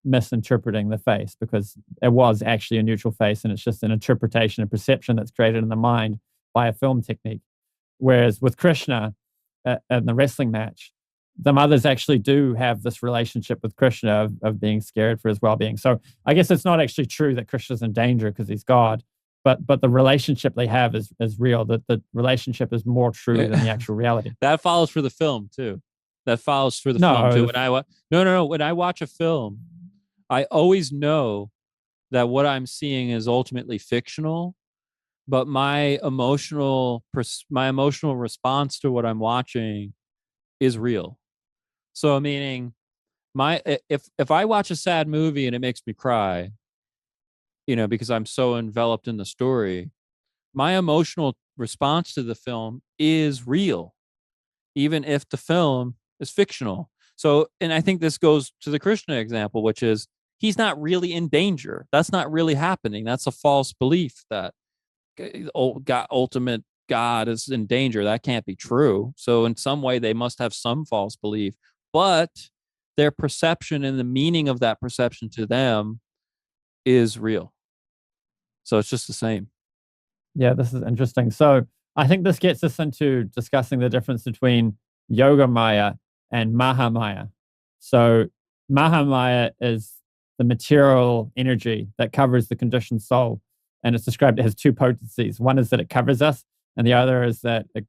misinterpreting the face because it was actually a neutral face and it's just an interpretation and perception that's created in the mind by a film technique. Whereas with Krishna in the wrestling match, the mothers actually do have this relationship with Krishna of being scared for his well-being. So I guess it's not actually true that Krishna's in danger because he's God, but the relationship they have is real. That the relationship is more true than the actual reality. That follows for the film too. Film too. When I watch a film, I always know that what I'm seeing is ultimately fictional, but my emotional response to what I'm watching is real. So meaning if I watch a sad movie and it makes me cry, because I'm so enveloped in the story, my emotional response to the film is real, even if the film is fictional. So, and I think this goes to the Krishna example, which is he's not really in danger. That's not really happening. That's a false belief that ultimate God is in danger. That can't be true. So in some way, they must have some false belief, but their perception and the meaning of that perception to them is real. So it's just the same. Yeah, this is interesting. So I think this gets us into discussing the difference between Yoga Maya and Mahamaya. So Mahamaya is the material energy that covers the conditioned soul. And it's described as two potencies. One is that it covers us, and the other is that it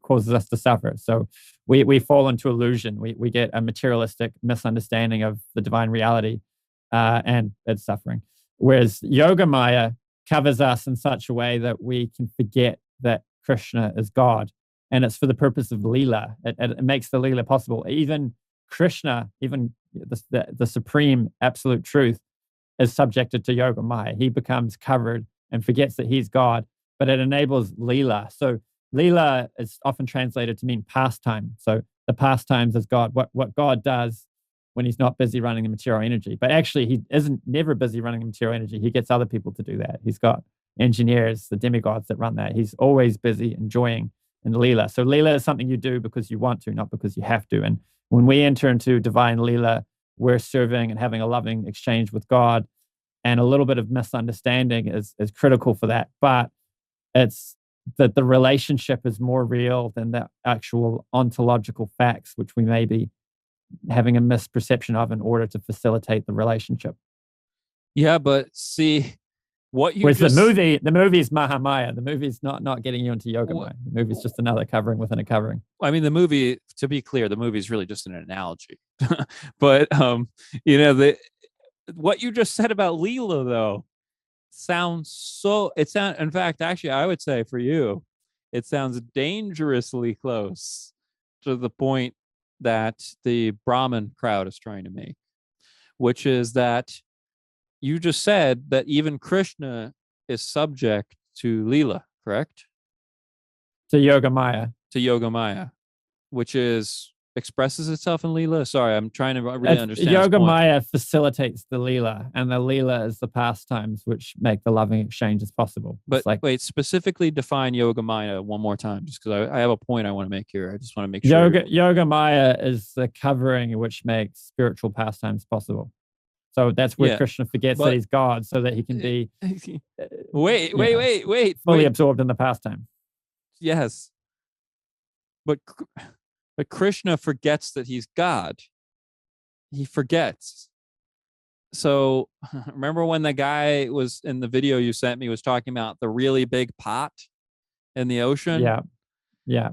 causes us to suffer. So we fall into illusion. We get a materialistic misunderstanding of the divine reality and its suffering. Whereas Yoga Maya covers us in such a way that we can forget that Krishna is God. And it's for the purpose of Leela. It makes the Leela possible. Even Krishna, even the supreme absolute truth, is subjected to Yoga Maya. He becomes covered and forgets that he's God, but it enables Leela. So Leela is often translated to mean pastime. So the pastimes is God, what God does when he's not busy running the material energy. But actually, he isn't never busy running the material energy. He gets other people to do that. He's got engineers, the demigods that run that. He's always busy enjoying in Leela. So Leela is something you do because you want to, not because you have to. And when we enter into divine Leela, we're serving and having a loving exchange with God. And a little bit of misunderstanding is critical for that. But it's that the relationship is more real than the actual ontological facts, which we may be having a misperception of in order to facilitate the relationship. Yeah, but see, what you Whereas just... the movie is Mahamaya. The movie's not getting you into Yoga Maya. The movie's just another covering within a covering. I mean, the movie, to be clear, the movie is really just an analogy. But, what you just said about Leela, though, in fact, actually, I would say for you, it sounds dangerously close to the point that the Brahmin crowd is trying to make, which is that you just said that even Krishna is subject to Leela, correct? To Yoga Maya. To Yoga Maya, which expresses itself in Leela. Sorry, I'm trying to really understand. Yoga Maya facilitates the Leela, and the Leela is the pastimes which make the loving exchanges possible. But wait, specifically define Yoga Maya one more time, just because I have a point I want to make here. I just want to make sure. Yoga Maya is the covering which makes spiritual pastimes possible. So that's where Krishna forgets that he's God, so that he can be fully absorbed in the pastime. Yes, but Krishna forgets that he's God. He forgets. So remember when the guy was in the video you sent me was talking about the really big pot in the ocean? Yeah.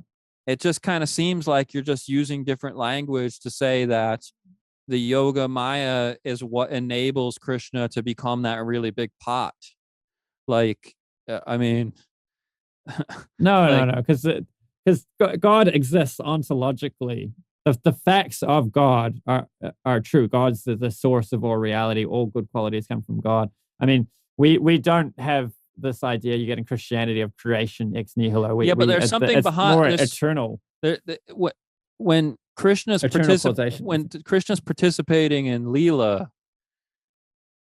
It just kind of seems like you're just using different language to say that the Yoga Maya is what enables Krishna to become that really big pot. Like, I mean... No, because God exists ontologically. The facts of God are true. God's the source of all reality. All good qualities come from God. I mean, we don't have this idea you get in Christianity of creation ex nihilo. But there's something behind more this, eternal. When Krishna's participating in Leela,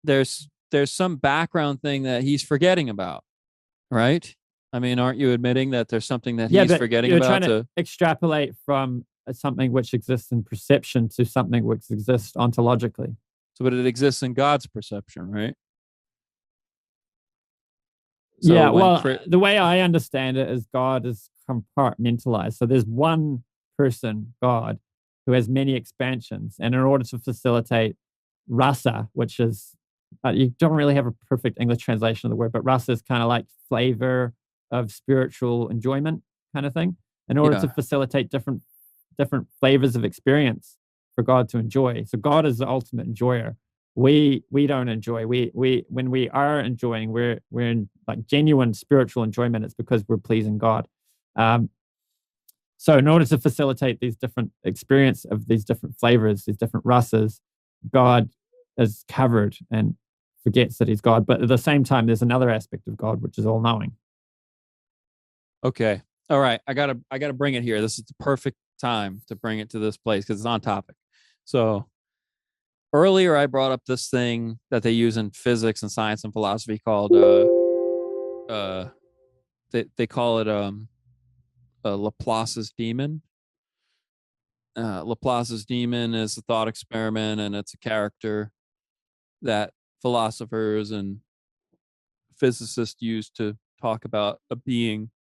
there's some background thing that he's forgetting about, right? I mean, aren't you admitting that there's something that he's forgetting about? You're trying to extrapolate from something which exists in perception to something which exists ontologically. So, but it exists in God's perception, right? So the way I understand it is God is compartmentalized. So there's one person, God, who has many expansions. And in order to facilitate rasa, which is, you don't really have a perfect English translation of the word, but rasa is kind of like flavor of spiritual enjoyment kind of thing. In order to facilitate different flavors of experience for God to enjoy. So God is the ultimate enjoyer. We don't enjoy. We when we are enjoying, we're in like genuine spiritual enjoyment. It's because we're pleasing God. So in order to facilitate these different experience of these different flavors, these different rasas, God is covered and forgets that he's God. But at the same time, there's another aspect of God which is all knowing. Okay. All right. I gotta bring it here. This is the perfect time to bring it to this place because it's on topic. So earlier I brought up this thing that they use in physics and science and philosophy called they call it Laplace's demon. Laplace's demon is a thought experiment, and it's a character that philosophers and physicists use to talk about a being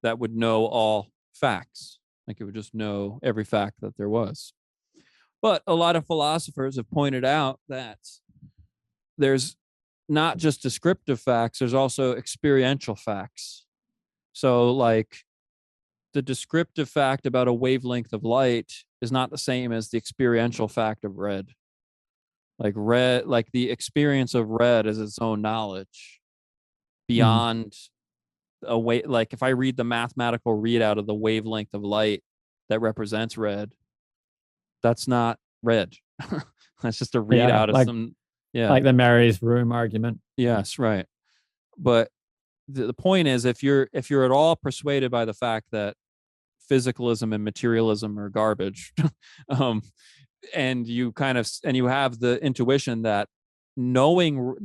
that would know all facts. Like it would just know every fact that there was. But a lot of philosophers have pointed out that there's not just descriptive facts, there's also experiential facts. So like the descriptive fact about a wavelength of light is not the same as the experiential fact of red. Like the experience of red is its own knowledge. beyond a way. Like if I read the mathematical readout of the wavelength of light that represents red, that's not red. That's just a readout of some. Yeah, like the Mary's room argument. yes, right. But the point is, if you're at all persuaded by the fact that physicalism and materialism are garbage, and you have the intuition that knowing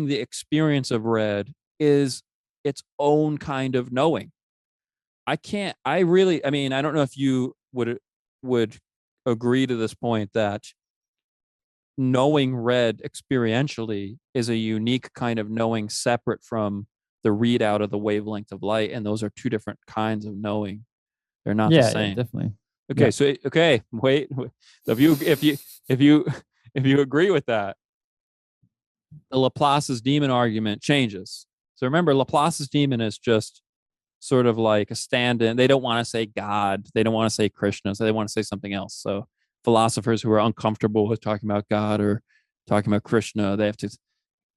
the experience of red is its own kind of knowing. I don't know if you would agree to this point that knowing red experientially is a unique kind of knowing separate from the readout of the wavelength of light, and those are two different kinds of knowing. They're not the same. Yeah, definitely. Okay, Yeah. so wait. If you agree with that, the Laplace's demon argument changes. So remember, Laplace's demon is just sort of like a stand-in. They don't want to say God. They don't want to say Krishna. So they want to say something else. So philosophers who are uncomfortable with talking about God or talking about Krishna, they have to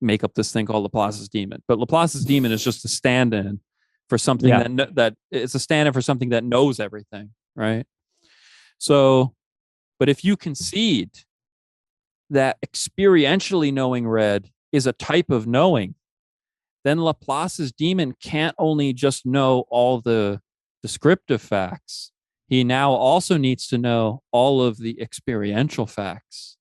make up this thing called Laplace's demon. But Laplace's demon is just a stand-in for something that it's a stand-in for something that knows everything, right? So, but if you concede that experientially knowing red is a type of knowing, then Laplace's demon can't only just know all the descriptive facts. He now also needs to know all of the experiential facts.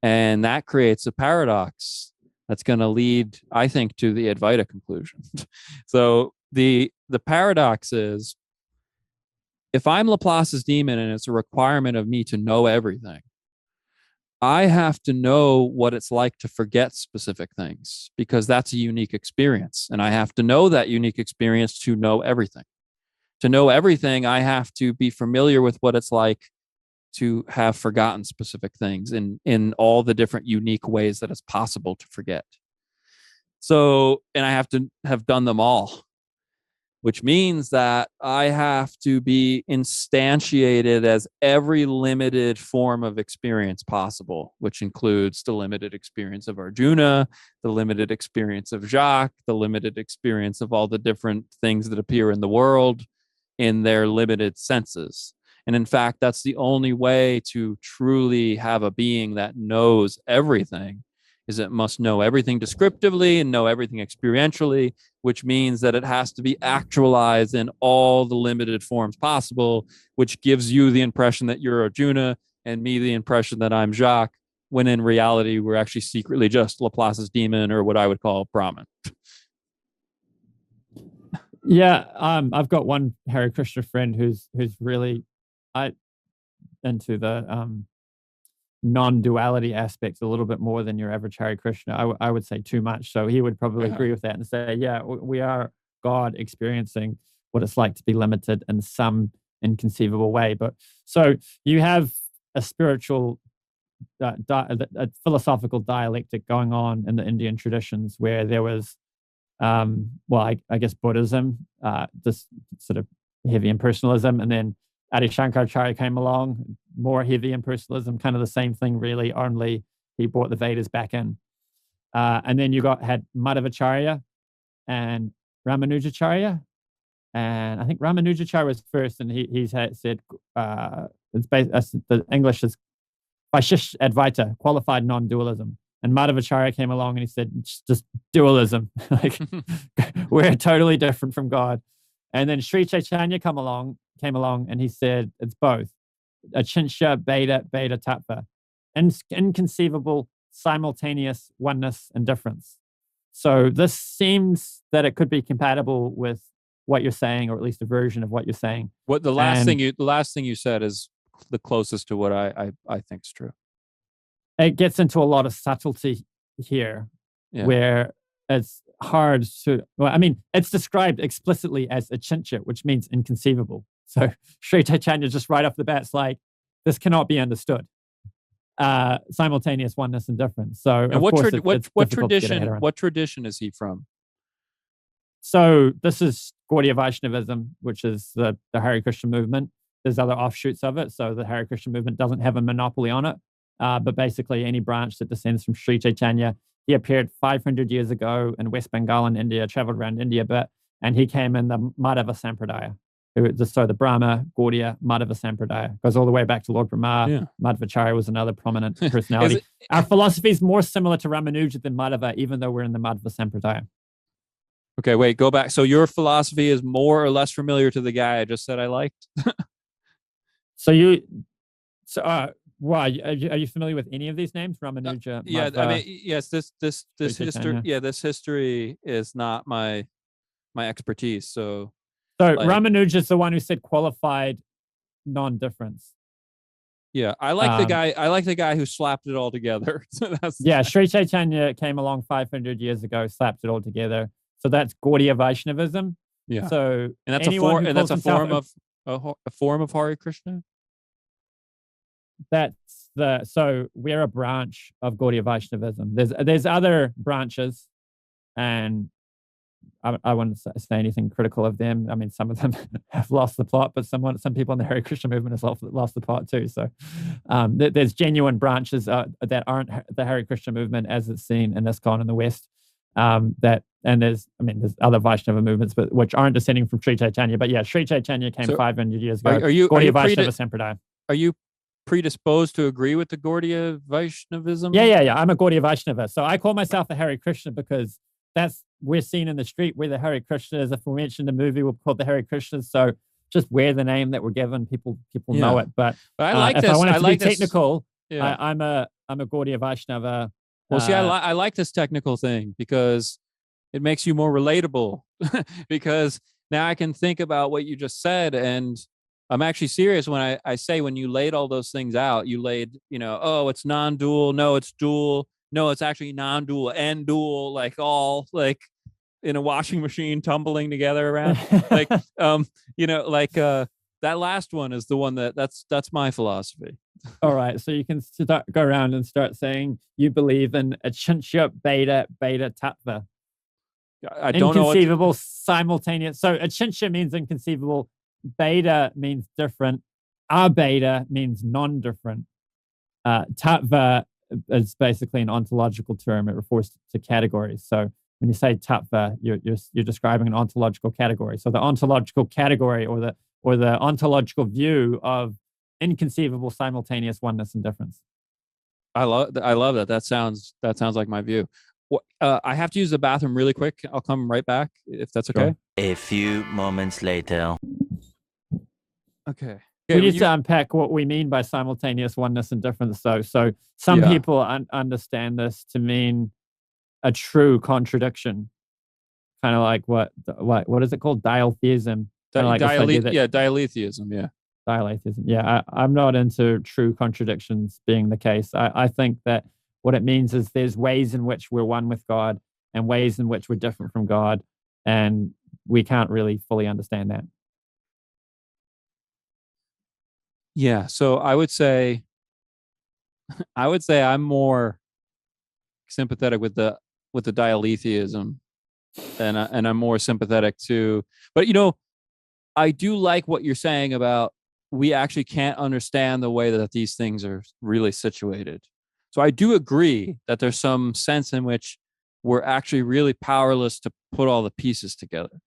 And that creates a paradox that's going to lead, I think, to the Advaita conclusion. So the paradox is, if I'm Laplace's demon and it's a requirement of me to know everything, I have to know what it's like to forget specific things, because that's a unique experience. And I have to know that unique experience to know everything. To know everything, I have to be familiar with what it's like to have forgotten specific things in all the different unique ways that it's possible to forget. So, and I have to have done them all, which means that I have to be instantiated as every limited form of experience possible, which includes the limited experience of Arjuna, the limited experience of Jacques, the limited experience of all the different things that appear in the world in their limited senses. And in fact, that's the only way to truly have a being that knows everything, is it must know everything descriptively and know everything experientially, which means that it has to be actualized in all the limited forms possible, which gives you the impression that you're Arjuna and me the impression that I'm Jacques, when in reality, we're actually secretly just Laplace's demon, or what I would call Brahman. Yeah, I've got one Hare Krishna friend who's really into the non-duality aspects a little bit more than your average Hare Krishna. I would say too much. So he would probably agree with that and say, yeah, we are God experiencing what it's like to be limited in some inconceivable way. But so you have a spiritual, a philosophical dialectic going on in the Indian traditions, where there was, I guess Buddhism, this sort of heavy impersonalism, and then Adi Shankaracharya came along, more heavy impersonalism, kind of the same thing, really, only he brought the Vedas back in. And then you had Madhvacharya and Ramanujacharya. And I think Ramanujacharya was first, and he's said, the English is Vaishish Advaita, qualified non-dualism. And Madhvacharya came along and he said, just dualism. Like, we're totally different from God. And then Sri Chaitanya came along and he said, it's both. Achinsya, Beta, Tattva. Inconceivable, simultaneous oneness and difference. So this seems that it could be compatible with what you're saying, or at least a version of what you're saying. What the last thing you said is the closest to what I think is true. It gets into a lot of subtlety here, where it's hard to, it's described explicitly as achintya, which means inconceivable. So Sri Chaitanya just right off the bat, it's like, this cannot be understood. Simultaneous oneness and difference. So, and what tradition is he from? So this is Gaudiya Vaishnavism, which is the Hare Krishna movement. There's other offshoots of it. So the Hare Krishna movement doesn't have a monopoly on it. But basically, any branch that descends from Sri Chaitanya He appeared 500 years ago in West Bengal in India, traveled around India a bit, and he came in the Madhava Sampradaya. So the Brahma, Gaudiya, Madhava Sampradaya goes all the way back to Lord Brahma. Yeah. Madhvacharya was another prominent personality. Our philosophy is more similar to Ramanuja than Madhava, even though we're in the Madhava Sampradaya. Okay, wait, go back. So your philosophy is more or less familiar to the guy I just said I liked? Why are you familiar with any of these names? Ramanuja, Yeah, Madhva, I mean, yes, this history, Chaitanya. yeah, this history is not my expertise. So So like- Ramanuja is the one who said qualified non-difference. yeah, I like the guy. I like the guy who slapped it all together. So that's Yeah, Sri Chaitanya came along 500 years ago, slapped it all together. So that's Gaudiya Vaishnavism. yeah. So And that's anyone who calls a himself form of Hare Krishna. So we're a branch of Gaudiya Vaishnavism. There's other branches, and I wouldn't say anything critical of them. I mean, some of them have lost the plot, but some people in the Hare Krishna movement have lost the plot too. So there's genuine branches that aren't the Hare Krishna movement as it's seen in ISKCON in the West. There's other Vaishnava movements, but which aren't descending from Sri Chaitanya. But yeah, Sri Chaitanya came 500 years ago. Are you Gaudiya Vaishnava Sampradaya. Are you predisposed to agree with the Gaudiya Vaishnavism? Yeah. I'm a Gaudiya Vaishnava. So I call myself a Hare Krishna because we're seen in the street. We're the Hare Krishnas. If we mention the movie, we're called the Hare Krishnas. So just wear the name that we're given. People know it. But I like if this. I wanted to like be technical, yeah. I'm a Gaudiya Vaishnava. Well, see, I like this technical thing because it makes you more relatable. Because now I can think about what you just said, and I'm actually serious when I say when you laid all those things out. You laid, oh, it's non-dual. No, it's dual. No, it's actually non-dual and dual, like all like in a washing machine tumbling together around. Like, that last one is the one that's my philosophy. All right. So you can go around and start saying you believe in achintya beta tattva. I don't know. Inconceivable, simultaneous. So achintya means inconceivable. Beta means different. Abeta means non-different. Tattva is basically an ontological term. It refers to categories. So when you say tattva, you're describing an ontological category. So the ontological category or the ontological view of inconceivable, simultaneous oneness and difference. I love that. That sounds like my view. I have to use the bathroom really quick. I'll come right back if that's okay. A few moments later. Okay. We need to unpack what we mean by simultaneous oneness and difference. So some people understand this to mean a true contradiction, kind of like what is it called? Dialetheism. Dialetheism. Yeah. Dialetheism. Yeah, I'm not into true contradictions being the case. I think that what it means is there's ways in which we're one with God and ways in which we're different from God, and we can't really fully understand that. Yeah, so I would say I'm more sympathetic with the dialetheism, and I'm more sympathetic to. But I do like what you're saying about we actually can't understand the way that these things are really situated. So I do agree that there's some sense in which we're actually really powerless to put all the pieces together.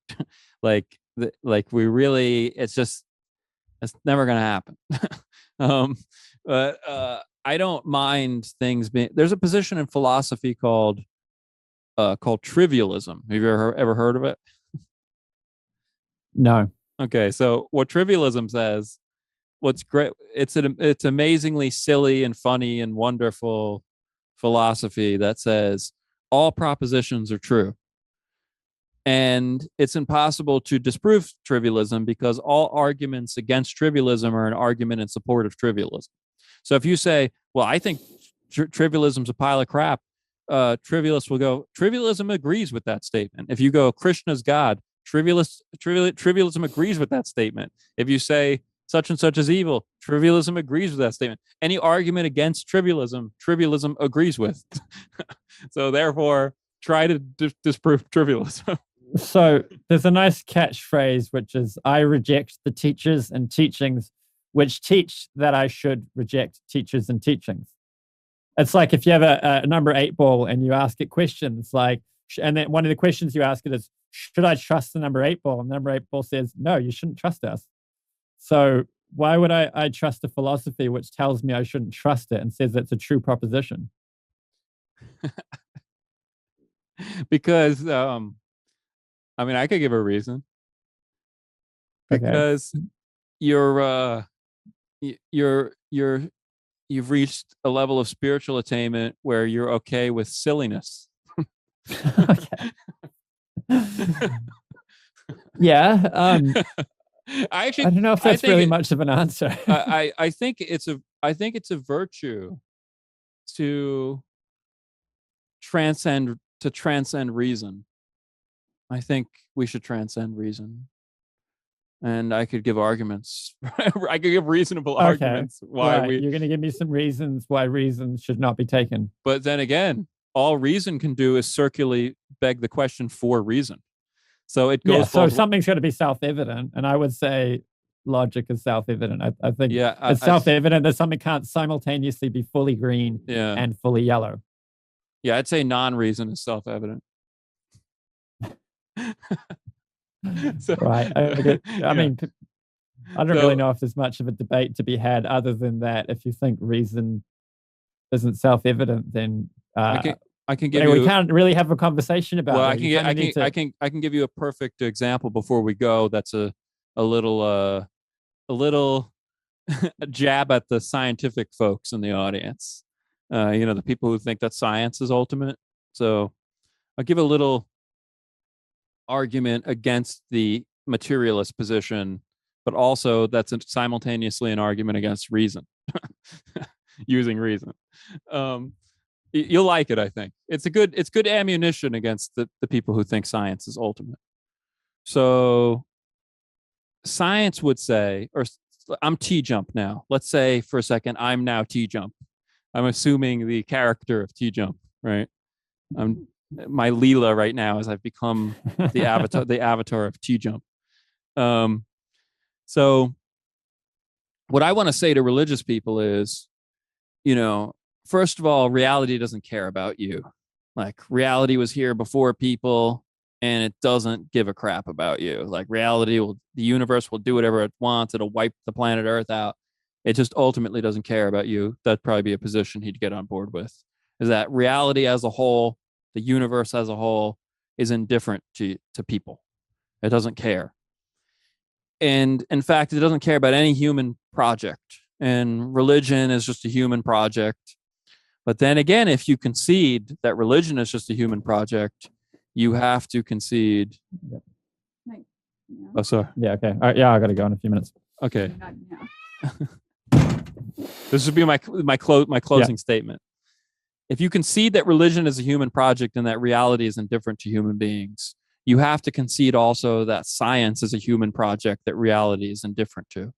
It's never going to happen. But I don't mind things being. There's a position in philosophy called trivialism. Have you ever heard of it? No. Okay, so what trivialism says, what's great, it's amazingly silly and funny and wonderful philosophy that says all propositions are true. And it's impossible to disprove trivialism because all arguments against trivialism are an argument in support of trivialism. So if you say, well, I think trivialism's a pile of crap, trivialists will go, trivialism agrees with that statement. If you go, Krishna's God, trivialism agrees with that statement. If you say such and such is evil, trivialism agrees with that statement. Any argument against trivialism agrees with. So therefore, try to disprove trivialism. So there's a nice catchphrase, which is, I reject the teachers and teachings which teach that I should reject teachers and teachings. It's like if you have a number 8 ball and you ask it questions like, and then one of the questions you ask it is, should I trust the number 8 ball? And number 8 ball says, no, you shouldn't trust us. So why would I trust a philosophy which tells me I shouldn't trust it and says it's a true proposition? Because I mean, I could give a reason. Because you've reached a level of spiritual attainment where you're okay with silliness. Okay. Yeah. I don't know if that's really much of an answer. I think it's a virtue to transcend reason. I think we should transcend reason. And I could give arguments. I could give reasonable arguments why you're going to give me some reasons why reason should not be taken. But then again, all reason can do is circularly beg the question for reason. So it goes. Yeah, so something's got to be self-evident, and I would say logic is self-evident. I think it's self-evident that something can't simultaneously be fully green and fully yellow. Yeah, I'd say non-reason is self-evident. So, right. I mean, I don't really know if there's much of a debate to be had other than that. If you think reason isn't self-evident, then I can give you. We can't really have a conversation about. Well, it. I can give you a perfect example before we go. That's a little jab at the scientific folks in the audience. The people who think that science is ultimate. So I'll give a little argument against the materialist position, but also that's simultaneously an argument against reason, using reason. You'll like it, I think. It's good ammunition against the people who think science is ultimate. So science would say, or I'm T-Jump now. Let's say for a second, I'm now T-Jump. I'm assuming the character of T-Jump, right? My Leela right now is I've become the avatar of T-Jump. So what I want to say to religious people is, first of all, reality doesn't care about you. Like reality was here before people and it doesn't give a crap about you. Like the universe will do whatever it wants. It'll wipe the planet Earth out. It just ultimately doesn't care about you. That'd probably be a position he'd get on board with, is that reality as a whole, the universe as a whole, is indifferent to people. It doesn't care. And in fact, it doesn't care about any human project. And religion is just a human project. But then again, if you concede that religion is just a human project, you have to concede. Oh, sorry. Yeah, okay. All right, yeah, I got to go in a few minutes. Okay. This would be my closing statement. If you concede that religion is a human project and that reality is indifferent to human beings, you have to concede also that science is a human project that reality is indifferent to.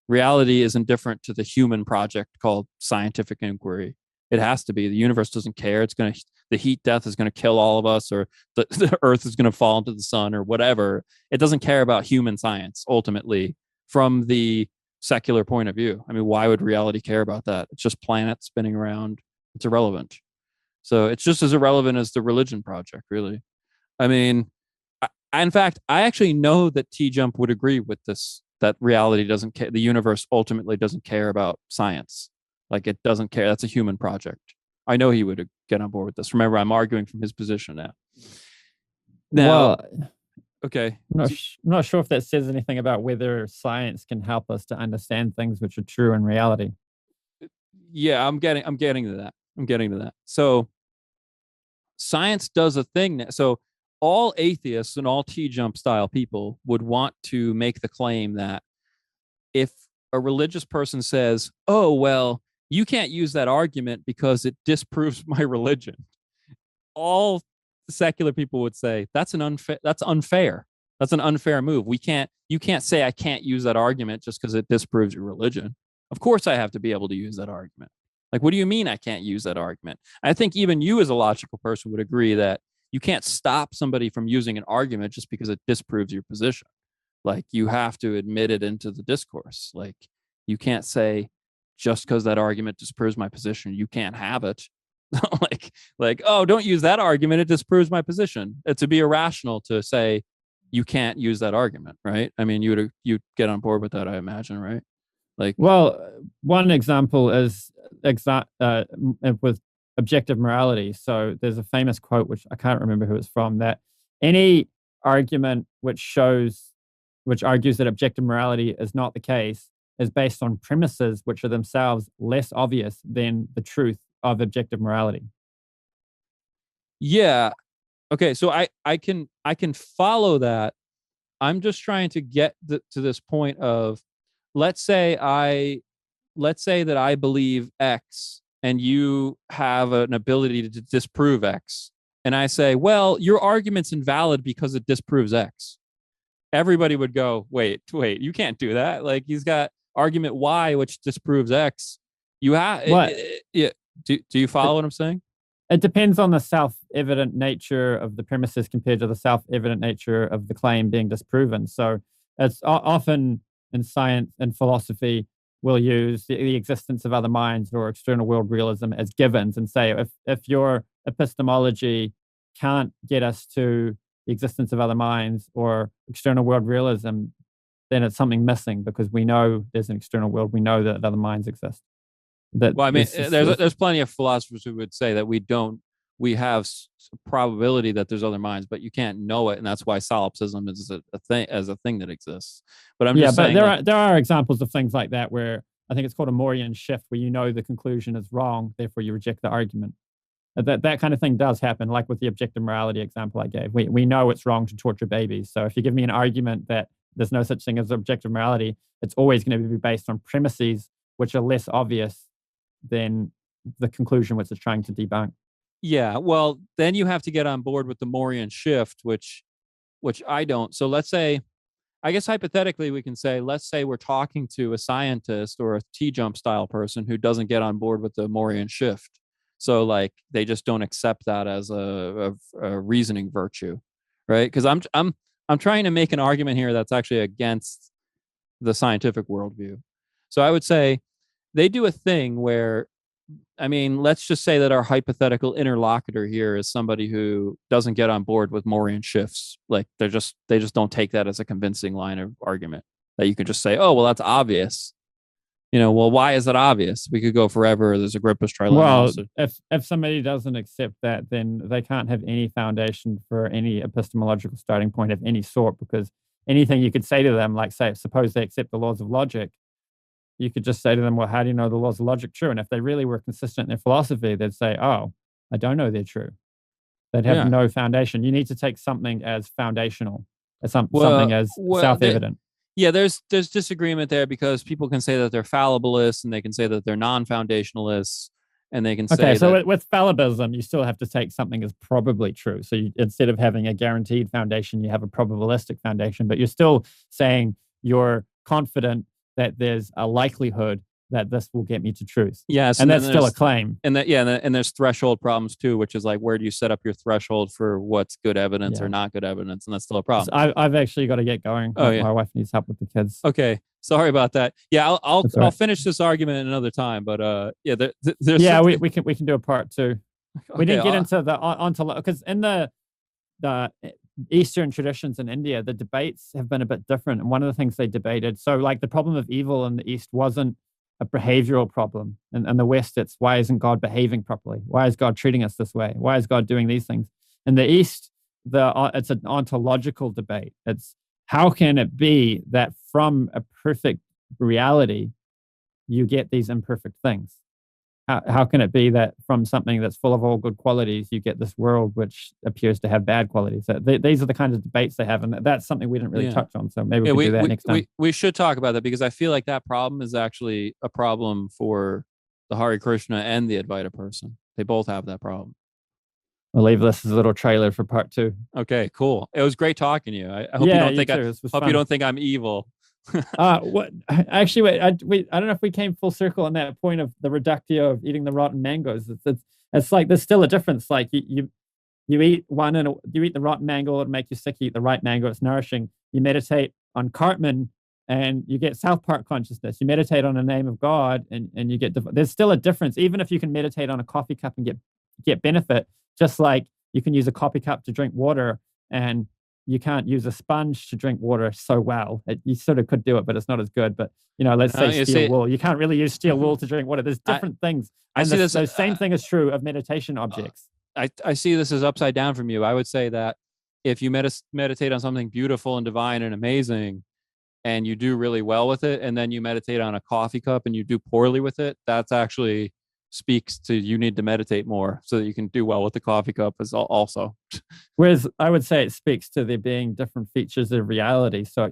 Reality is indifferent to the human project called scientific inquiry. It has to be. The universe doesn't care. The heat death is going to kill all of us, or the earth is going to fall into the sun, or whatever. It doesn't care about human science, ultimately, from the secular point of view. I mean, why would reality care about that? It's just planets spinning around. It's irrelevant. So it's just as irrelevant as the religion project, really. I mean, in fact, I actually know that T-Jump would agree with this, that reality doesn't care. The universe ultimately doesn't care about science. Like it doesn't care. That's a human project. I know he would get on board with this. Remember, I'm arguing from his position now. Okay. I'm not sure if that says anything about whether science can help us to understand things which are true in reality. Yeah, I'm getting to that. So science does a thing. So all atheists and all T-Jump style people would want to make the claim that if a religious person says, oh, well, you can't use that argument because it disproves my religion, all secular people would say that's unfair. That's an unfair move. You can't say I can't use that argument just because it disproves your religion. Of course I have to be able to use that argument. Like, what do you mean I can't use that argument? I think even you as a logical person would agree that you can't stop somebody from using an argument just because it disproves your position. Like, you have to admit it into the discourse. Like, you can't say, just because that argument disproves my position, you can't have it. like, oh, don't use that argument. It disproves my position. It's to be irrational to say you can't use that argument, right? I mean, you'd get on board with that, I imagine, right? Like, well, one example is with objective morality. So there's a famous quote, which I can't remember who it's from, that any argument which argues that objective morality is not the case is based on premises which are themselves less obvious than the truth of objective morality. Yeah. Okay. So I can follow that. I'm just trying to get to this point of, let's say that I believe X and you have an ability to disprove X. And I say, well, your argument's invalid because it disproves X. Everybody would go, wait, you can't do that. Like, he's got argument Y, which disproves X. You have what? Yeah. Do you follow what I'm saying? It depends on the self-evident nature of the premises compared to the self-evident nature of the claim being disproven. So it's often in science and philosophy, we'll use the existence of other minds or external world realism as givens and say, if your epistemology can't get us to the existence of other minds or external world realism, then it's something missing, because we know there's an external world. We know that other minds exist. Well, I mean, there's plenty of philosophers who would say that we have probability that there's other minds, but you can't know it, and that's why solipsism is a thing that exists. But I'm just saying, there are examples of things like that where I think it's called a Morean shift, where you know the conclusion is wrong, therefore you reject the argument. That kind of thing does happen, like with the objective morality example I gave. We know it's wrong to torture babies, so if you give me an argument that there's no such thing as objective morality, it's always going to be based on premises which are less obvious than the conclusion which it's trying to debunk. Yeah, well, then you have to get on board with the Morean shift, which I don't. So let's say, I guess hypothetically we can say, let's say we're talking to a scientist or a T-jump style person who doesn't get on board with the Morean shift. So like they just don't accept that as a reasoning virtue, right? Because I'm trying to make an argument here that's actually against the scientific worldview. So I would say they do a thing where, I mean, let's just say that our hypothetical interlocutor here is somebody who doesn't get on board with Morean shifts. Like they just don't take that as a convincing line of argument that you can just say, oh, well, that's obvious. Well, why is that obvious? We could go forever. There's Agrippa's trilemma. Well, if somebody doesn't accept that, then they can't have any foundation for any epistemological starting point of any sort, because anything you could say to them, like suppose they accept the laws of logic, you could just say to them, well, how do you know the laws of logic true? And if they really were consistent in their philosophy, they'd say, oh, I don't know they're true. They'd have no foundation. You need to take something as foundational, as something as self-evident. There's disagreement there, because people can say that they're fallibilists and they can say that they're non-foundationalists, and they can say okay, so with fallibilism, you still have to take something as probably true. So instead of having a guaranteed foundation, you have a probabilistic foundation, but you're still saying you're confident that there's a likelihood that this will get me to truth. Yes, and that's still a claim. And there's threshold problems too, which is like, where do you set up your threshold for what's good evidence or not good evidence? And that's still a problem. So I've actually got to get going. My wife needs help with the kids. Okay, sorry about that. Yeah, I'll finish this argument another time. But we can do a part two. We didn't get into the ontology, because in the Eastern traditions in India, the debates have been a bit different. And one of the things they debated, so like the problem of evil in the East wasn't a behavioral problem. In the West, it's why isn't God behaving properly? Why is God treating us this way? Why is God doing these things? In the East, it's an ontological debate. It's how can it be that from a perfect reality, you get these imperfect things? How can it be that from something that's full of all good qualities, you get this world which appears to have bad qualities? So these are the kinds of debates they have, and that's something we didn't really touch on. So maybe we could do that next time. We should talk about that, because I feel like that problem is actually a problem for the Hare Krishna and the Advaita person. They both have that problem. We'll leave this as a little trailer for part two. Okay, cool. It was great talking to you. I hope you don't think I'm evil. What actually? I don't know if we came full circle on that point of the reductio of eating the rotten mangoes. It's like there's still a difference. Like you eat one and you eat the rotten mango, it'll make you sick. You eat the right mango, it's nourishing. You meditate on Cartman, and you get South Park consciousness. You meditate on the name of God, and you get there's still a difference, even if you can meditate on a coffee cup and get benefit. Just like you can use a coffee cup to drink water, and you can't use a sponge to drink water so well. You sort of could do it, but it's not as good. But let's say steel wool. You can't really use steel wool to drink water. There's different things. And the same thing is true of meditation objects. I see this as upside down from you. I would say that if you meditate on something beautiful and divine and amazing, and you do really well with it, and then you meditate on a coffee cup and you do poorly with it, that's actually speaks to you need to meditate more so that you can do well with the coffee cup as also. Whereas I would say it speaks to there being different features of reality. So,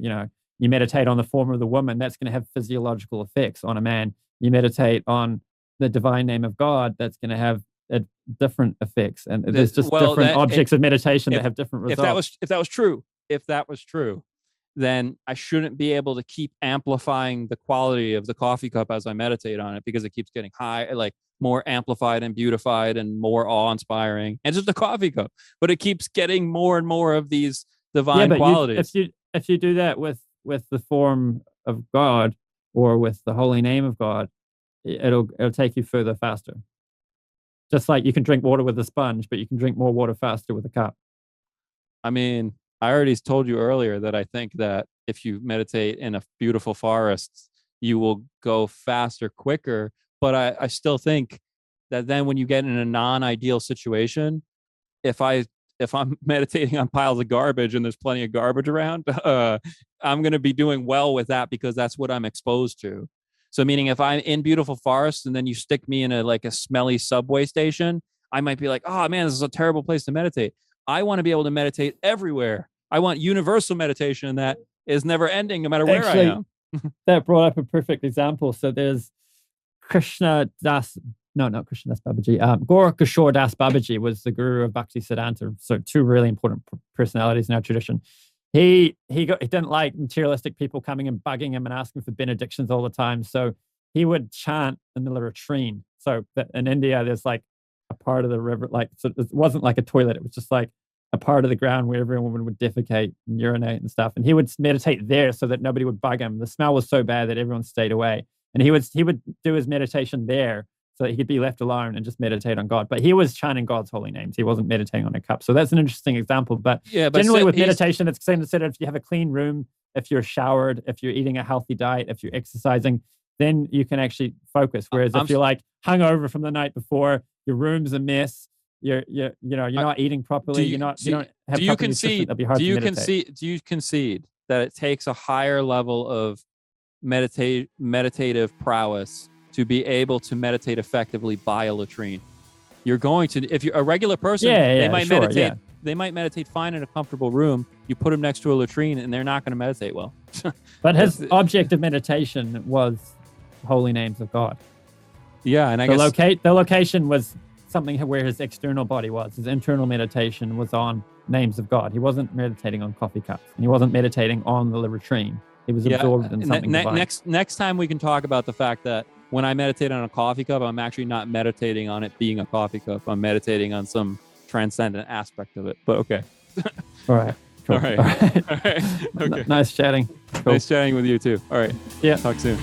you meditate on the form of the woman, that's going to have physiological effects on a man. You meditate on the divine name of God, that's going to have different effects. And there's just different objects of meditation that have different results. If that was true, then I shouldn't be able to keep amplifying the quality of the coffee cup as I meditate on it, because it keeps getting high, like more amplified and beautified and more awe-inspiring. And just a coffee cup, but it keeps getting more and more of these divine qualities. If you do that with the form of God or with the holy name of God, it'll take you further faster. Just like you can drink water with a sponge, but you can drink more water faster with a cup. I mean, I already told you earlier that I think that if you meditate in a beautiful forest, you will go faster, quicker. But I still think that then when you get in a non-ideal situation, if I'm meditating on piles of garbage and there's plenty of garbage around, I'm going to be doing well with that because that's what I'm exposed to. So meaning if I'm in beautiful forests and then you stick me in a smelly subway station, I might be like, oh man, this is a terrible place to meditate. I want to be able to meditate everywhere. I want universal meditation that is never ending, no matter where I am. That brought up a perfect example. So there's Krishna Das, no, not Krishna Das Babaji. Gorakishore Das Babaji was the guru of Bhakti Siddhanta. So two really important personalities in our tradition. He didn't like materialistic people coming and bugging him and asking for benedictions all the time. So he would chant in the latrine. So in India, there's like a part of the river, so it wasn't like a toilet. It was just like a part of the ground where everyone would defecate and urinate and stuff. And he would meditate there so that nobody would bug him. The smell was so bad that everyone stayed away. And he would do his meditation there so that he could be left alone and just meditate on God. But he was chanting God's holy names. He wasn't meditating on a cup. So that's an interesting example. But generally with meditation, it's considered if you have a clean room, if you're showered, if you're eating a healthy diet, if you're exercising, then you can actually focus. Whereas if you're like hungover from the night before, your room's a mess, you're not eating properly, you don't have proper nutrition, it'll be hard to meditate. Do you concede that it takes a higher level of meditative prowess to be able to meditate effectively by a latrine? You're going to, if you're a regular person, they might meditate. Yeah. They might meditate fine in a comfortable room. You put them next to a latrine, and they're not going to meditate well. But his object of meditation was holy names of God. Yeah, and I guess the location was something where his external body was. His internal meditation was on names of God. He wasn't meditating on coffee cups, and he wasn't meditating on the latrine. He was absorbed in something divine. Next time we can talk about the fact that when I meditate on a coffee cup, I'm actually not meditating on it being a coffee cup. I'm meditating on some transcendent aspect of it. But okay. All right. Cool. All right. Okay. Nice chatting. Cool. Nice chatting with you too. All right. Yeah. Talk soon.